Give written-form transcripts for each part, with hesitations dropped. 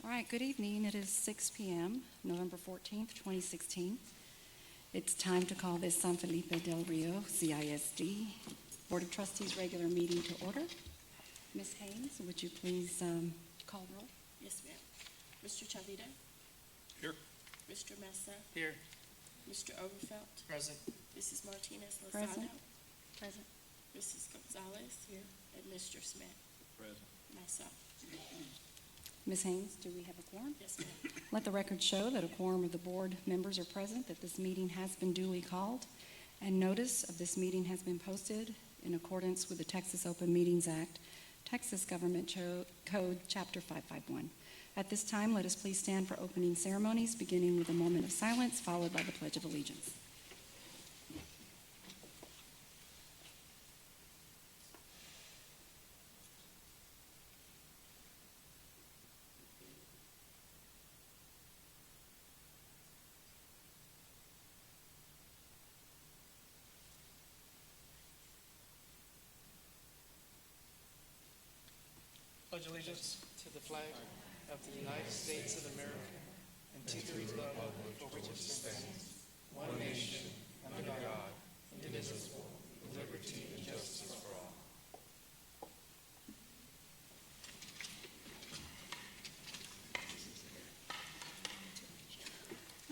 All right, good evening. It is 6 p.m., November 14th, 2016. It's time to call this San Felipe del Rio CISD Board of Trustees regular meeting to order. Ms. Haynes, would you please call roll? Yes, ma'am. Mr. Chavita? Here. Mr. Mesa? Here. Mr. Overfelt? Present. Mrs. Martinez-Lozano? Present. Present. Mrs. Gonzalez? Here. And Mr. Smith? Present. Myself. Ms. Haynes, do we have a quorum? Yes, ma'am. Let the record show that a quorum of the board members are present, that this meeting has been duly called, and notice of this meeting has been posted in accordance with the Texas Open Meetings Act, Texas Government Code, Chapter 551. At this time, let us please stand for opening ceremonies, beginning with a moment of silence, followed by the Pledge of Allegiance. Pledge allegiance to the flag of the United States of America and to the republic for which it stands, one nation, under God, indivisible, with liberty and justice for all.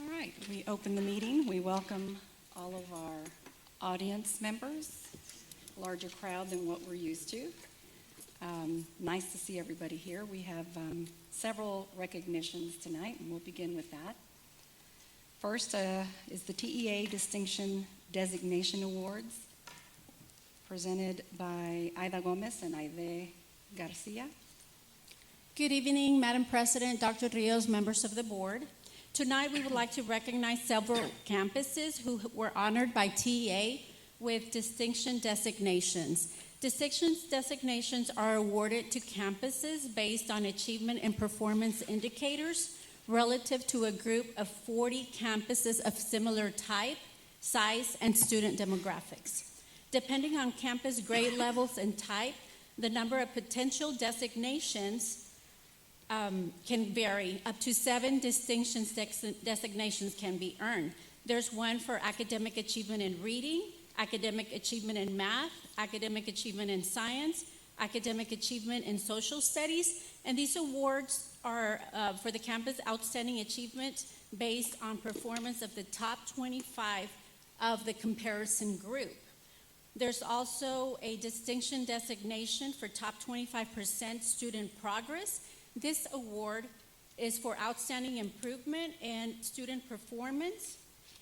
All right, we open the meeting. We welcome all of our audience members, a larger crowd than what we're used to. Nice to see everybody here. We have several recognitions tonight, and we'll begin with that. First is the TEA Distinction Designation Awards, presented by Aida Gomez and Aide Garcia. Good evening, Madam President, Dr. Rios, members of the board. Tonight, we would like to recognize several campuses who were honored by TEA with distinction designations. Distinction designations are awarded to campuses based on achievement and performance indicators relative to a group of 40 campuses of similar type, size, and student demographics. Depending on campus grade levels and type, the number of potential designations can vary. Up to 7 designations can be earned. There's one for academic achievement in reading, academic achievement in math, academic achievement in science, academic achievement in social studies, and these awards are for the campus outstanding achievement based on performance of the top 25 of the comparison group. There's also a distinction designation for top 25% student progress. This award is for outstanding improvement in student performance.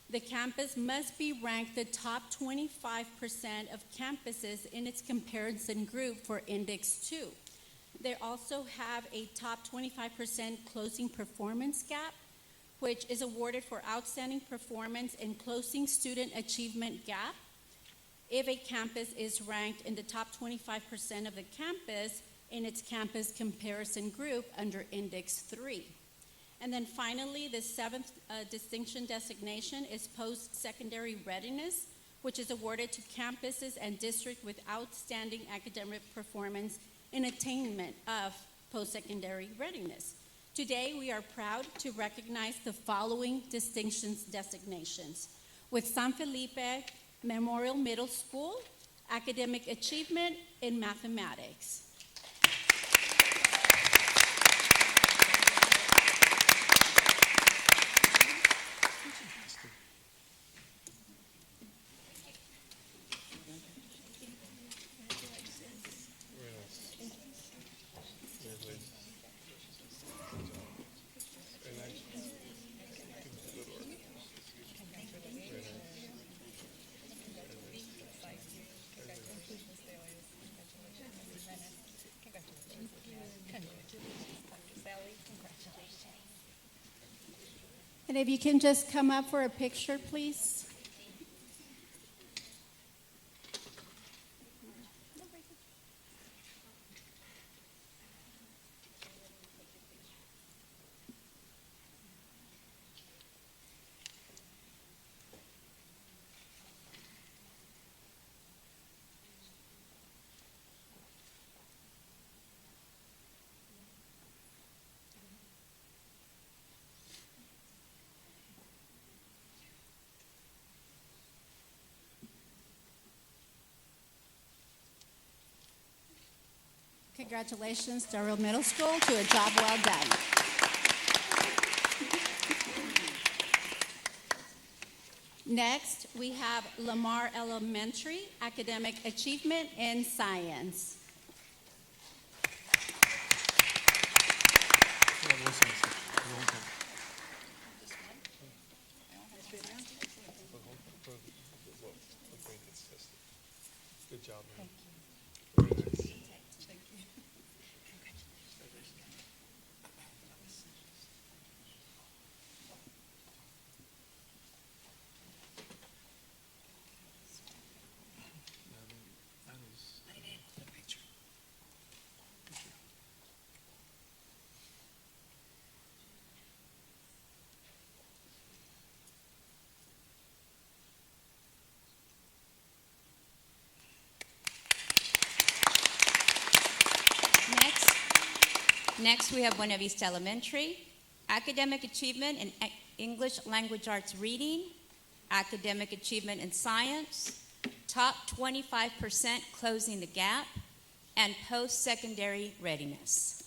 The campus must be ranked the top 25% of campuses in its comparison group for Index 2. They also have a top 25% closing performance gap, which is awarded for outstanding performance in closing student achievement gap. If a campus is ranked in the top 25% of the campus in its campus comparison group under Index 3. And then finally, the 7th distinction designation is post-secondary readiness, which is awarded to campuses and districts with outstanding academic performance in attainment of post-secondary readiness. Today, we are proud to recognize the following distinctions designations. With San Felipe Memorial Middle School, academic achievement in mathematics. And if you can just come up for a picture, please. Congratulations, Del Rio Middle School, to a job well done. Next, we have Lamar Elementary, Academic Achievement in Science. Good job, man. Next, we have Buena Vista Elementary, Academic Achievement in English Language Arts Reading, Academic Achievement in Science, Top 25% Closing the Gap, and Post-Secondary Readiness.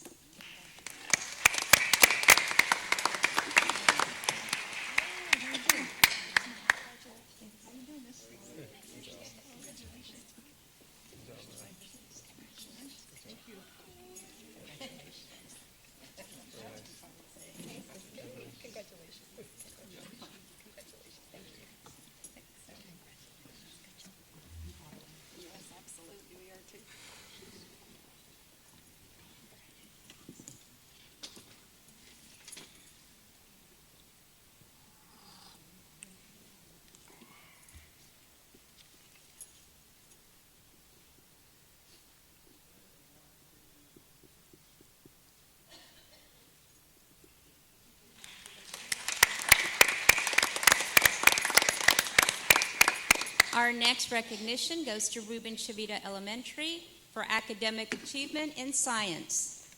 Our next recognition goes to Ruben Chavita Elementary for Academic Achievement in Science.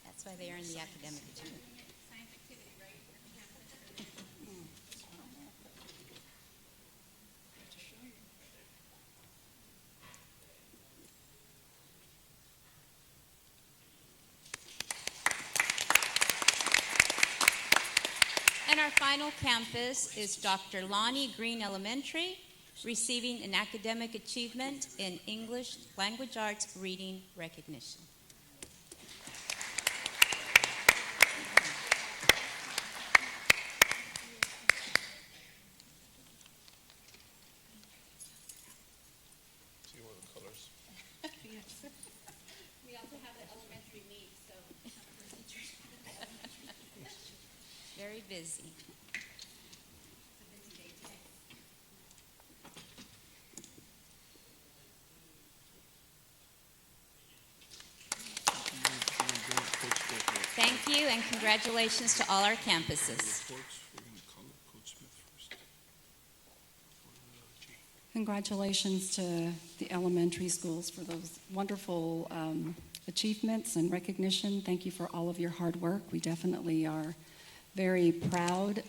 That's why they are in the Academic Achievement. And our final campus is Dr. Lonnie Green Elementary, receiving an Academic Achievement in English Language Arts Reading Recognition. See one of the colors. We also have the elementary meet, so Very busy. Thank you, and congratulations to all our campuses. We're going to call up Coach Smith first. Congratulations to the elementary schools for those wonderful achievements and recognition. Thank you for all of your hard work. We definitely are very proud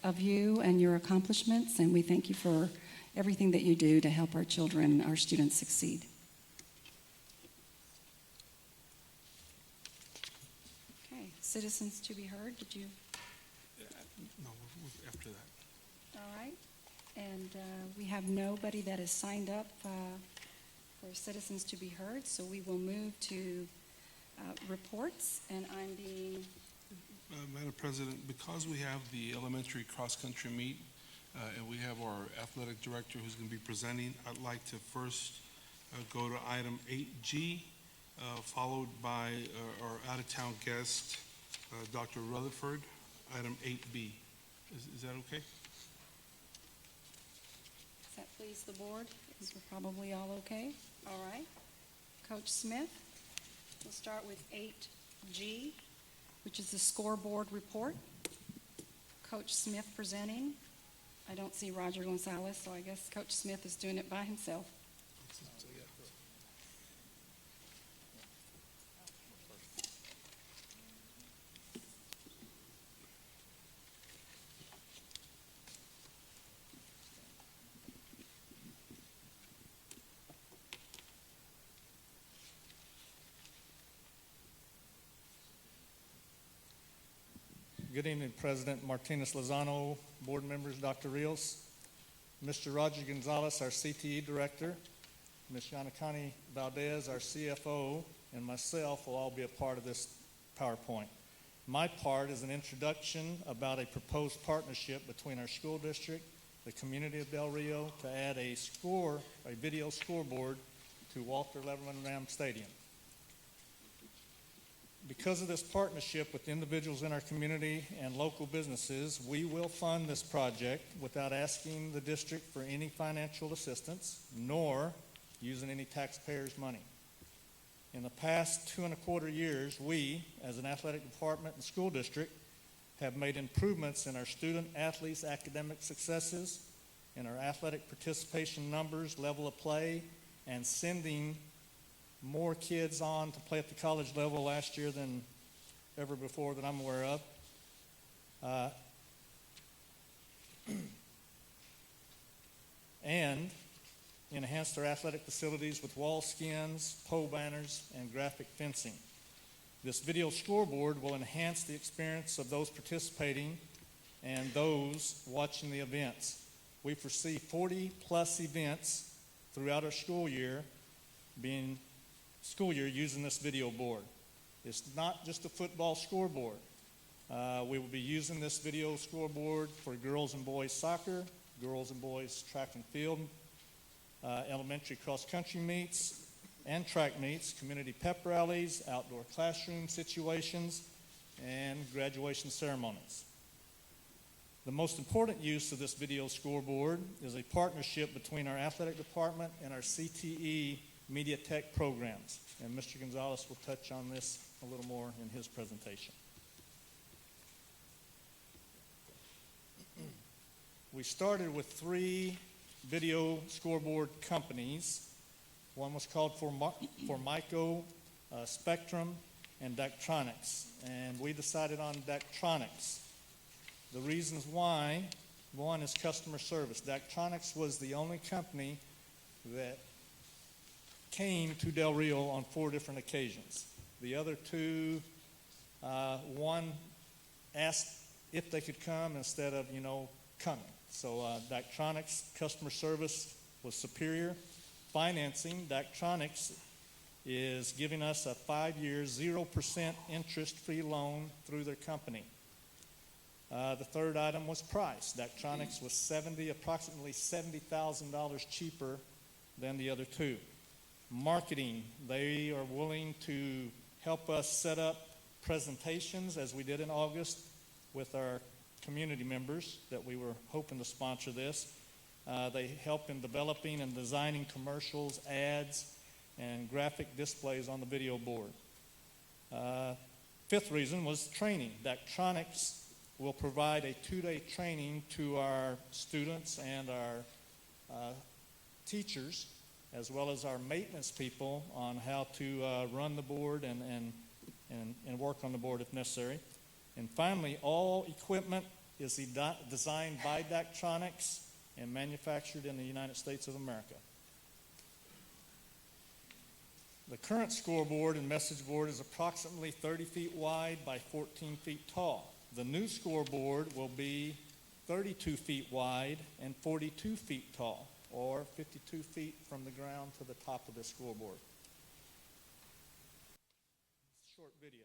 of you and your accomplishments, and we thank you for everything that you do to help our children, our students succeed. Okay, citizens to be heard, did you? No, after that. All right, and we have nobody that has signed up for citizens to be heard, so we will move to reports, and I'm being... Madam President, because we have the elementary cross-country meet and we have our athletic director who's going to be presenting, I'd like to first go to item 8G, followed by our out-of-town guest, Dr. Rutherford, item 8B. Is that okay? Does that please the board? Is we're probably all okay? All right. Coach Smith, we'll start with 8G, which is the scoreboard report. Coach Smith presenting. I don't see Roger Gonzalez, so I guess Coach Smith is doing it by himself. Good evening, President Martinez-Lozano, board members, Dr. Rios, Mr. Roger Gonzalez, our CTE Director, Ms. Yanakani Valdez, our CFO, and myself will all be a part of this PowerPoint. My part is an introduction about a proposed partnership between our school district, the community of Del Rio, to add a video scoreboard to Walter Leverman Ram Stadium. Because of this partnership with individuals in our community and local businesses, we will fund this project without asking the district for any financial assistance, nor using any taxpayers' money. In the past 2.25 years, we, as an athletic department and school district, have made improvements in our student athletes' academic successes, in our athletic participation numbers, level of play, and sending more kids on to play at the college level last year than ever before that I'm aware of. And enhanced our athletic facilities with wall skins, pole banners, and graphic fencing. This video scoreboard will enhance the experience of those participating and those watching the events. We foresee 40+ events throughout our school year using this video board. It's not just a football scoreboard. We will be using this video scoreboard for girls and boys soccer, girls and boys track and field, elementary cross-country meets and track meets, community pep rallies, outdoor classroom situations, and graduation ceremonies. The most important use of this video scoreboard is a partnership between our athletic department and our CTE Media Tech programs, and Mr. Gonzalez will touch on this a little more in his presentation. We started with 3 video scoreboard companies. One was called Formico, Spectrum, and Daktronics, and we decided on Daktronics. The reasons why: one is customer service. Daktronics was the only company that came to Del Rio on 4 different occasions. The other 2, one asked if they could come instead of, coming. So Daktronics customer service was superior. Financing, Daktronics is giving us a 5-year, 0% interest-free loan through their company. The third item was price. Daktronics was approximately $70,000 cheaper than the other 2. Marketing, they are willing to help us set up presentations, as we did in August with our community members that we were hoping to sponsor this. They help in developing and designing commercials, ads, and graphic displays on the video board. 5th reason was training. Daktronics will provide a 2-day training to our students and our teachers, as well as our maintenance people, on how to run the board and work on the board if necessary. And finally, all equipment is designed by Daktronics and manufactured in the United States of America. The current scoreboard and message board is approximately 30 feet wide by 14 feet tall. The new scoreboard will be 32 feet wide and 42 feet tall, or 52 feet from the ground to the top of the scoreboard. Short video.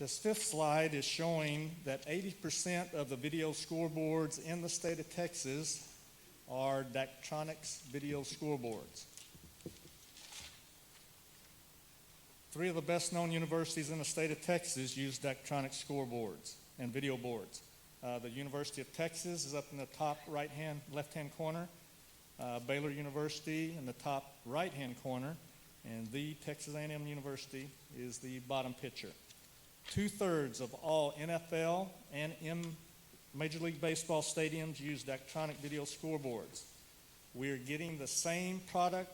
This fifth slide is showing that 80% of the video scoreboards in the state of Texas are Daktronics video scoreboards. 3 of the best-known universities in the state of Texas use Daktronics scoreboards and video boards. The University of Texas is up in the top left-hand corner. Baylor University in the top right-hand corner, and the Texas A&M University is the bottom picture. 2/3 of all NFL and Major League Baseball stadiums use Daktronic video scoreboards. We are getting the same product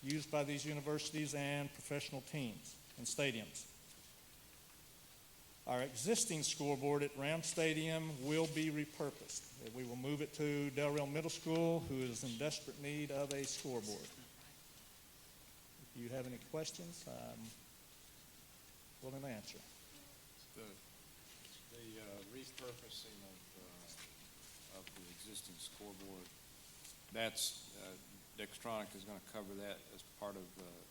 used by these universities and professional teams and stadiums. Our existing scoreboard at Ram Stadium will be repurposed. We will move it to Del Real Middle School, who is in desperate need of a scoreboard. If you have any questions, I'm willing to answer. The repurposing of the existing scoreboard, that's Daktronic is going to cover that as part of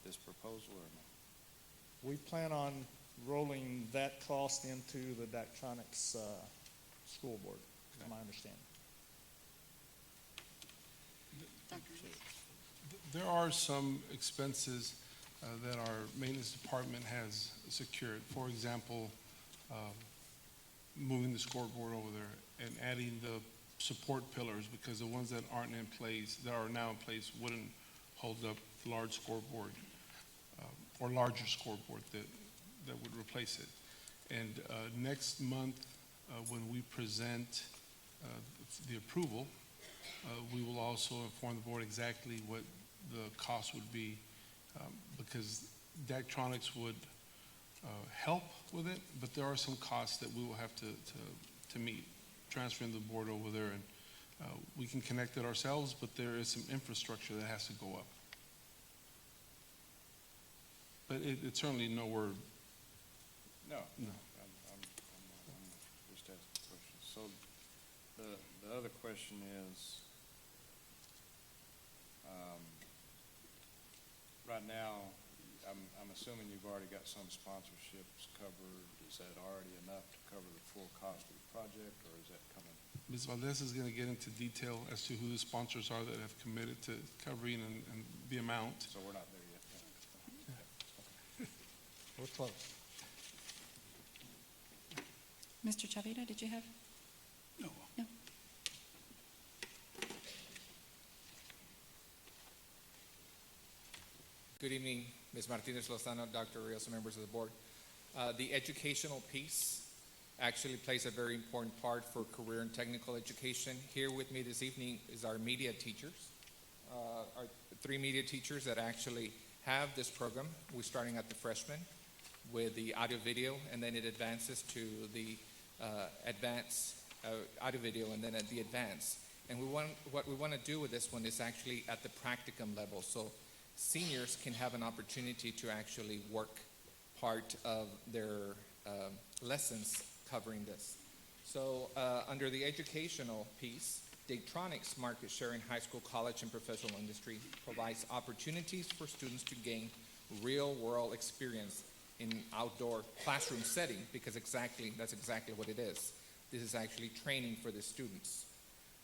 this proposal, or no? We plan on rolling that cost into the Daktronics scoreboard, is my understanding. There are some expenses that our maintenance department has secured. For example, moving the scoreboard over there and adding the support pillars, because the ones that are now in place wouldn't hold up the large scoreboard or larger scoreboard that would replace it. And next month, when we present the approval, we will also inform the board exactly what the cost would be, because Daktronics would help with it, but there are some costs that we will have to meet, transferring the board over there, and we can connect it ourselves, but there is some infrastructure that has to go up. But it's certainly nowhere. No. I'm just asking questions. So the other question is, right now, I'm assuming you've already got some sponsorships covered. Is that already enough to cover the full cost of the project, or is that coming? Ms. Valdez is going to get into detail as to who the sponsors are that have committed to covering and the amount. So we're not there yet. We're close. Mr. Chavita, did you have? No. No. Good evening, Ms. Martinez-Lozano, Dr. Rios, and members of the board. The educational piece actually plays a very important part for career and technical education. Here with me this evening is our media teachers, our 3 media teachers that actually have this program. We're starting at the freshman with the audio video, and then it advances to the advanced audio video, and then at the advanced. And what we want to do with this one is actually at the practicum level. So seniors can have an opportunity to actually work part of their lessons covering this. So under the educational piece, Daktronics market share in high school, college, and professional industry provides opportunities for students to gain real-world experience in outdoor classroom setting, because that's exactly what it is. This is actually training for the students.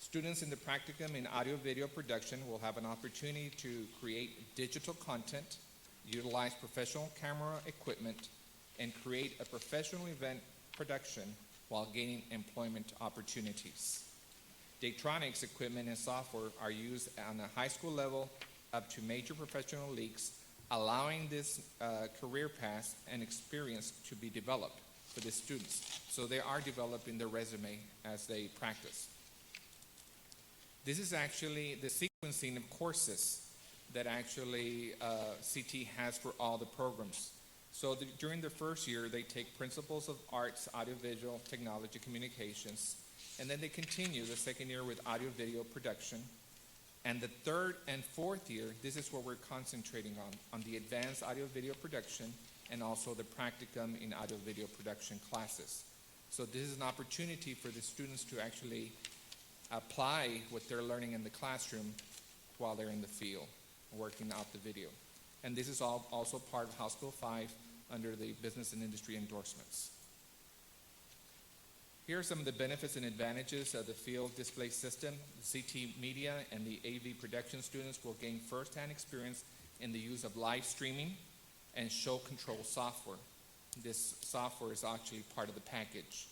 Students in the practicum in audio-video production will have an opportunity to create digital content, utilize professional camera equipment, and create a professional event production while gaining employment opportunities. Daktronics equipment and software are used on a high school level up to major professional leagues, allowing this career path and experience to be developed for the students. So they are developing their resume as they practice. This is actually the sequencing of courses that actually CT has for all the programs. So during the first year, they take Principles of Arts, Audiovisual Technology Communications, and then they continue the second year with audio-video production. And the third and fourth year, this is what we're concentrating on the advanced audio-video production and also the practicum in audio-video production classes. So this is an opportunity for the students to actually apply what they're learning in the classroom while they're in the field, working out the video. And this is also part of House Bill 5 under the business and industry endorsements. Here are some of the benefits and advantages of the field display system. CT Media and the AV production students will gain first-hand experience in the use of live streaming and show control software. This software is actually part of the package.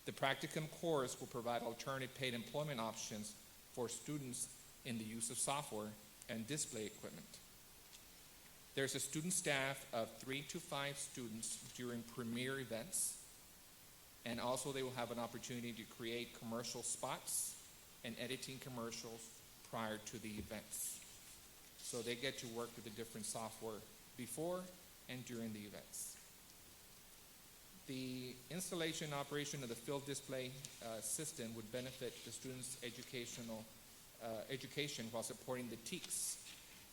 The practicum course will provide alternative paid employment options for students in the use of software and display equipment. There's a student staff of 3 to 5 students during premier events, and also they will have an opportunity to create commercial spots and editing commercials prior to the events. So they get to work with the different software before and during the events. The installation and operation of the field display system would benefit the students' education while supporting the TEKS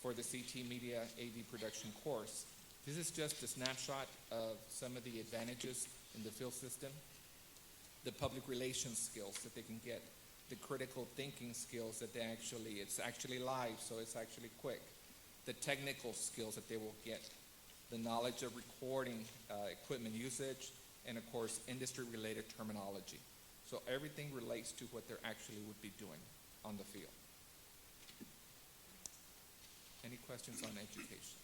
for the CT Media AV production course. This is just a snapshot of some of the advantages in the field system. The public relations skills that they can get, the critical thinking skills that it's actually live, so it's actually quick. The technical skills that they will get, the knowledge of recording equipment usage, and of course, industry-related terminology. So everything relates to what they actually would be doing on the field. Any questions on education?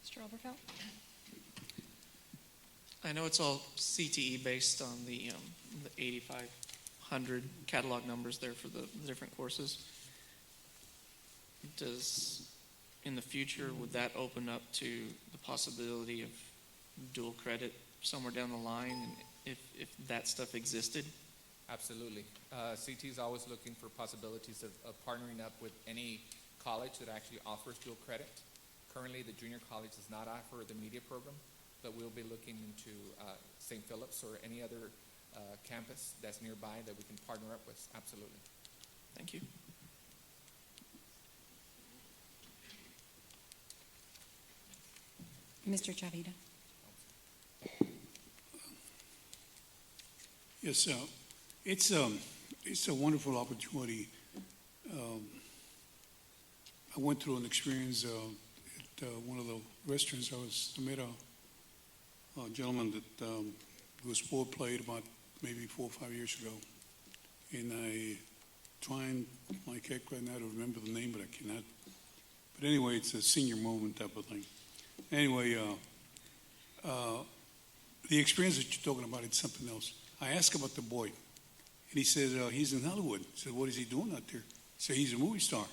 Mr. Oberfeld? I know it's all CTE based on the 8,500 catalog numbers there for the different courses. In the future, would that open up to the possibility of dual credit somewhere down the line, and if that stuff existed? Absolutely. CT is always looking for possibilities of partnering up with any college that actually offers dual credit. Currently, the junior college does not offer the media program, but we'll be looking into St. Philip's or any other campus that's nearby that we can partner up with. Absolutely. Thank you. Mr. Chavita? Yes, it's a wonderful opportunity. I went through an experience at one of the restaurants. I met a gentleman that was sport played about maybe 4 or 5 years ago, and I trying my heck right now to remember the name, but I cannot. But anyway, it's a senior movement type of thing. Anyway, the experience that you're talking about, it's something else. I asked about the boy, and he said he's in Hollywood. I said, what is he doing out there? He said, he's a movie star.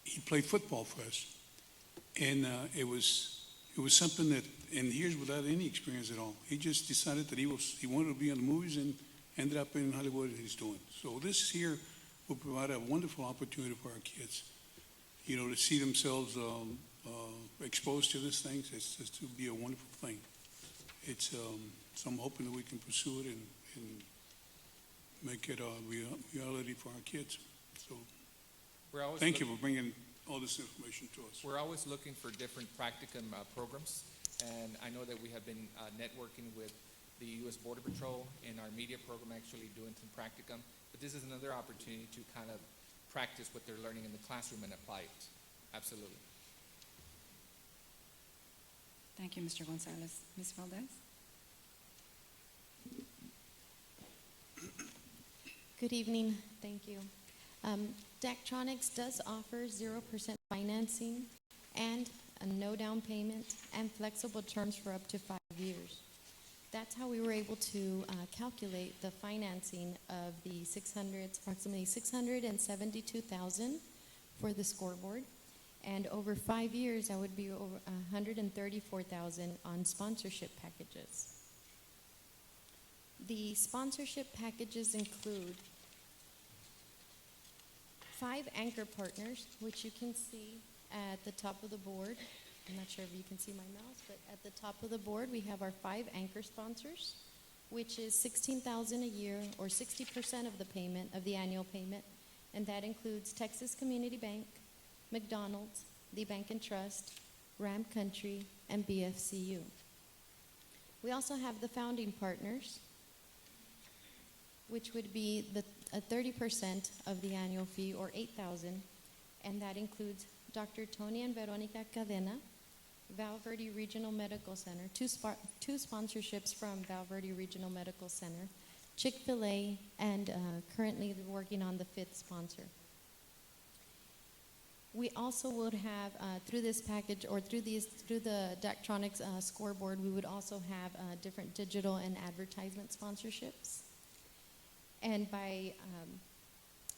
He played football for us, and it was something that, and here's without any experience at all. He just decided that he wanted to be in the movies and ended up in Hollywood, and he's doing. So this here will provide a wonderful opportunity for our kids, to see themselves exposed to these things. It's just to be a wonderful thing. It's so I'm hoping that we can pursue it and make it a reality for our kids. So thank you for bringing all this information to us. We're always looking for different practicum programs, and I know that we have been networking with the U.S. Border Patrol in our media program, actually doing some practicum, but this is another opportunity to kind of practice what they're learning in the classroom and apply it. Absolutely. Thank you, Mr. Gonzalez. Ms. Valdez? Good evening. Thank you. Daktronics does offer 0% financing and a no down payment and flexible terms for up to 5 years. That's how we were able to calculate the financing of the approximately $672,000 for the scoreboard. And over 5 years, that would be over $134,000 on sponsorship packages. The sponsorship packages include 5 anchor partners, which you can see at the top of the board. I'm not sure if you can see my mouse, but at the top of the board, we have our 5 anchor sponsors, which is $16,000 a year, or 60% of the payment, of the annual payment, and that includes Texas Community Bank, McDonald's, the Bank and Trust, Ram Country, and BFCU. We also have the founding partners, which would be 30% of the annual fee, or $8,000, and that includes Dr. Tony and Veronica Cadena, Val Verde Regional Medical Center, two sponsorships from Val Verde Regional Medical Center, Chick-fil-A, and currently they're working on the 5th sponsor. We also would have, through this package, or through the Daktronics scoreboard, we would also have different digital and advertisement sponsorships. And by,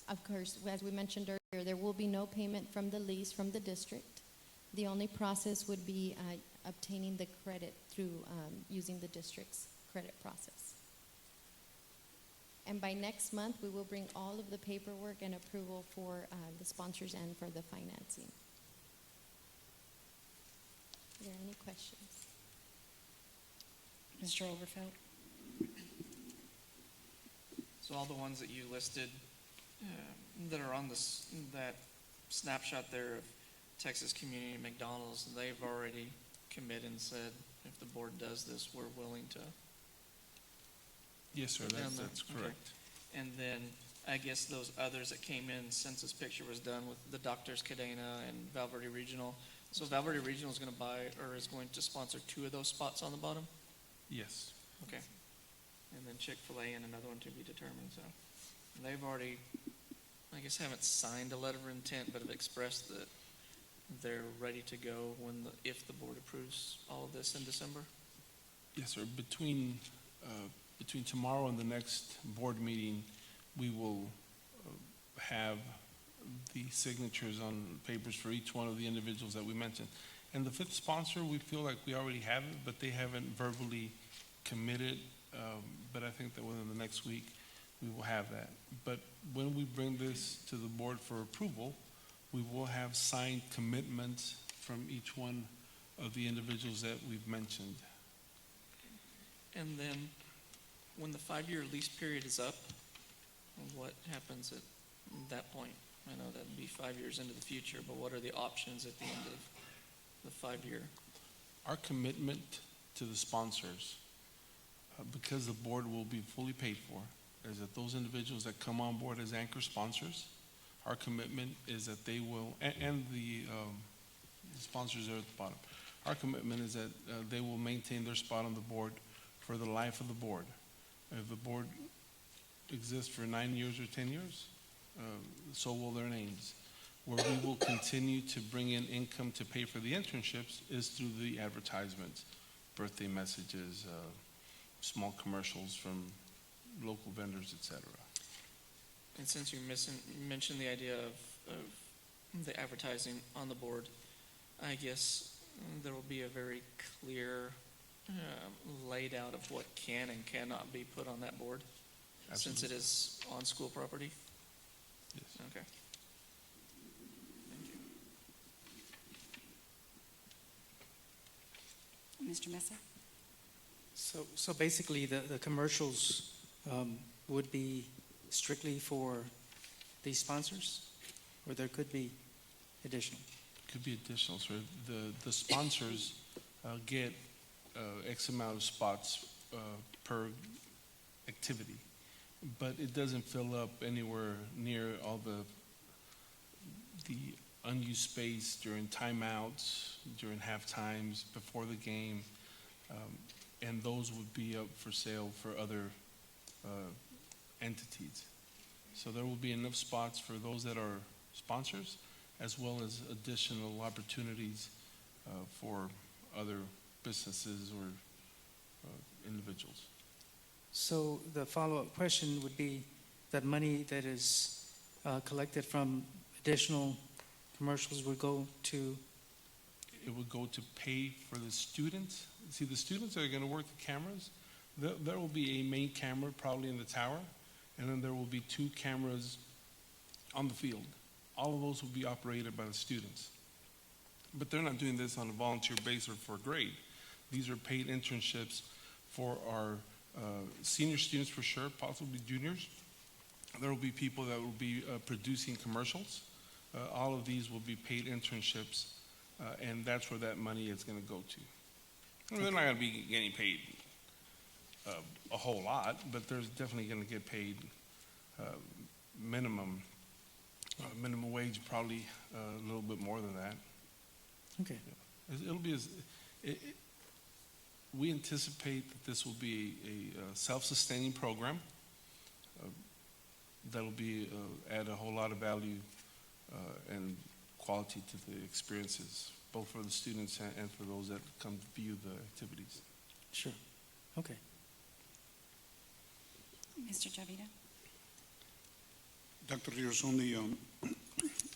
of course, as we mentioned earlier, there will be no payment from the lease from the district. The only process would be obtaining the credit through using the district's credit process. And by next month, we will bring all of the paperwork and approval for the sponsors and for the financing. Are there any questions? Mr. Overfelt? So all the ones that you listed that are on that snapshot there of Texas Community McDonald's, they've already committed and said, if the board does this, we're willing to. Yes, sir, Down there. that's Okay. correct. And then I guess those others that came in since this picture was done with the Doctors Cadena and Val Verde Regional. So Val Verde Regional is going to buy or is going to sponsor 2 of those spots on the bottom? Yes. Okay. And then Chick-fil-A and another one to be determined. So they've already, I guess, haven't signed a letter of intent, but have expressed that they're ready to go if the board approves all of this in December. Yes, sir. Between tomorrow and the next board meeting, we will have the signatures on papers for each one of the individuals that we mentioned. And the 5th sponsor, we feel like we already have it, but they haven't verbally committed. But I think that within the next week, we will have that. But when we bring this to the board for approval, we will have signed commitments from each one of the individuals that we've mentioned. And then when the 5-year lease period is up, what happens at that point? I know that'd be 5 years into the future, but what are the options at the end of the 5-year? Our commitment to the sponsors, because the board will be fully paid for, is that those individuals that come on board as anchor sponsors, our commitment is that they will, and the sponsors are at the bottom, our commitment is that they will maintain their spot on the board for the life of the board. If the board exists for 9 years or 10 years, so will their names. Where we will continue to bring in income to pay for the internships is through the advertisements, birthday messages, small commercials from local vendors, etc. And since you mentioned the idea of the advertising on the board, I guess there will be a very clear laid out of what can and cannot be put on that board. Absolutely. Since it is on school property? Yes. Okay. Thank you. Mr. Mesa? So basically, the commercials would be strictly for these sponsors, or there could be additional? Could be additional, sir. The sponsors get X amount of spots per activity, but it doesn't fill up anywhere near all the unused space during timeouts, during half times, before the game, and those would be up for sale for other entities. So there will be enough spots for those that are sponsors, as well as additional opportunities for other businesses or individuals. So the follow-up question would be that money that is collected from additional commercials would go to? It would go to pay for the students. See, the students that are going to work the cameras, there will be a main camera probably in the tower, and then there will be 2 cameras on the field. All of those will be operated by the students. But they're not doing this on a volunteer basis or for a grade. These are paid internships for our senior students for sure, possibly juniors. There will be people that will be producing commercials. All of these will be paid internships, and that's where that money is going to go to. Well, they're not going to be getting paid a whole lot, but they're definitely going to get paid minimum wage, probably a little bit more than that. Okay. It'll be we anticipate that this will be a self-sustaining program that'll be add a whole lot of value and quality to the experiences, both for the students and for those that come to view the activities. Sure. Okay. Mr. Javita? Dr. Rios, on the,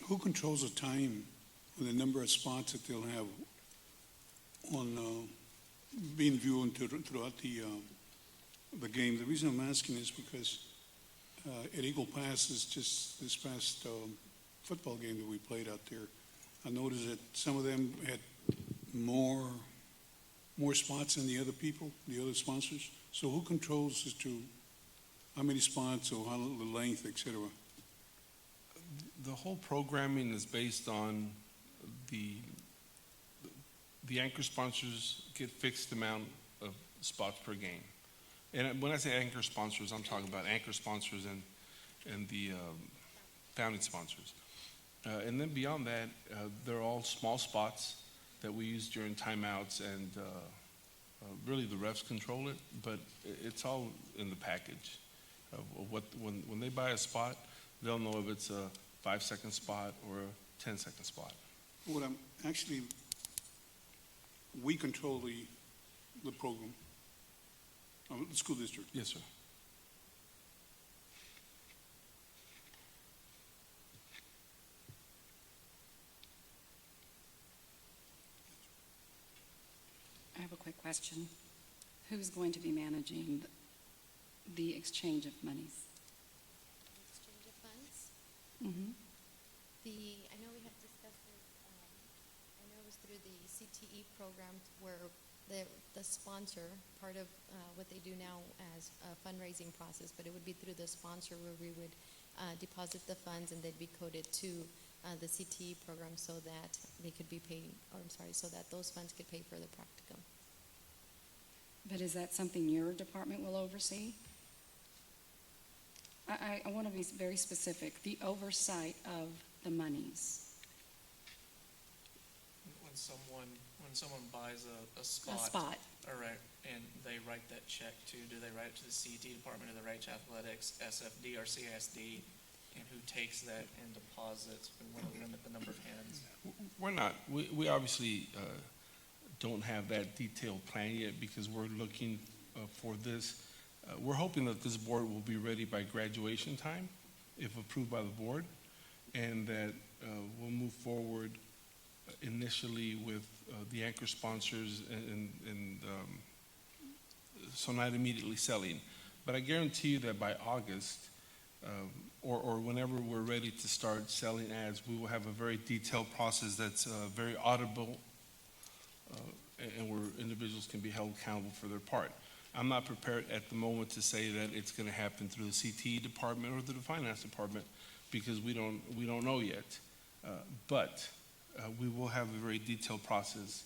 who controls the time and the number of spots that they'll have on being viewed throughout the game? The reason I'm asking is because at Eagle Pass, is just this past football game that we played out there, I noticed that some of them had more spots than the other people, the other sponsors. So who controls as to how many spots or how the length, et cetera? The whole programming is based on the anchor sponsors get fixed amount of spots per game. And when I say anchor sponsors, I'm talking about anchor sponsors and the founding sponsors. And then beyond that, they're all small spots that we use during timeouts, and really the refs control it, but it's all in the package. When they buy a spot, they'll know if it's a 5-second spot or a 10-second spot. Well, actually, we control the program, the school district. Yes, sir. I have a quick question. Who's going to be managing the exchange of monies? Exchange of funds. Mm-hmm. I know we had discussed this, I know it was through the CTE program where the sponsor, part of what they do now as a fundraising process, but it would be through the sponsor where we would deposit the funds and they'd be coded to the CTE program so that they could be paid, so that those funds could pay for the practicum. But is that something your department will oversee? I want to be very specific. The oversight of the monies. When someone buys a spot. A spot. All right, and they write that check to, do they write it to the CT department, or they write to athletics, SFD or CISD? And who takes that and deposits? We want to limit the number of hands. We're not. We obviously don't have that detailed plan yet because we're looking for this. We're hoping that this board will be ready by graduation time, if approved by the board, and that we'll move forward initially with the anchor sponsors and so not immediately selling. But I guarantee you that by August, or whenever we're ready to start selling ads, we will have a very detailed process that's very audible and where individuals can be held accountable for their part. I'm not prepared at the moment to say that it's going to happen through the CTE department or through the finance department because we don't know yet. But we will have a very detailed process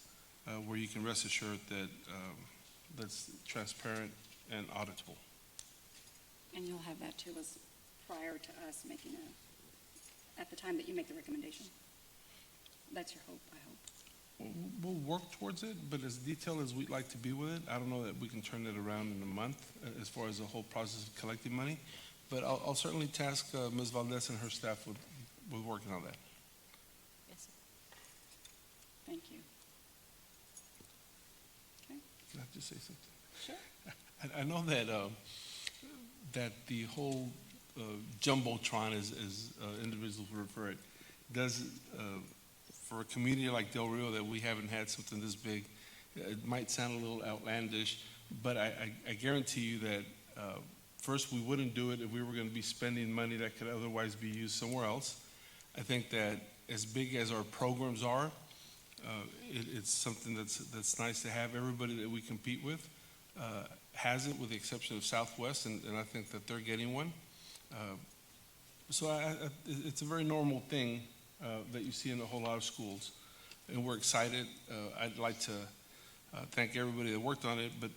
where you can rest assured that that's transparent and auditable. And you'll have that to us prior to us making at the time that you make the recommendation. That's your hope, I hope. We'll work towards it, but as detailed as we'd like to be with it, I don't know that we can turn it around in a month as far as the whole process of collecting money. But I'll certainly task Ms. Valdez and her staff with working on that. Yes, sir. Thank you. Okay. Can I just say something? Sure. I know that the whole jumbotron, as individuals refer it, does for a community like Del Rio that we haven't had something this big, it might sound a little outlandish, but I guarantee you that first, we wouldn't do it if we were going to be spending money that could otherwise be used somewhere else. I think that as big as our programs are, it's something that's nice to have. Everybody that we compete with has it, with the exception of Southwest, and I think that they're getting one. So it's a very normal thing that you see in a whole lot of schools, and we're excited. I'd like to thank everybody that worked on it, but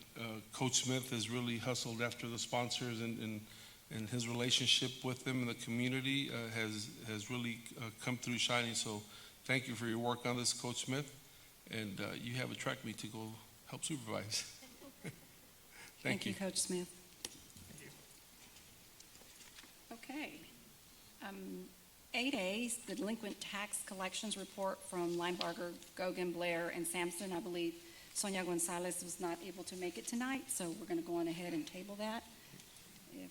Coach Smith has really hustled after the sponsors, and his relationship with them in the community has really come through shining. So thank you for your work on this, Coach Smith. and you have a track meet to go help supervise. Thank you, Coach Smith. Okay. 8A is the delinquent tax collections report from Linebarger, Gogan, Blair, and Sampson. I believe Sonia Gonzalez was not able to make it tonight, so we're going to go on ahead and table that. If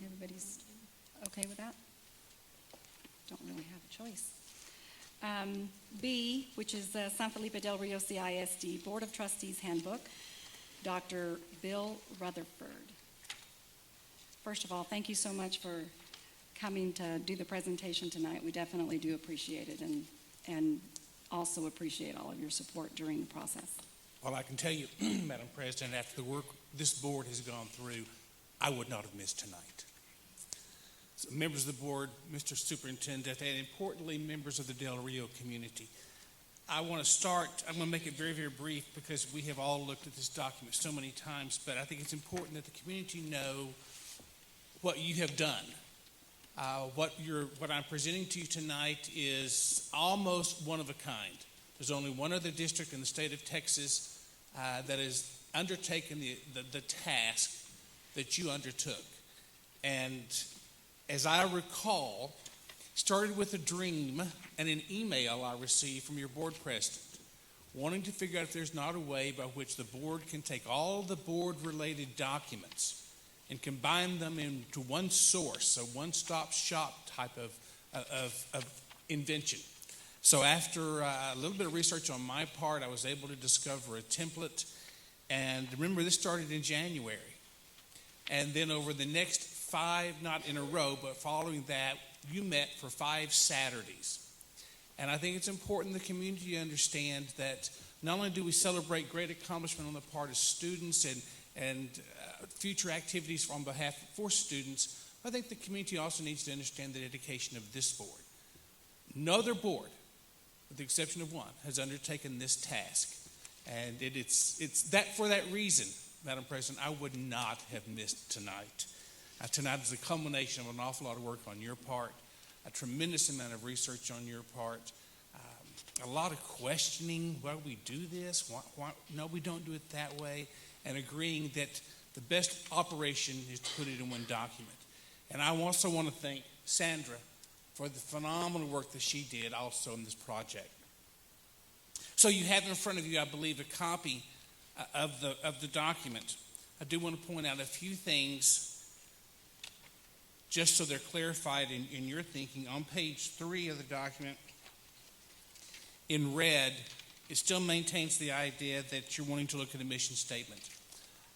everybody's okay with that? Don't really have a choice. B, which is the San Felipe del Rio CISD Board of Trustees Handbook, Dr. Bill Rutherford. First of all, thank you so much for coming to do the presentation tonight. We definitely do appreciate it, and also appreciate all of your support during the process. Well, I can tell you, Madam President, after the work this board has gone through, I would not have missed tonight. So members of the board, Mr. Superintendent, and importantly, members of the Del Rio community, I want to start, I'm going to make it very, very brief because we have all looked at this document so many times, but I think it's important that the community know what you have done. What I'm presenting to you tonight is almost one of a kind. There's only one other district in the state of Texas that has undertaken the task that you undertook. And as I recall, started with a dream and an email I received from your board president, wanting to figure out if there's not a way by which the board can take all the board-related documents and combine them into one source, a one-stop shop type of invention. So after a little bit of research on my part, I was able to discover a template. And remember, this started in January. And then over the next 5, not in a row, but following that, you met for 5 Saturdays. And I think it's important the community understand that not only do we celebrate great accomplishment on the part of students and future activities on behalf for students, I think the community also needs to understand the dedication of this board. No other board, with the exception of one, has undertaken this task. And it's that for that reason, Madam President, I would not have missed tonight. Tonight is a culmination of an awful lot of work on your part, a tremendous amount of research on your part, a lot of questioning, why we do this, why no, we don't do it that way, and agreeing that the best operation is to put it in one document. And I also want to thank Sandra for the phenomenal work that she did also in this project. So you have in front of you, I believe, a copy of the document. I do want to point out a few things just so they're clarified in your thinking. On page 3 of the document, in red, it still maintains the idea that you're wanting to look at a mission statement.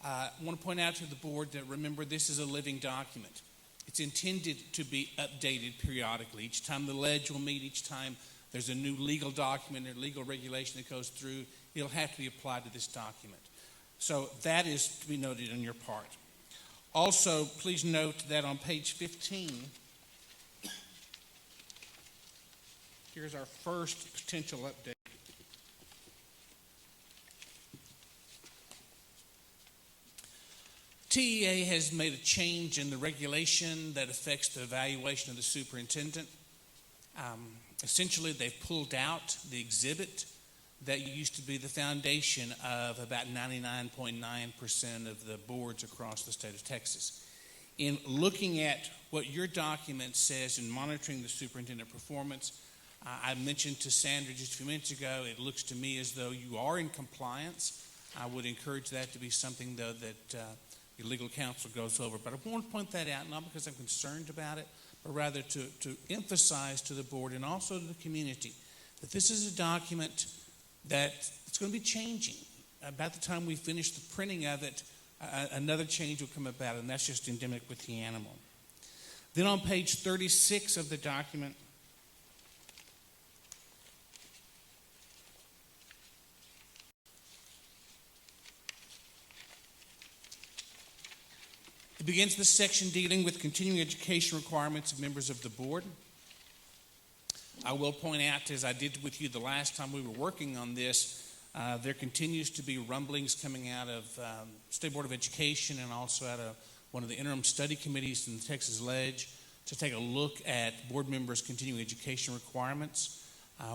I want to point out to the board that, remember, this is a living document. It's intended to be updated periodically. Each time the ledge will meet, each time there's a new legal document or legal regulation that goes through, it'll have to be applied to this document. So that is to be noted on your part. Also, please note that on page 15, here's our first potential update. TEA has made a change in the regulation that affects the evaluation of the superintendent. Essentially, they've pulled out the exhibit that used to be the foundation of about 99.9% of the boards across the state of Texas. In looking at what your document says in monitoring the superintendent performance, I mentioned to Sandra just a few minutes ago, it looks to me as though you are in compliance. I would encourage that to be something, though, that your legal counsel goes over. But I want to point that out, not because I'm concerned about it, but rather to emphasize to the board and also to the community that this is a document that it's going to be changing. About the time we finish the printing of it, another change will come about, and that's just endemic with the animal. Then on page 36 of the document, it begins the section dealing with continuing education requirements of members of the board. I will point out, as I did with you the last time we were working on this, there continues to be rumblings coming out of State Board of Education and also out of one of the interim study committees in the Texas Ledge to take a look at board members' continuing education requirements.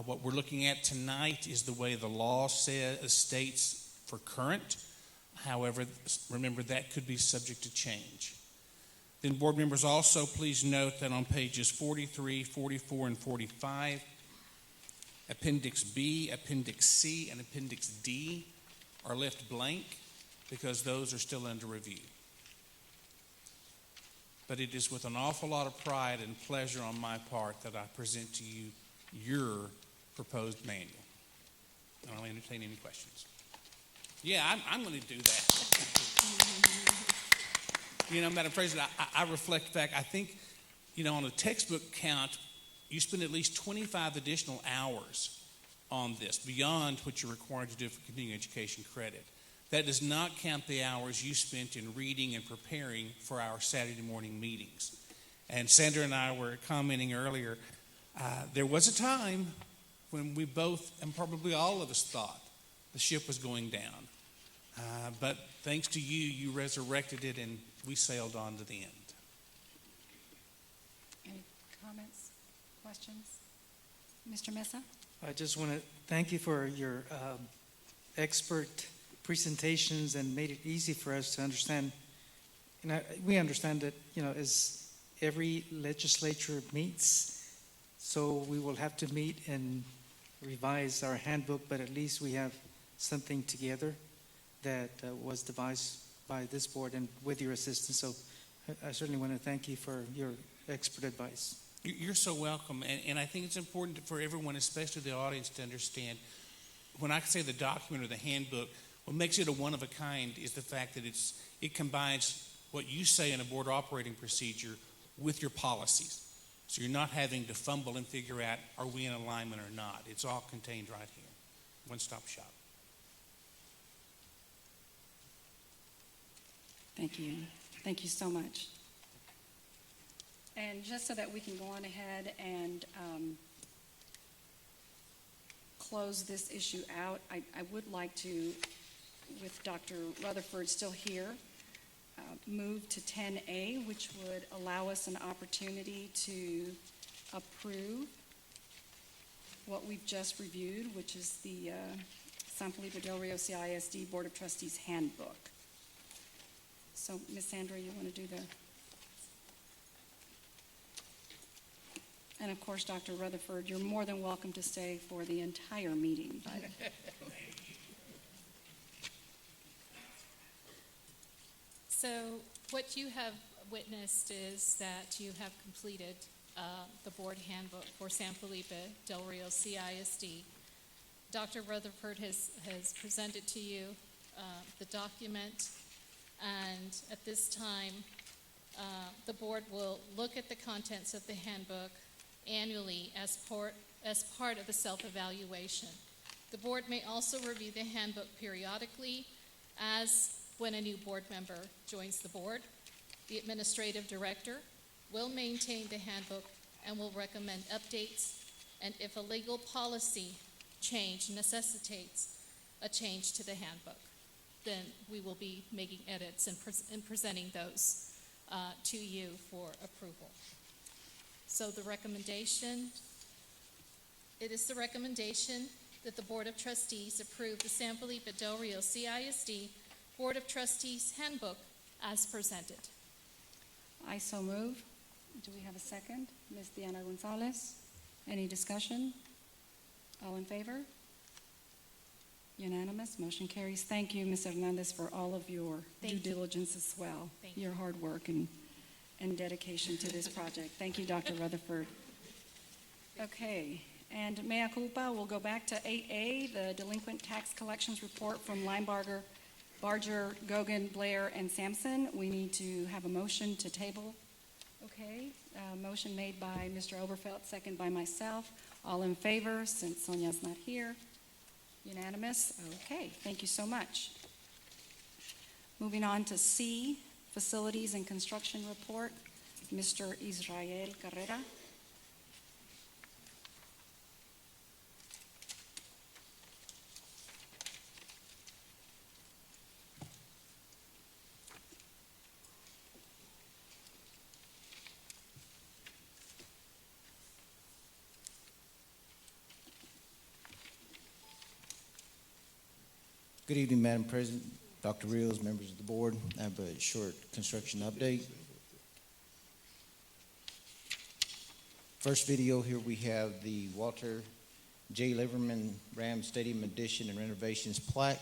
What we're looking at tonight is the way the law states for current. However, remember that could be subject to change. Then board members also please note that on pages 43, 44, and 45, Appendix B, Appendix C, and Appendix D are left blank because those are still under review. But it is with an awful lot of pride and pleasure on my part that I present to you your proposed manual. And I'll entertain any questions. Yeah, I'm going to do that. You know, Madam President, I reflect back. I think, you know, on a textbook count, you spend at least 25 additional hours on this beyond what you're required to do for continuing education credit. That does not count the hours you spent in reading and preparing for our Saturday morning meetings. And Sandra and I were commenting earlier, there was a time when we both, and probably all of us, thought the ship was going down. But thanks to you, you resurrected it, and we sailed on to the end. Any comments, questions? Mr. Mesa? I just want to thank you for your expert presentations and made it easy for us to understand. And we understand that, you know, as every legislature meets, so we will have to meet and revise our handbook, but at least we have something together that was devised by this board and with your assistance. So I certainly want to thank you for your expert advice. You're so welcome. And I think it's important for everyone, especially the audience, to understand when I say the document or the handbook, what makes it a one of a kind is the fact that it combines what you say in a board operating procedure with your policies. So you're not having to fumble and figure out, are we in alignment or not? It's all contained right here. One-stop shop. Thank you. Thank you so much. And just so that we can go on ahead and close this issue out, I would like to, with Dr. Rutherford still here, move to 10A, which would allow us an opportunity to approve what we've just reviewed, which is the San Felipe Del Rio CISD Board of Trustees Handbook. So, Ms. Sandra, you want to do the... And of course, Dr. Rutherford, you're more than welcome to stay for the entire meeting. But So what you have witnessed is that you have completed the board handbook for San Felipe Del Rio CISD. Dr. Rutherford has presented to you the document, and at this time, the board will look at the contents of the handbook annually as part of the self-evaluation. The board may also review the handbook periodically as when a new board member joins the board. The administrative director will maintain the handbook and will recommend updates, and if a legal policy change necessitates a change to the handbook, then we will be making edits and presenting those to you for approval. So it is the recommendation that the Board of Trustees approve the San Felipe Del Rio CISD Board of Trustees Handbook as presented. I so move. Do we have a second? Ms. Diana Gonzalez. Any discussion? All in favor? Unanimous. Motion carries. Thank you, Ms. Hernandez, for all of your due diligence as well. Your hard work and dedication to this project. Thank you, Dr. Rutherford. Okay, and mea culpa, we'll go back to 8A, the delinquent tax collections report from Linebarger, Barger, Gogan, Blair, and Sampson. We need to have a motion to table. Okay, motion made by Mr. Oberfeld, second by myself. All in favor, since Sonia's not here. Unanimous? Okay, thank you so much. Moving on to C, Facilities and Construction Report, Mr. Israel Carrera. Good evening, Madam President, Dr. Rios, members of the board. I have a short construction update. First video here, we have the Walter J. Liverman Ram Stadium addition and renovations plaque.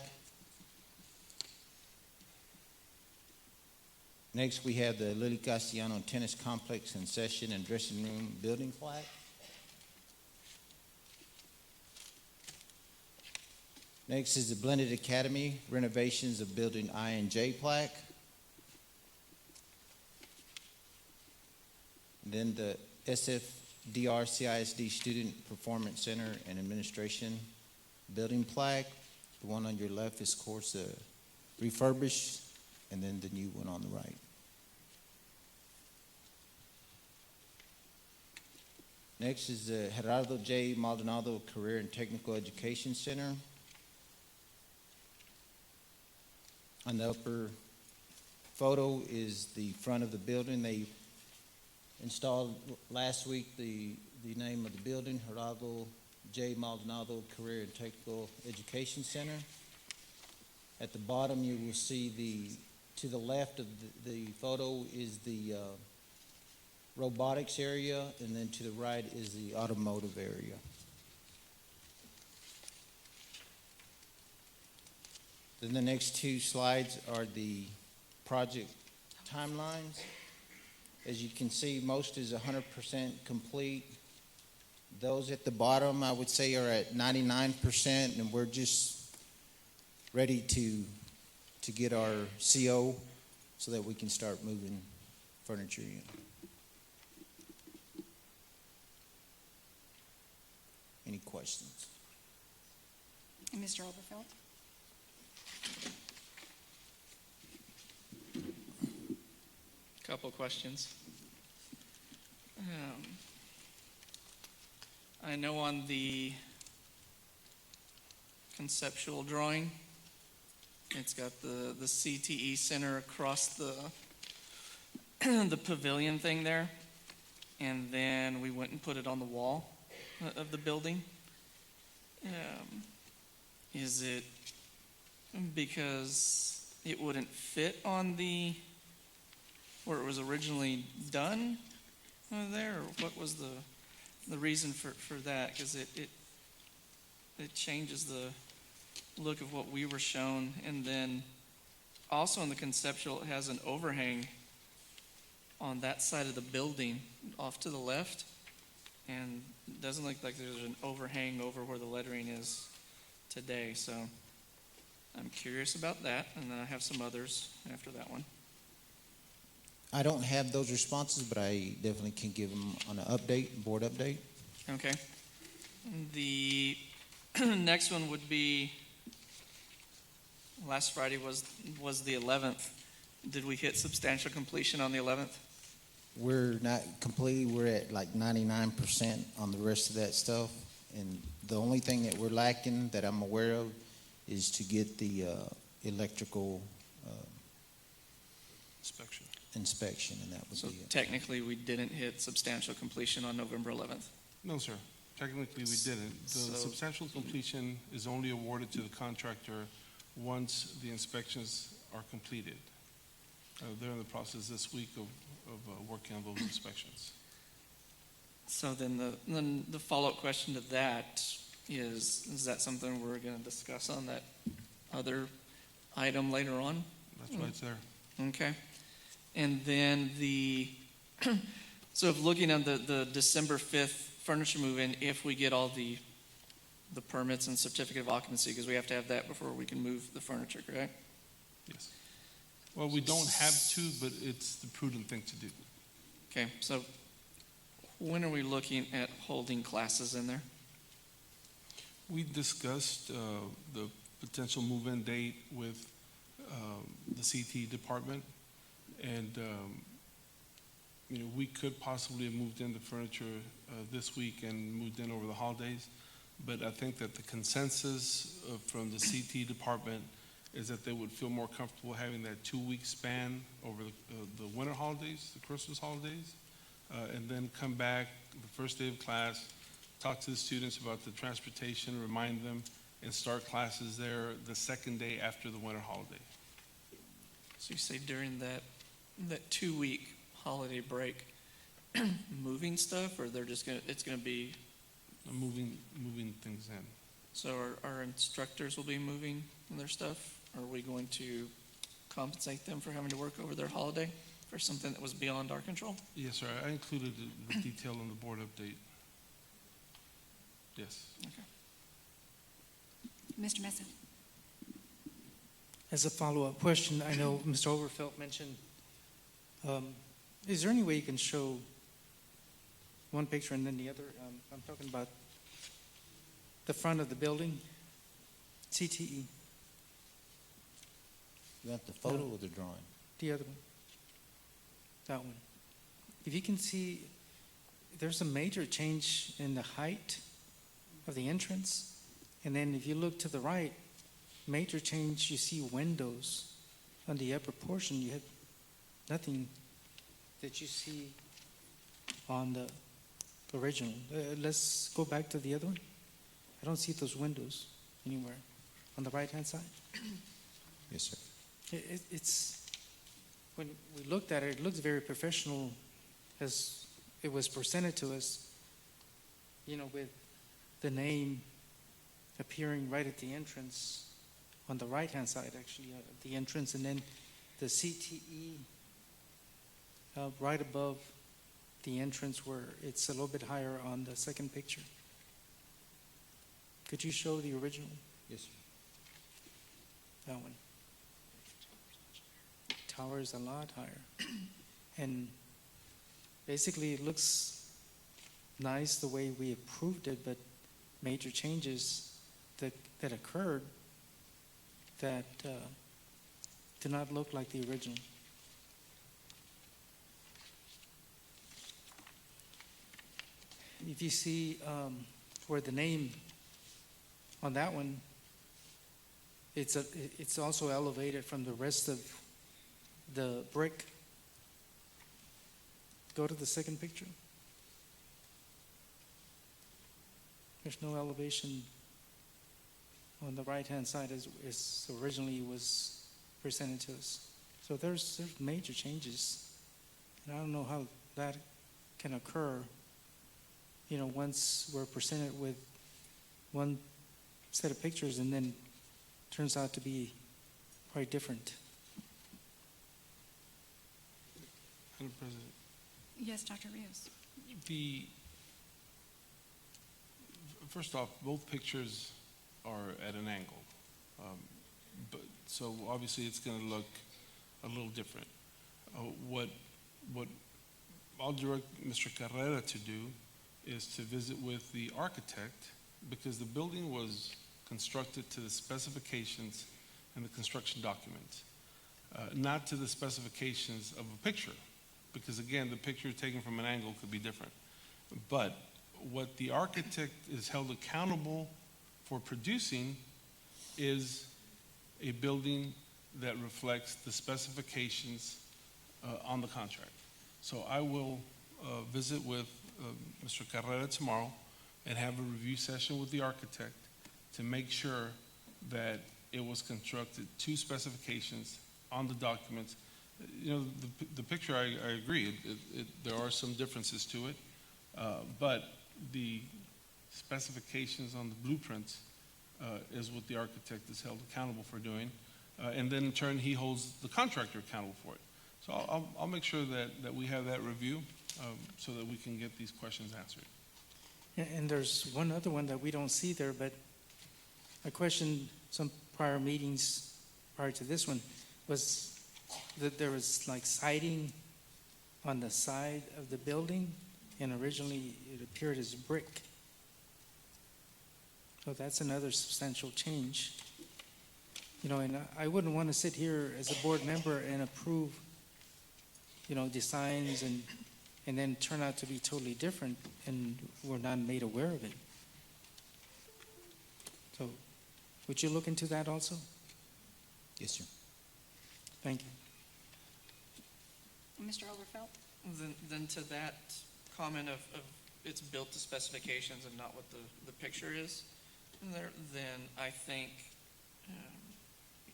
Next, we have the Lily Castellano Tennis Complex and Session and Dressing Room building plaque. Next is the Blended Academy renovations of building I and J plaque. And then the SFDR CISD Student Performance Center and Administration building plaque. The one on your left is, of course, refurbished, and then the new one on the right. Next is the Gerardo J. Maldonado Career and Technical Education Center. On the upper photo is the front of the building. They installed last week the name of the building, Gerardo J. Maldonado Career and Technical Education Center. At the bottom, you will see to the left of the photo is the robotics area, and then to the right is the automotive area. Then the next two slides are the project timelines. As you can see, most is 100% complete. Those at the bottom, I would say, are at 99%, and we're just ready to get our CO so that we can start moving furniture in. Any questions? And Mr. Oberfeld? Couple of questions. I know on the conceptual drawing, it's got the CTE center across the the pavilion thing there, and then we went and put it on the wall of the building. Is it because it wouldn't fit on where it was originally done there, or what was the reason for that? Because it changes the look of what we were shown, and then also in the conceptual, it has an overhang on that side of the building off to the left, and it doesn't look like there's an overhang over where the lettering is today. So I'm curious about that, and then I have some others after that one. I don't have those responses, but I definitely can give them on an update, board update. Okay. The next one would be, last Friday was the 11th. Did we hit substantial completion on the 11th? We're not completely, we're at like 99% on the rest of that stuff. And the only thing that we're lacking that I'm aware of is to get the electrical inspection, and that would So be it. technically, we didn't hit substantial completion on November 11th. No, sir. Technically, we didn't. The substantial completion is only awarded to the contractor once the inspections are completed. They're in the process this week of working on those inspections. So then the follow-up question to that is that something we're going to discuss on that other item later on? That's why it's there. Okay. And then so if looking at the December 5th furniture move-in, if we get all the permits and certificate of occupancy, because we have to have that before we can move the furniture, correct? Yes. Well, we don't have to, but it's the prudent thing to do. Okay, so when are we looking at holding classes in there? We discussed the potential move-in date with the CT department, and we could possibly have moved in the furniture this week and moved in over the holidays, but I think that the consensus from the CT department is that they would feel more comfortable having that 2-week span over the winter holidays, the Christmas holidays, and then come back the first day of class, talk to the students about the transportation, remind them, and start classes there the second day after the winter holiday. So you say during that 2-week holiday break, moving stuff, or it's gonna be, Moving things in. so our instructors will be moving their stuff? Are we going to compensate them for having to work over their holiday for something that was beyond our control? Yes, sir. I included the detail in the board update. Yes. Mr. Mesa? As a follow-up question, I know Mr. Overfelt mentioned, is there any way you can show one picture and then the other? I'm talking about the front of the building, CTE, You want the photo or the drawing? the other one, that one. If you can see, there's a major change in the height of the entrance. And then if you look to the right, major change, you see windows on the upper portion. You have nothing that you see on the original. Let's go back to the other one. I don't see those windows anywhere on the right-hand side. Yes, sir. It's, when we looked at it, it looks very professional as it was presented to us, with the name appearing right at the entrance, on the right-hand side, actually, of the entrance, and then the CTE right above the entrance where it's a little bit higher on the second picture. Could you show the original? Yes, sir. That one. Tower is a lot higher. And basically it looks nice the way we approved it, but major changes that occurred that do not look like the original. If you see where the name on that one, it's also elevated from the rest of the brick. Go to the second picture. There's no elevation on the right-hand side as originally was presented to us. So there's major changes. And I don't know how that can occur, once we're presented with one set of pictures and then turns out to be quite different. Madam President, Yes, Dr. Rios. first off, both pictures are at an angle. So obviously it's going to look a little different. What I'll direct Mr. Carrera to do is to visit with the architect, because the building was constructed to the specifications in the construction documents, not to the specifications of a picture, because again, the picture taken from an angle could be different. But what the architect is held accountable for producing is a building that reflects the specifications on the contract. So I will visit with Mr. Carrera tomorrow and have a review session with the architect to make sure that it was constructed to specifications on the documents. The picture, I agree, there are some differences to it, but the specifications on the blueprints is what the architect is held accountable for doing, and then in turn he holds the contractor accountable for it. So I'll make sure that we have that review so that we can get these questions answered. And there's one other one that we don't see there, but I questioned some prior meetings prior to this one, was that there was like siding on the side of the building, and originally it appeared as brick. So that's another substantial change. And I wouldn't want to sit here as a board member and approve, designs and then turn out to be totally different, and we're not made aware of it. So, would you look into that also? Yes, sir. Thank you. Mr. Overfelt? Then to that comment of it's built to specifications and not what the picture is, then I think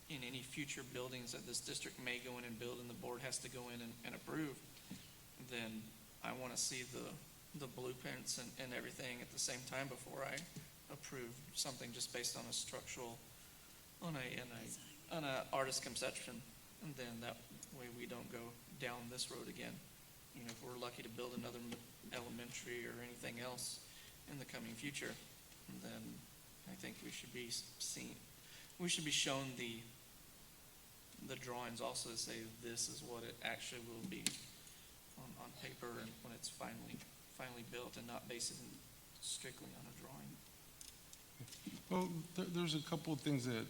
in any future buildings that this district may go in and build and the board has to go in and approve, then I want to see the blueprints and everything at the same time before I approve something just based on a structural, on a artist conception. And then that way we don't go down this road again. You know, if we're lucky to build another elementary or anything else in the coming future, then I think we should be shown the drawings also to say this is what it actually will be on paper and when it's finally built, and not base it strictly on a drawing. Well, there's a couple of things that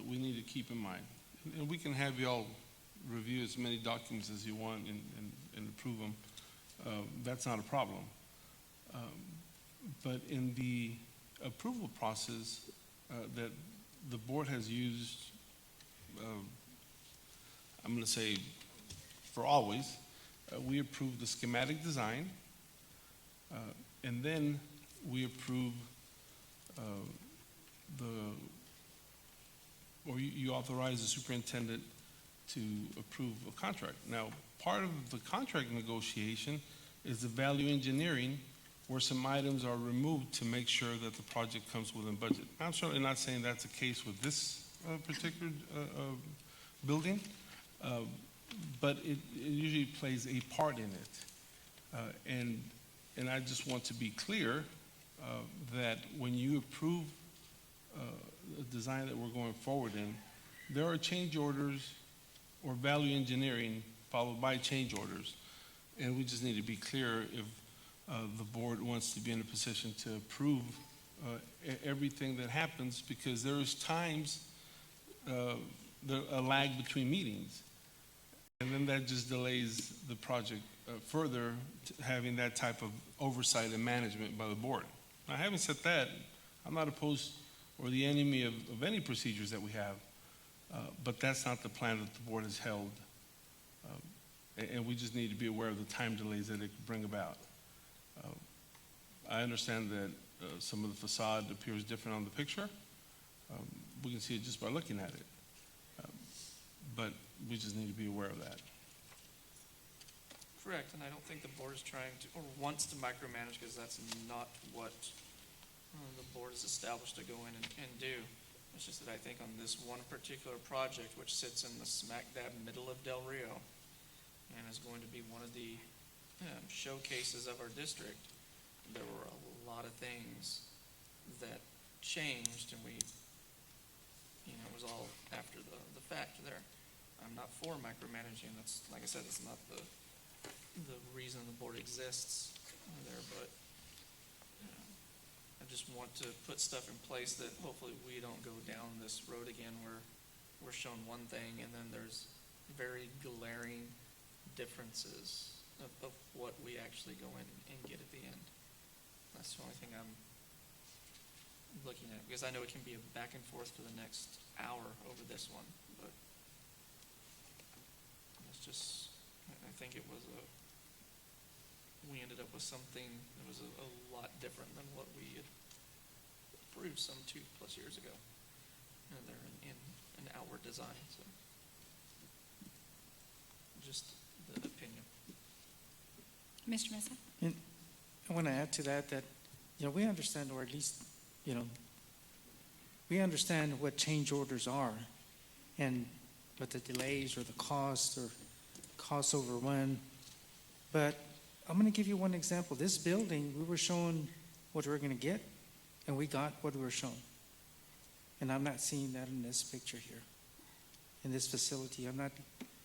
we need to keep in mind. And we can have y'all review as many documents as you want and approve them. That's not a problem. But in the approval process that the board has used, I'm going to say for always, we approve the schematic design, and then we approve you authorize the superintendent to approve a contract. Now, part of the contract negotiation is the value engineering, where some items are removed to make sure that the project comes within budget. I'm certainly not saying that's the case with this particular building, but it usually plays a part in it. And I just want to be clear that when you approve a design that we're going forward in, there are change orders or value engineering followed by change orders. And we just need to be clear if the board wants to be in a position to approve everything that happens, because there is times a lag between meetings. And then that just delays the project further, having that type of oversight and management by the board. Now, having said that, I'm not opposed or the enemy of any procedures that we have, but that's not the plan that the board has held. And we just need to be aware of the time delays that it could bring about. I understand that some of the facade appears different on the picture. We can see it just by looking at it. But we just need to be aware of that. Correct, and I don't think the board is trying to, or wants to micromanage, because that's not what the board is established to go in and do. It's just that I think on this one particular project, which sits in the smack dab middle of Del Rio, and is going to be one of the showcases of our district, there were a lot of things that changed, and it was all after the fact there. I'm not for micromanaging. That's, like I said, it's not the reason the board exists there, but I just want to put stuff in place that hopefully we don't go down this road again where we're shown one thing and then there's very glaring differences of what we actually go in and get at the end. That's the only thing I'm looking at, because I know it can be a back and forth for the next hour over this one, but it's just, I think we ended up with something that was a lot different than what we had approved some 2+ years ago. And they're in an outward design, so just the opinion. Mr. Mesa? And I want to add to that we understand, or at least, we understand what change orders are and what the delays or the costs or costs overrun. But I'm going to give you one example. This building, we were shown what we were going to get, and we got what we were shown. And I'm not seeing that in this picture here. In this facility, I'm not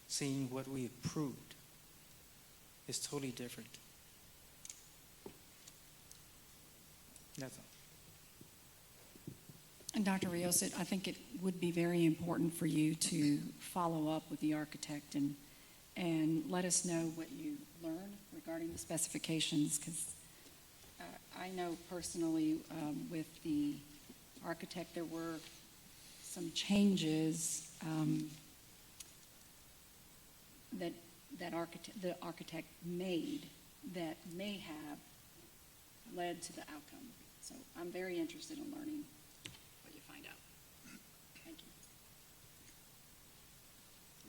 seeing what we approved. It's totally different. That's all. And Dr. Rios, I think it would be very important for you to follow up with the architect and let us know what you learn regarding the specifications, because I know personally with the architect there were some changes that the architect made that may have led to the outcome. So I'm very interested in learning find out. Thank you.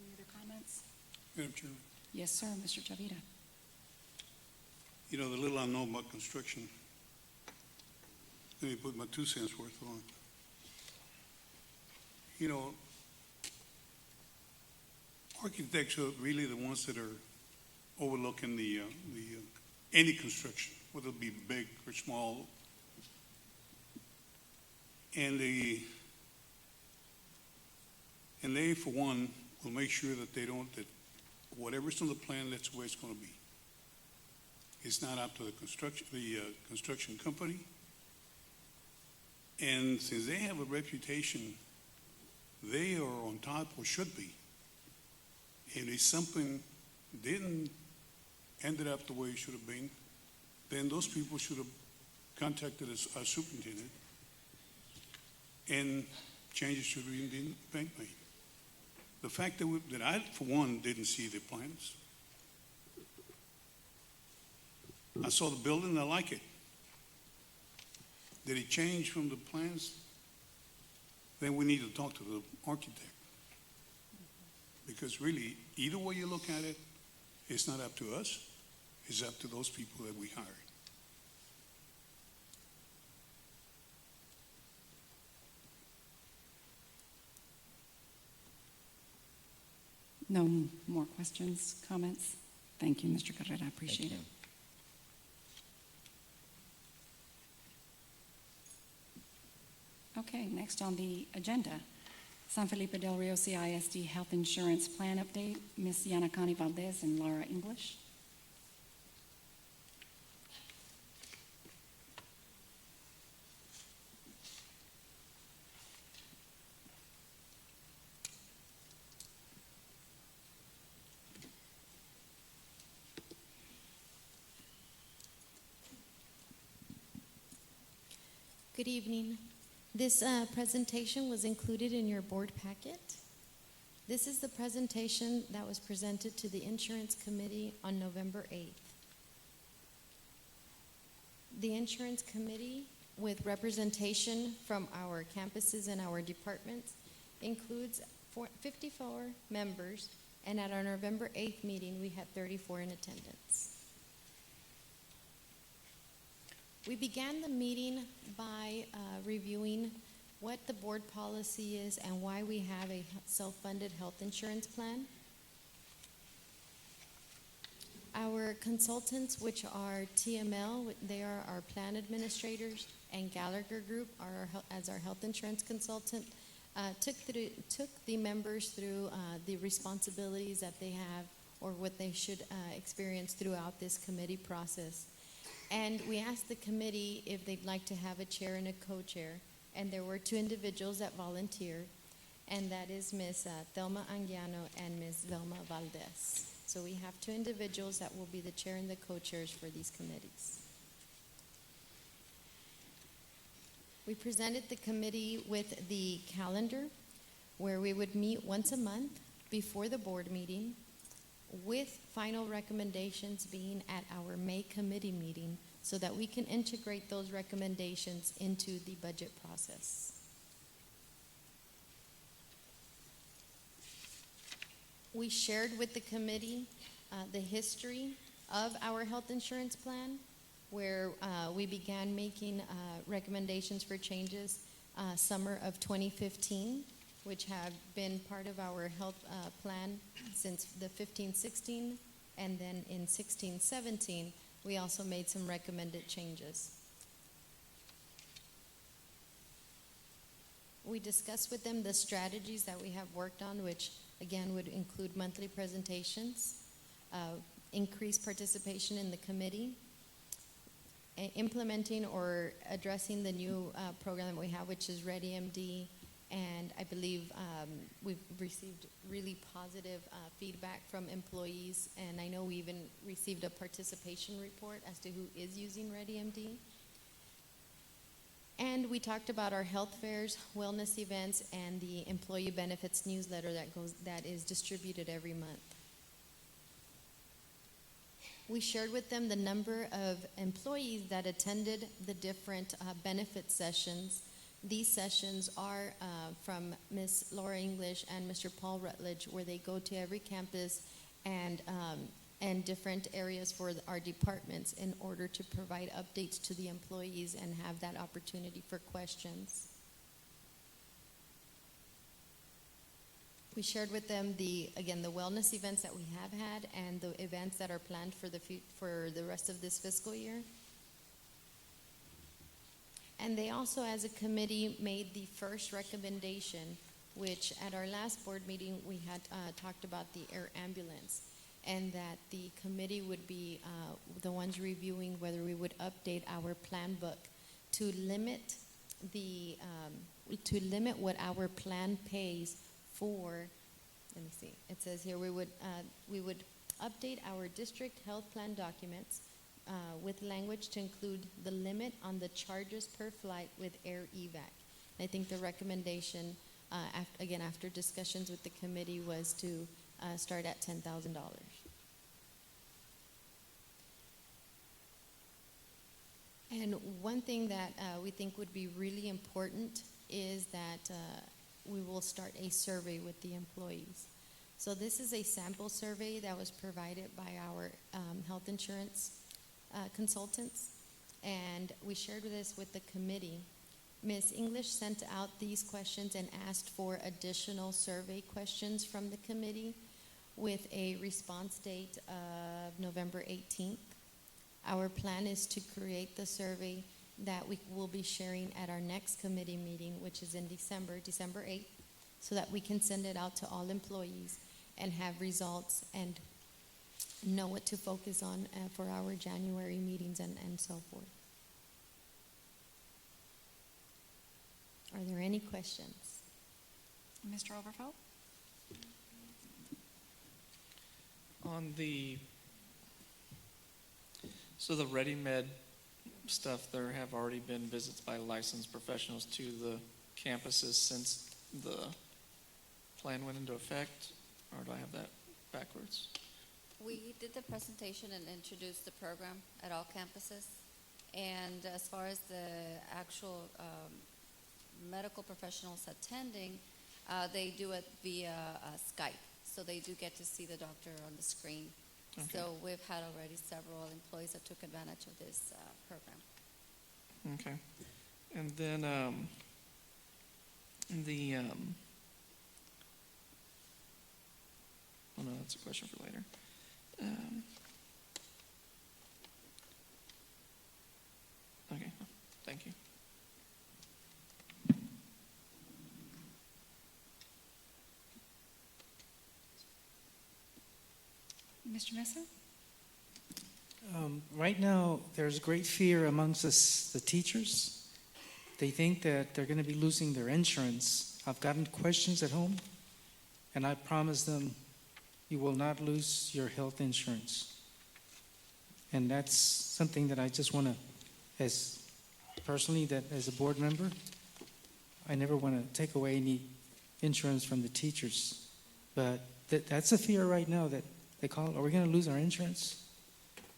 Any other comments? Madam Chairman, Yes, sir, Mr. Chavita. you know, the little I know about construction, let me put my 2 cents worth on it. You know, architects are really the ones that are overlooking any construction, whether it be big or small. And they, for one, will make sure that that whatever's on the plan, that's the way it's going to be. It's not up to the construction company. And since they have a reputation, they are on top, or should be. And if something didn't ended up the way it should have been, then those people should have contacted our superintendent, and changes should have been made. The fact that I, for one, didn't see the plans. I saw the building, I like it. Did it change from the plans? Then we need to talk to the architect. Because really, either way you look at it, it's not up to us, it's up to those people that we hired. No more questions, comments? Thank you, Mr. Carrera, I appreciate it. Okay, next on the agenda, San Felipe Del Rio CISD Health Insurance Plan Update, Ms. Yanakani Valdez and Laura English. Good evening. This presentation was included in your board packet. This is the presentation that was presented to the Insurance Committee on November 8th. The Insurance Committee, with representation from our campuses and our departments, includes 54 members, and at our November 8th meeting, we had 34 in attendance. We began the meeting by reviewing what the board policy is and why we have a self-funded health insurance plan. Our consultants, which are TML, they are our plan administrators, and Gallagher Group as our health insurance consultant, took the members through the responsibilities that they have or what they should experience throughout this committee process. And we asked the committee if they'd like to have a chair and a co-chair. And there were 2 individuals that volunteered, and that is Ms. Thelma Anguiano and Ms. Velma Valdez. So we have 2 individuals that will be the chair and the co-chairs for these committees. We presented the committee with the calendar where we would meet once a month before the board meeting, with final recommendations being at our May committee meeting so that we can integrate those recommendations into the budget process. We shared with the committee the history of our health insurance plan, where we began making recommendations for changes summer of 2015, which have been part of our health plan since the 15-16, and then in 16-17, we also made some recommended changes. We discussed with them the strategies that we have worked on, which again would include monthly presentations, increased participation in the committee, implementing or addressing the new program that we have, which is ReadyMD. And I believe we've received really positive feedback from employees, and I know we even received a participation report as to who is using ReadyMD. And we talked about our health fairs, wellness events, and the employee benefits newsletter that is distributed every month. We shared with them the number of employees that attended the different benefit sessions these sessions are from Ms. Laura English and Mr. Paul Rutledge, where they go to every campus and different areas for our departments in order to provide updates to the employees and have that opportunity for questions. We shared with them the wellness events that we have had and the events that are planned for the rest of this fiscal year. And they also, as a committee, made the first recommendation, which at our last board meeting, we had talked about the air ambulance, and that the committee would be the ones reviewing whether we would update our plan book to limit what our plan pays for. Let me see. It says here we would update our district health plan documents with language to include the limit on the charges per flight with air evac. I think the recommendation, after discussions with the committee, was to start at $10,000. And one thing that we think would be really important is that we will start a survey with the employees. So this is a sample survey that was provided by our health insurance consultants, and we shared this with the committee. Ms. English sent out these questions and asked for additional survey questions from the committee with a response date of November 18th. Our plan is to create the survey that we will be sharing at our next committee meeting, which is in December 8th, so that we can send it out to all employees and have results and know what to focus on for our January meetings and so forth. Are there any questions? Mr. Overfeld? On the ReadyMed stuff, there have already been visits by licensed professionals to the campuses since the plan went into effect, or do I have that backwards? We did the presentation and introduced the program at all campuses. And as far as the actual medical professionals attending, they do it via Skype. So they do get to see the doctor on the screen. Okay. So we've had already several employees that took advantage of this program. Okay. And then oh no, that's a question for later. Okay, thank you. Mr. Mesa? Right now, there's great fear amongst us, the teachers. They think that they're going to be losing their insurance. I've gotten questions at home, and I promise them, you will not lose your health insurance. And that's something that I just want to, as a board member, I never want to take away any insurance from the teachers. But that's a fear right now that they call, are we going to lose our insurance?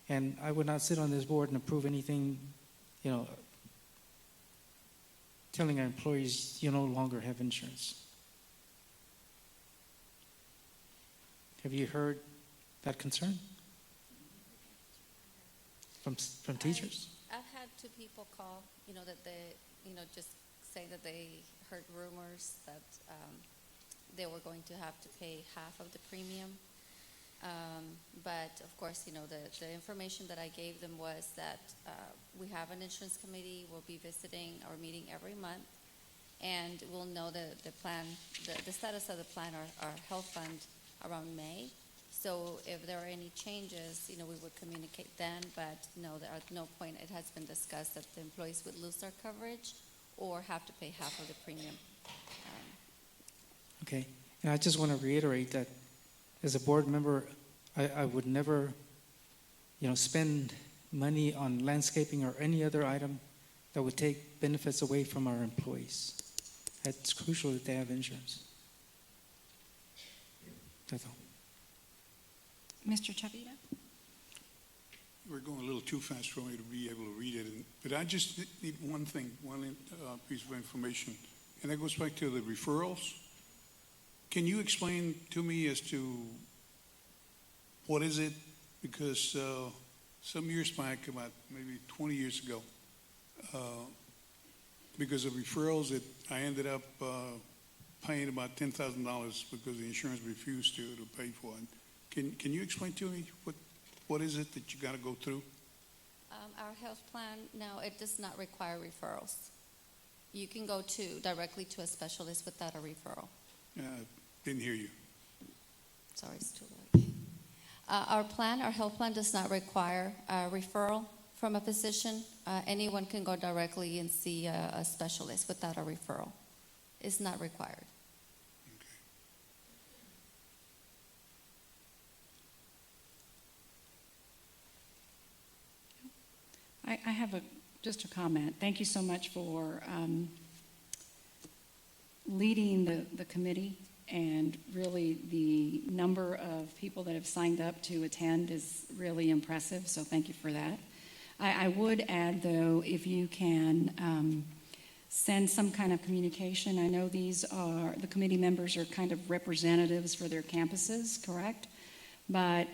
And I would not sit on this board and approve anything, telling our employees you no longer have insurance. Have you heard that concern from teachers? I've had two people call, that they, just saying that they heard rumors that they were going to have to pay half of the premium. But of course, the information that I gave them was that we have an insurance committee. We'll be visiting or meeting every month, and we'll know the plan, the status of the plan, our health fund around May. So if there are any changes, we would communicate then. But no, at no point it has been discussed that the employees would lose their coverage or have to pay half of the premium. Okay, and I just want to reiterate that as a board member, I would never, spend money on landscaping or any other item that would take benefits away from our employees. It's crucial that they have insurance. That's all. Mr. Chavita? we're going a little too fast for me to be able to read it, but I just need one thing, one piece of information, and that goes back to the referrals. Can you explain to me as to what is it? Because some years back, about maybe 20 years ago, because of referrals, I ended up paying about $10,000 because the insurance refused to pay for it. Can you explain to me what is it that you got to go through? Our health plan, no, it does not require referrals. You can go directly to a specialist without a referral. Didn't hear you. Sorry, it's too loud. Our health plan does not require a referral from a physician. Anyone can go directly and see a specialist without a referral. It's not required. I have just a comment. Thank you so much for leading the committee, and really the number of people that have signed up to attend is really impressive, so thank you for that. I would add, though, if you can send some kind of communication. I know the committee members are kind of representatives for their campuses, correct? But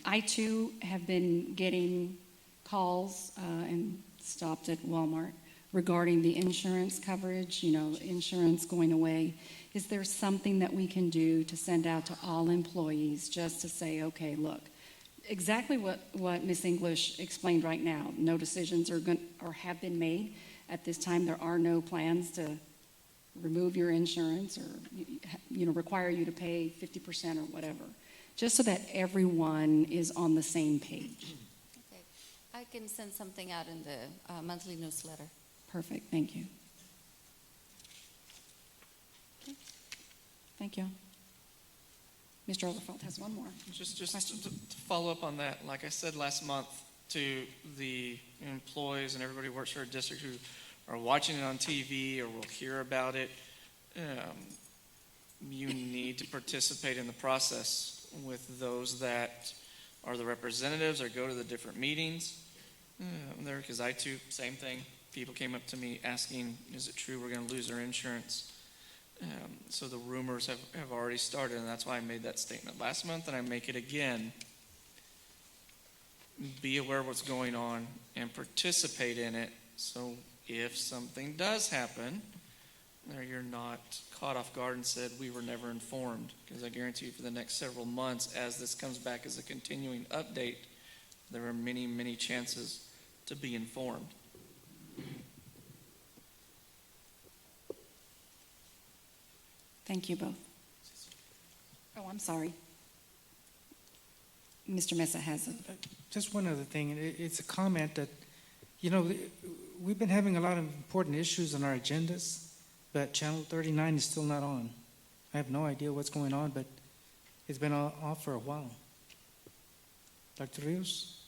I, too, have been getting calls and stopped at Walmart regarding the insurance coverage, insurance going away. Is there something that we can do to send out to all employees just to say, okay, look, exactly what Ms. English explained right now. No decisions are have been made. At this time, there are no plans to remove your insurance or require you to pay 50% or whatever, just so that everyone is on the same page. Okay, I can send something out in the monthly newsletter. Perfect, thank you. Okay. Thank you. Mr. Overfelt has one more. Just to follow up on that, like I said last month to the employees and everybody who works for our district who are watching it on TV or will hear about it, you need to participate in the process with those that are the representatives or go to the different meetings there, because I too, same thing. People came up to me asking, is it true we're going to lose our insurance? So the rumors have already started, and that's why I made that statement last month, and I make it again. Be aware of what's going on and participate in it, so if something does happen, you're not caught off guard and said, we were never informed, because I guarantee you for the next several months, as this comes back as a continuing update, there are many, many chances to be informed. Thank you both. Oh, I'm sorry. Mr. Mesa has it. Just one other thing. It's a comment that, we've been having a lot of important issues on our agendas, but Channel 39 is still not on. I have no idea what's going on, but it's been off for a while. Dr. Rios?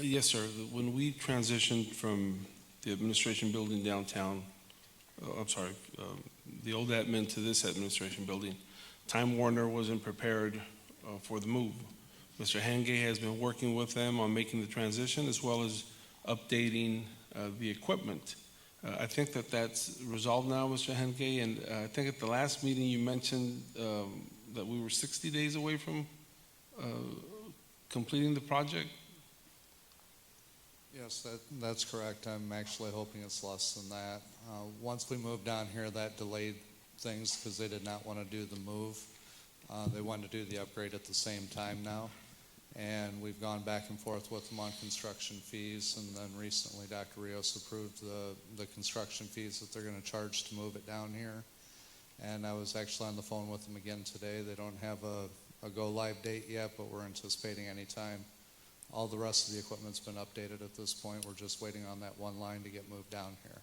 Yes, sir. When we transitioned from the administration building downtown, the old admin to this administration building, Time Warner wasn't prepared for the move. Mr. Henge has been working with them on making the transition as well as updating the equipment. I think that's resolved now, Mr. Henge, and I think at the last meeting you mentioned that we were 60 days away from completing the project. Yes, that's correct. I'm actually hoping it's less than that. Once we moved down here, that delayed things because they did not want to do the move. They wanted to do the upgrade at the same time now. And we've gone back and forth with them on construction fees. And then recently, Dr. Rios approved the construction fees that they're going to charge to move it down here. And I was actually on the phone with them again today. They don't have a go-live date yet, but we're anticipating any time. All the rest of the equipment's been updated at this point. We're just waiting on that one line to get moved down here.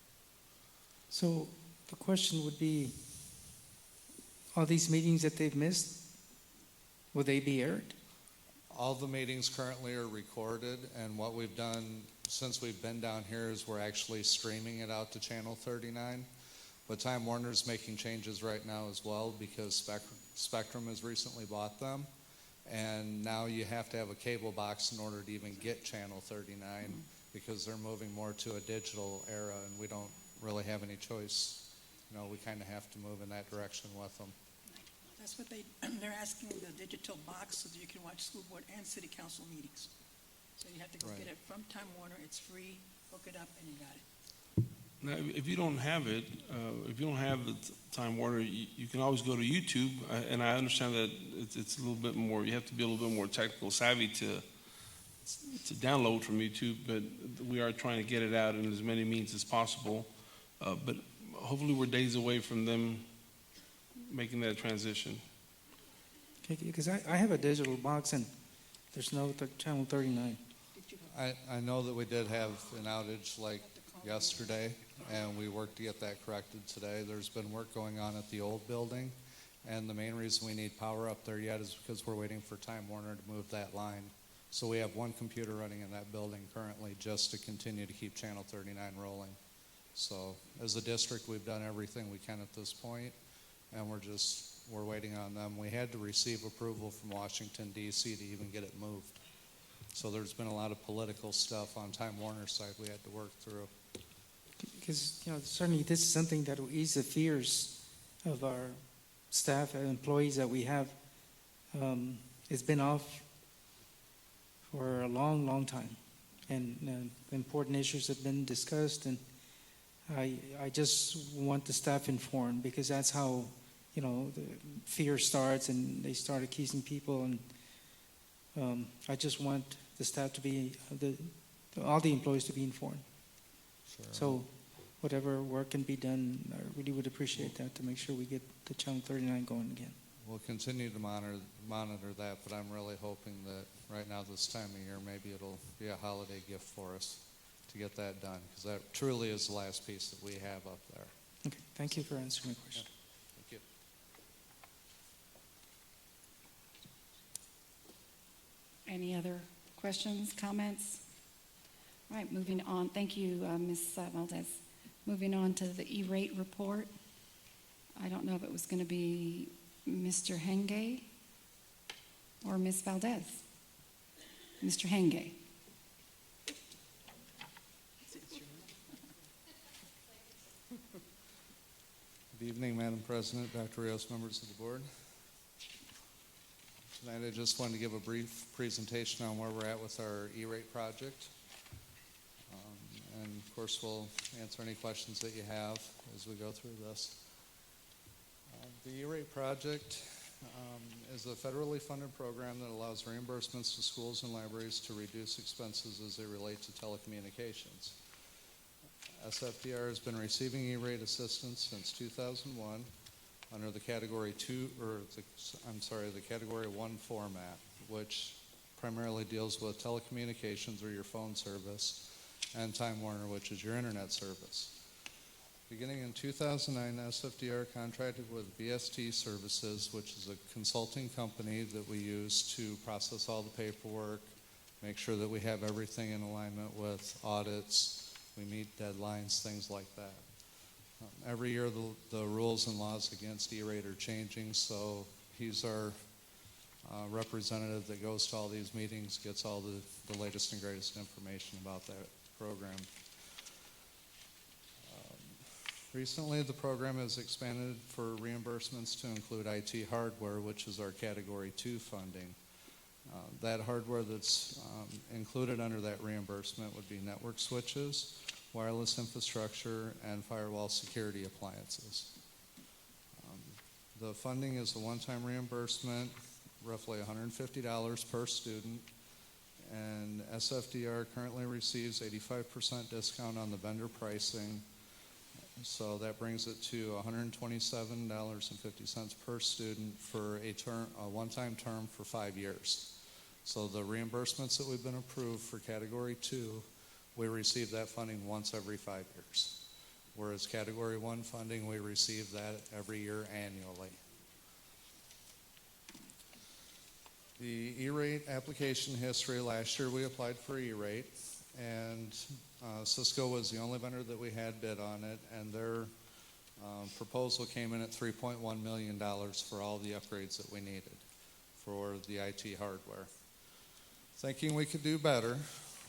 So the question would be, all these meetings that they've missed, will they be aired? All the meetings currently are recorded, and what we've done since we've been down here is we're actually streaming it out to Channel 39. But Time Warner's making changes right now as well because Spectrum has recently bought them. And now you have to have a cable box in order to even get Channel 39 because they're moving more to a digital era, and we don't really have any choice. You know, we kind of have to move in that direction with them. That's what they're asking, the digital box so that you can watch school board and city council meetings. So you have to go Right. get it from Time Warner, it's free, hook it up, and you got it. Now, if you don't have it, if you don't have the Time Warner, you can always go to YouTube, and I understand that it's a little bit more, you have to be a little bit more technical savvy to download from YouTube, but we are trying to get it out in as many means as possible. But hopefully we're days away from them making that transition. Okay, because I have a digital box and there's no channel 39. I know that we did have an outage like yesterday, and we worked to get that corrected today. There's been work going on at the old building, and the main reason we need power up there yet is because we're waiting for Time Warner to move that line. So we have one computer running in that building currently just to continue to keep Channel 39 rolling. So as a district, we've done everything we can at this point, and we're waiting on them. We had to receive approval from Washington, D.C. to even get it moved. So there's been a lot of political stuff on Time Warner's side we had to work through. Because, certainly this is something that will ease the fears of our staff and employees that we have. It's been off for a long, long time. And important issues have been discussed, and I just want the staff informed, because that's how, the fear starts and they start accusing people. And I just want the staff to be, all the employees to be informed. Sure. So whatever work can be done, I really would appreciate that to make sure we get the Channel 39 going again. We'll continue to monitor that, but I'm really hoping that right now this time of year, maybe it'll be a holiday gift for us to get that done, because that truly is the last piece that we have up there. Okay, thank you for answering my question. Thank you. Any other questions, comments? All right, moving on. Thank you, Ms. Valdez. Moving on to the E-rate report. I don't know if it was going to be Mr. Henge or Ms. Valdez. Mr. Henge. Good evening, Madam President, Dr. Rios, members of the board. Tonight I just wanted to give a brief presentation on where we're at with our E-rate project. And of course we'll answer any questions that you have as we go through this. The E-rate project is a federally funded program that allows reimbursements to schools and libraries to reduce expenses as they relate to telecommunications. SFDR has been receiving E-rate assistance since 2001 under the Category 2, or the Category 1 format, which primarily deals with telecommunications or your phone service, and Time Warner, which is your internet service. Beginning in 2009, SFDR contracted with BST Services, which is a consulting company that we use to process all the paperwork, make sure that we have everything in alignment with audits, we meet deadlines, things like that. Every year the rules and laws against E-rate are changing, so he's our representative that goes to all these meetings, gets all the latest and greatest information about that program. Recently, the program has expanded for reimbursements to include IT hardware, which is our Category 2 funding. That hardware that's included under that reimbursement would be network switches, wireless infrastructure, and firewall security appliances. The funding is a one-time reimbursement, roughly $150 per student, and SFDR currently receives 85% discount on the vendor pricing, so that brings it to $127.50 per student for a one-time term for 5 years. So the reimbursements that we've been approved for Category 2, we receive that funding once every 5 years. Whereas Category 1 funding, we receive that every year annually. The E-rate application history, last year we applied for E-rate, and Cisco was the only vendor that we had bid on it, and their proposal came in at $3.1 million for all the upgrades that we needed. for the IT hardware. Thinking we could do better,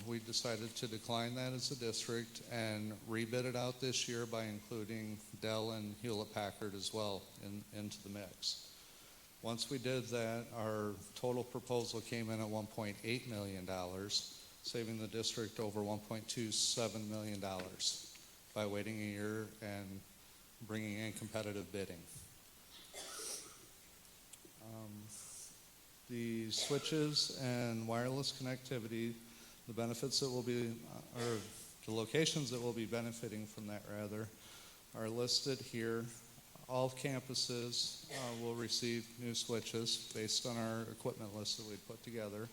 we decided to decline that as a district and rebid it out this year by including Dell and Hewlett-Packard as well into the mix. Once we did that, our total proposal came in at $1.8 million, saving the district over $1.27 million by waiting a year and bringing in competitive bidding. The switches and wireless connectivity, the benefits that will be, or the locations that will be benefiting from that rather, are listed here. All campuses will receive new switches based on our equipment list that we put together.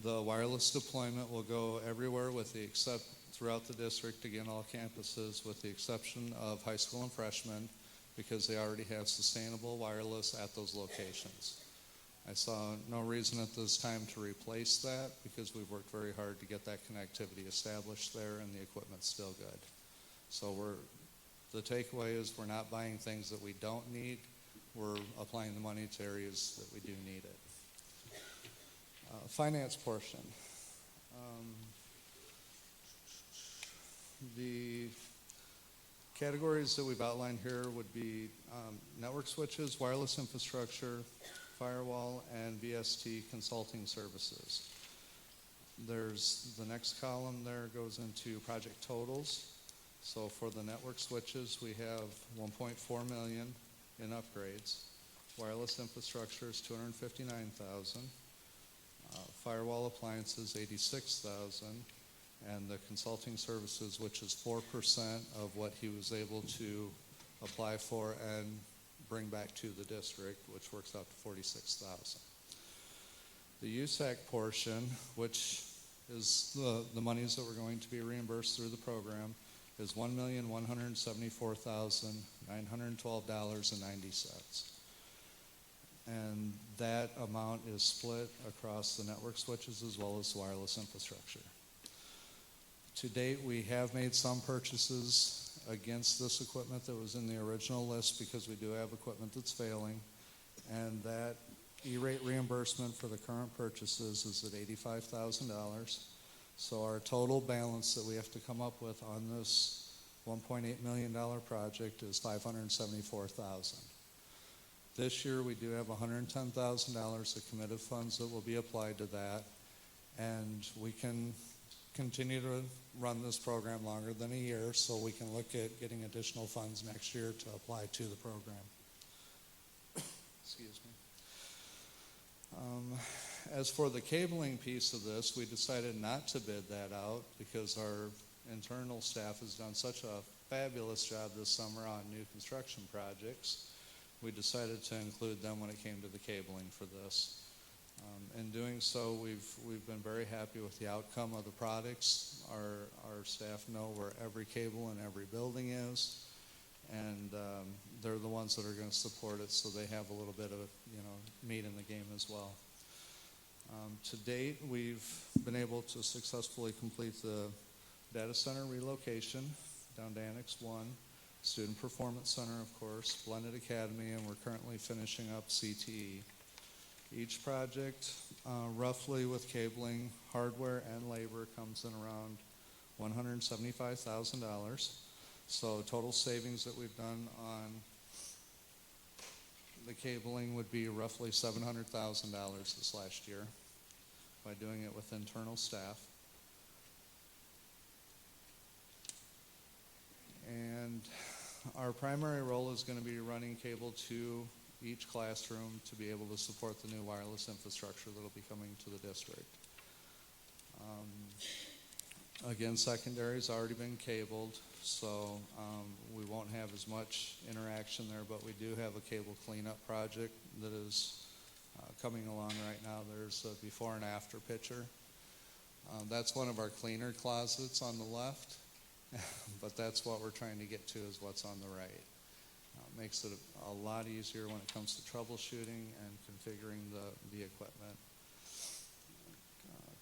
The wireless deployment will go everywhere throughout the district, again, all campuses, with the exception of high school and freshmen, because they already have sustainable wireless at those locations. I saw no reason at this time to replace that because we've worked very hard to get that connectivity established there and the equipment's still good. So the takeaway is we're not buying things that we don't need. We're applying the money to areas that we do need it. Finance portion. The categories that we've outlined here would be network switches, wireless infrastructure, firewall, and VST consulting services. There's the next column there goes into project totals. So for the network switches, we have $1.4 million in upgrades. Wireless infrastructure is $259,000. Firewall appliances, $86,000. And the consulting services, which is 4% of what he was able to apply for and bring back to the district, which works out to $46,000. The USAC portion, which is the monies that we're going to be reimbursed through the program, is $1,174,912.90. And that amount is split across the network switches as well as wireless infrastructure. To date, we have made some purchases against this equipment that was in the original list because we do have equipment that's failing, and that E-rate reimbursement for the current purchases is at $85,000. So our total balance that we have to come up with on this $1.8 million project is $574,000. This year we do have $110,000 of committed funds that will be applied to that, and we can continue to run this program longer than a year, so we can look at getting additional funds next year to apply to the program. Excuse me. As for the cabling piece of this, we decided not to bid that out because our internal staff has done such a fabulous job this summer on new construction projects. We decided to include them when it came to the cabling for this. In doing so, we've been very happy with the outcome of the products. Our staff know where every cable in every building is, and they're the ones that are going to support it, so they have a little bit of meat in the game as well. To date, we've been able to successfully complete the data center relocation down to Annex 1, Student Performance Center, of course, Blended Academy, and we're currently finishing up CTE. Each project, roughly with cabling, hardware, and labor, comes in around $175,000. So total savings that we've done on the cabling would be roughly $700,000 this last year by doing it with internal staff. And our primary role is going to be running cable to each classroom to be able to support the new wireless infrastructure that will be coming to the district. Again, secondary's already been cabled, so we won't have as much interaction there, but we do have a cable cleanup project that is coming along right now. There's a before and after picture. That's one of our cleaner closets on the left, but that's what we're trying to get to is what's on the right. Makes it a lot easier when it comes to troubleshooting and configuring the equipment.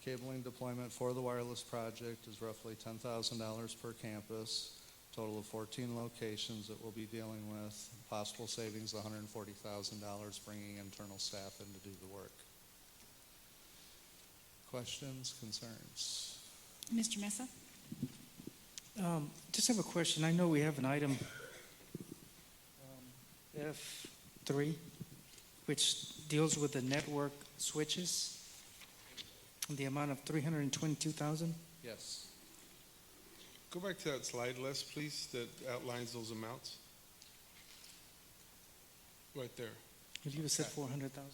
Cabling deployment for the wireless project is roughly $10,000 per campus, Total of 14 locations that we'll be dealing with. Possible savings, $140,000, bringing internal staff in to do the work. Questions, concerns? Mr. Mesa? Just have a question. I know we have an item F3, which deals with the network switches, the amount of $322,000. Yes. Go back to that slide, Les, please, that outlines those amounts. Right there. You said 400,000.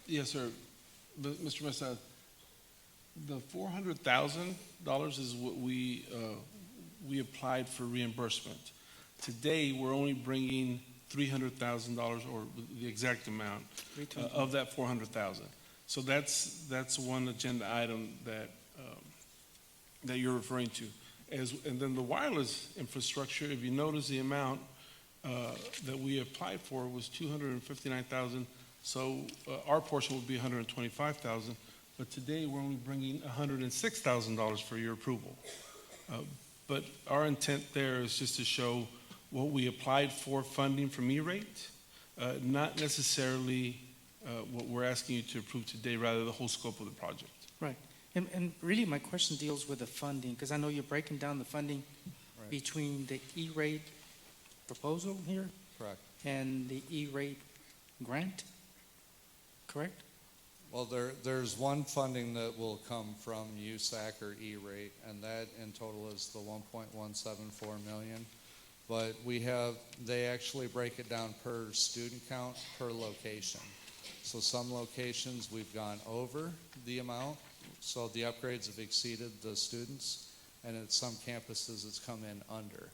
Yes, sir. But Mr. Mesa, the $400,000 is what we applied for reimbursement. Today, we're only bringing $300,000, or the exact amount of that $400,000. So that's one agenda item that you're referring to. And then the wireless infrastructure, if you notice the amount that we applied for was $259,000. So our portion would be $125,000. But today we're only bringing $106,000 for your approval. But our intent there is just to show what we applied for funding from E-rate, not necessarily what we're asking you to approve today, rather the whole scope of the project. Right. And really my question deals with the funding, because I know you're breaking down the funding between the E-rate proposal here. Correct. And the E-rate grant, correct? Well, there's one funding that will come from USAC or E-rate, and that in total is the $1.174 million. But they actually break it down per student count, per location. So some locations we've gone over the amount, so the upgrades have exceeded the students, and at some campuses it's come in under.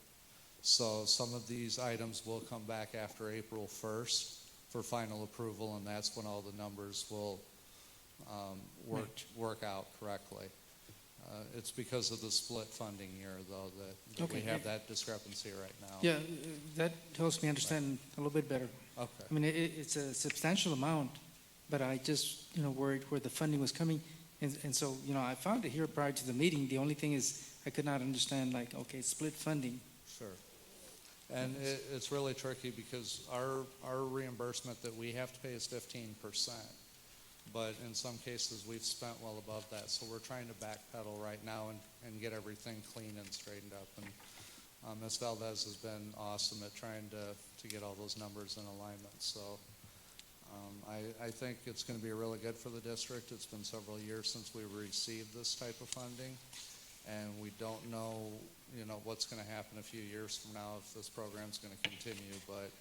So some of these items will come back after April 1st for final approval, and that's when all the numbers will work out correctly. It's because of the split funding year, though, that we have that discrepancy right now. Yeah, that helps me understand a little bit better. Okay. I mean, it's a substantial amount, but I just, worried where the funding was coming. And so, I found it here prior to the meeting. The only thing is I could not understand, split funding. Sure. And it's really tricky because our reimbursement that we have to pay is 15%. But in some cases, we've spent well above that. So we're trying to backpedal right now and get everything clean and straightened up. And Ms. Valdez has been awesome at trying to get all those numbers in alignment. So I think it's going to be really good for the district. It's been several years since we received this type of funding. And we don't know, what's going to happen a few years from now if this program's going to continue. But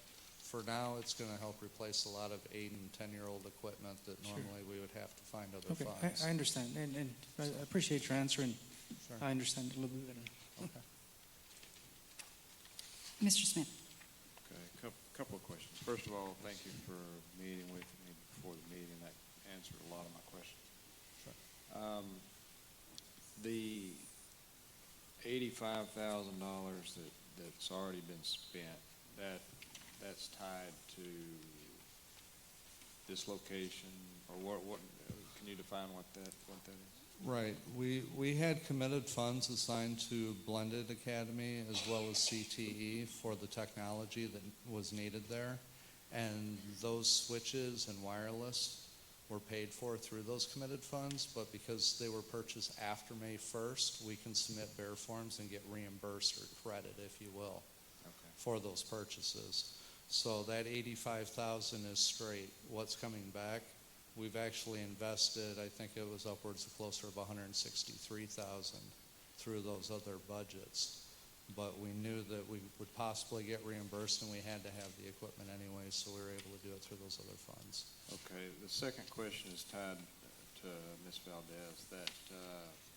for now, it's going to help replace a lot of 8- and 10-year-old equipment that normally we would have to find other funds. I understand, and I appreciate your answer, and Sure. I understand it a little bit better. Okay. Mr. Smith? Okay, couple of questions. First of all, thank you for meeting with me before the meeting. That answered a lot of my questions. Sure. The $85,000 that's already been spent, that's tied to this location, or what? Can you define what that is? Right. We had committed funds assigned to Blended Academy as well as CTE for the technology that was needed there. And those switches and wireless were paid for through those committed funds, but because they were purchased after May 1st, we can submit bearer forms and get reimbursed or credit, if you will, for those purchases. So that $85,000 is straight. What's coming back? We've actually invested, I think it was upwards of closer to $163,000 through those other budgets. But we knew that we would possibly get reimbursed, and we had to have the equipment anyway, so we were able to do it through those other funds. Okay. The second question is tied to Ms. Valdez.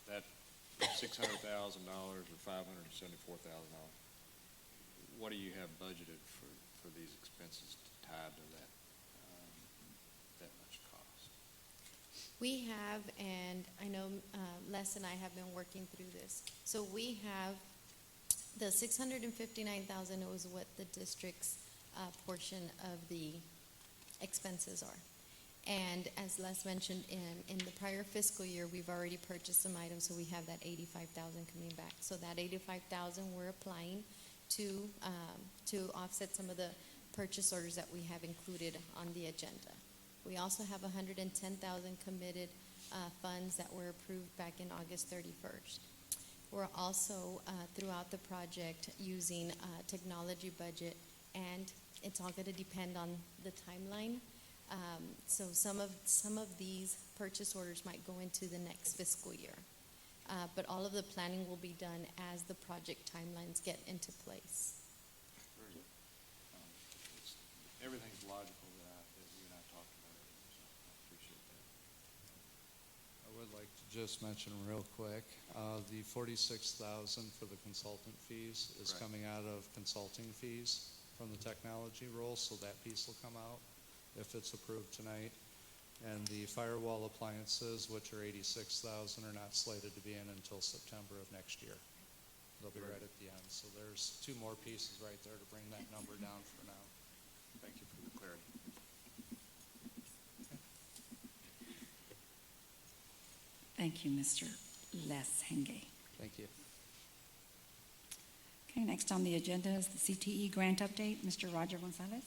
That $600,000 or $574,000. What do you have budgeted for these expenses tied to that much cost? We have, and I know Les and I have been working through this. So we have the $659,000 was what the district's portion of the expenses are. And as Les mentioned, in the prior fiscal year, we've already purchased some items, so we have that 85,000 coming back. So that 85,000 we're applying to offset some of the purchase orders that we have included on the agenda. We also have 110,000 committed funds that were approved back in August 31st. We're also, throughout the project, using a technology budget, and it's all going to depend on the timeline. So some of these purchase orders might go into the next fiscal year. But all of the planning will be done as the project timelines get into place. Very good. Everything's logical that you and I talked about it, so I appreciate that. I would like to just mention real quick, the 46,000 for the consultant fees is coming out of consulting fees from the technology role, so that piece will come out if it's approved tonight. And the firewall appliances, which are 86,000, are not slated to be in until September of next year. They'll be right at the end. So there's two more pieces right there to bring that number down for now. Thank you for the clarity. Thank you, Mr. Les Henge. Thank you. Okay, next on the agenda is the CTE grant update. Mr. Roger Gonzalez.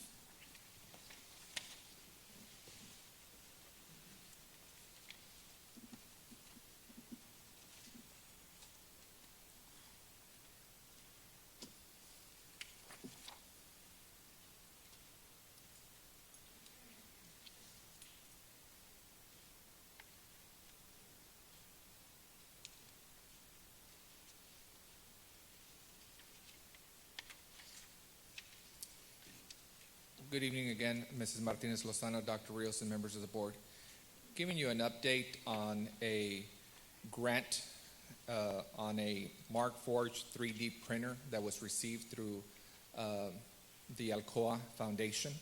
Good evening again, Mrs. Martinez-Lozano, Dr. Rios, and members of the board. Giving you an update on a grant on a MarkForge 3D printer that was received through the Alcoa Foundation.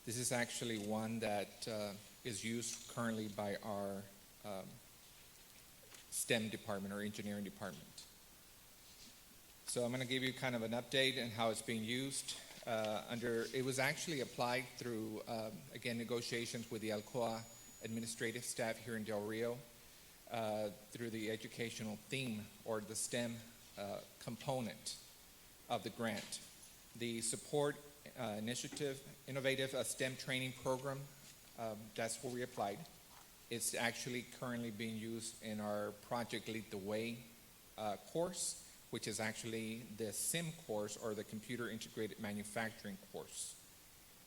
This is actually one that is used currently by our STEM department or engineering department. So I'm going to give you kind of an update on how it's being used. It was actually applied through, again, negotiations with the Alcoa administrative staff here in Del Rio through the educational theme or the STEM component of the grant. The support initiative, innovative STEM training program, that's where we applied. It's actually currently being used in our Project Lead the Way course, which is actually the SIM course or the Computer Integrated Manufacturing course.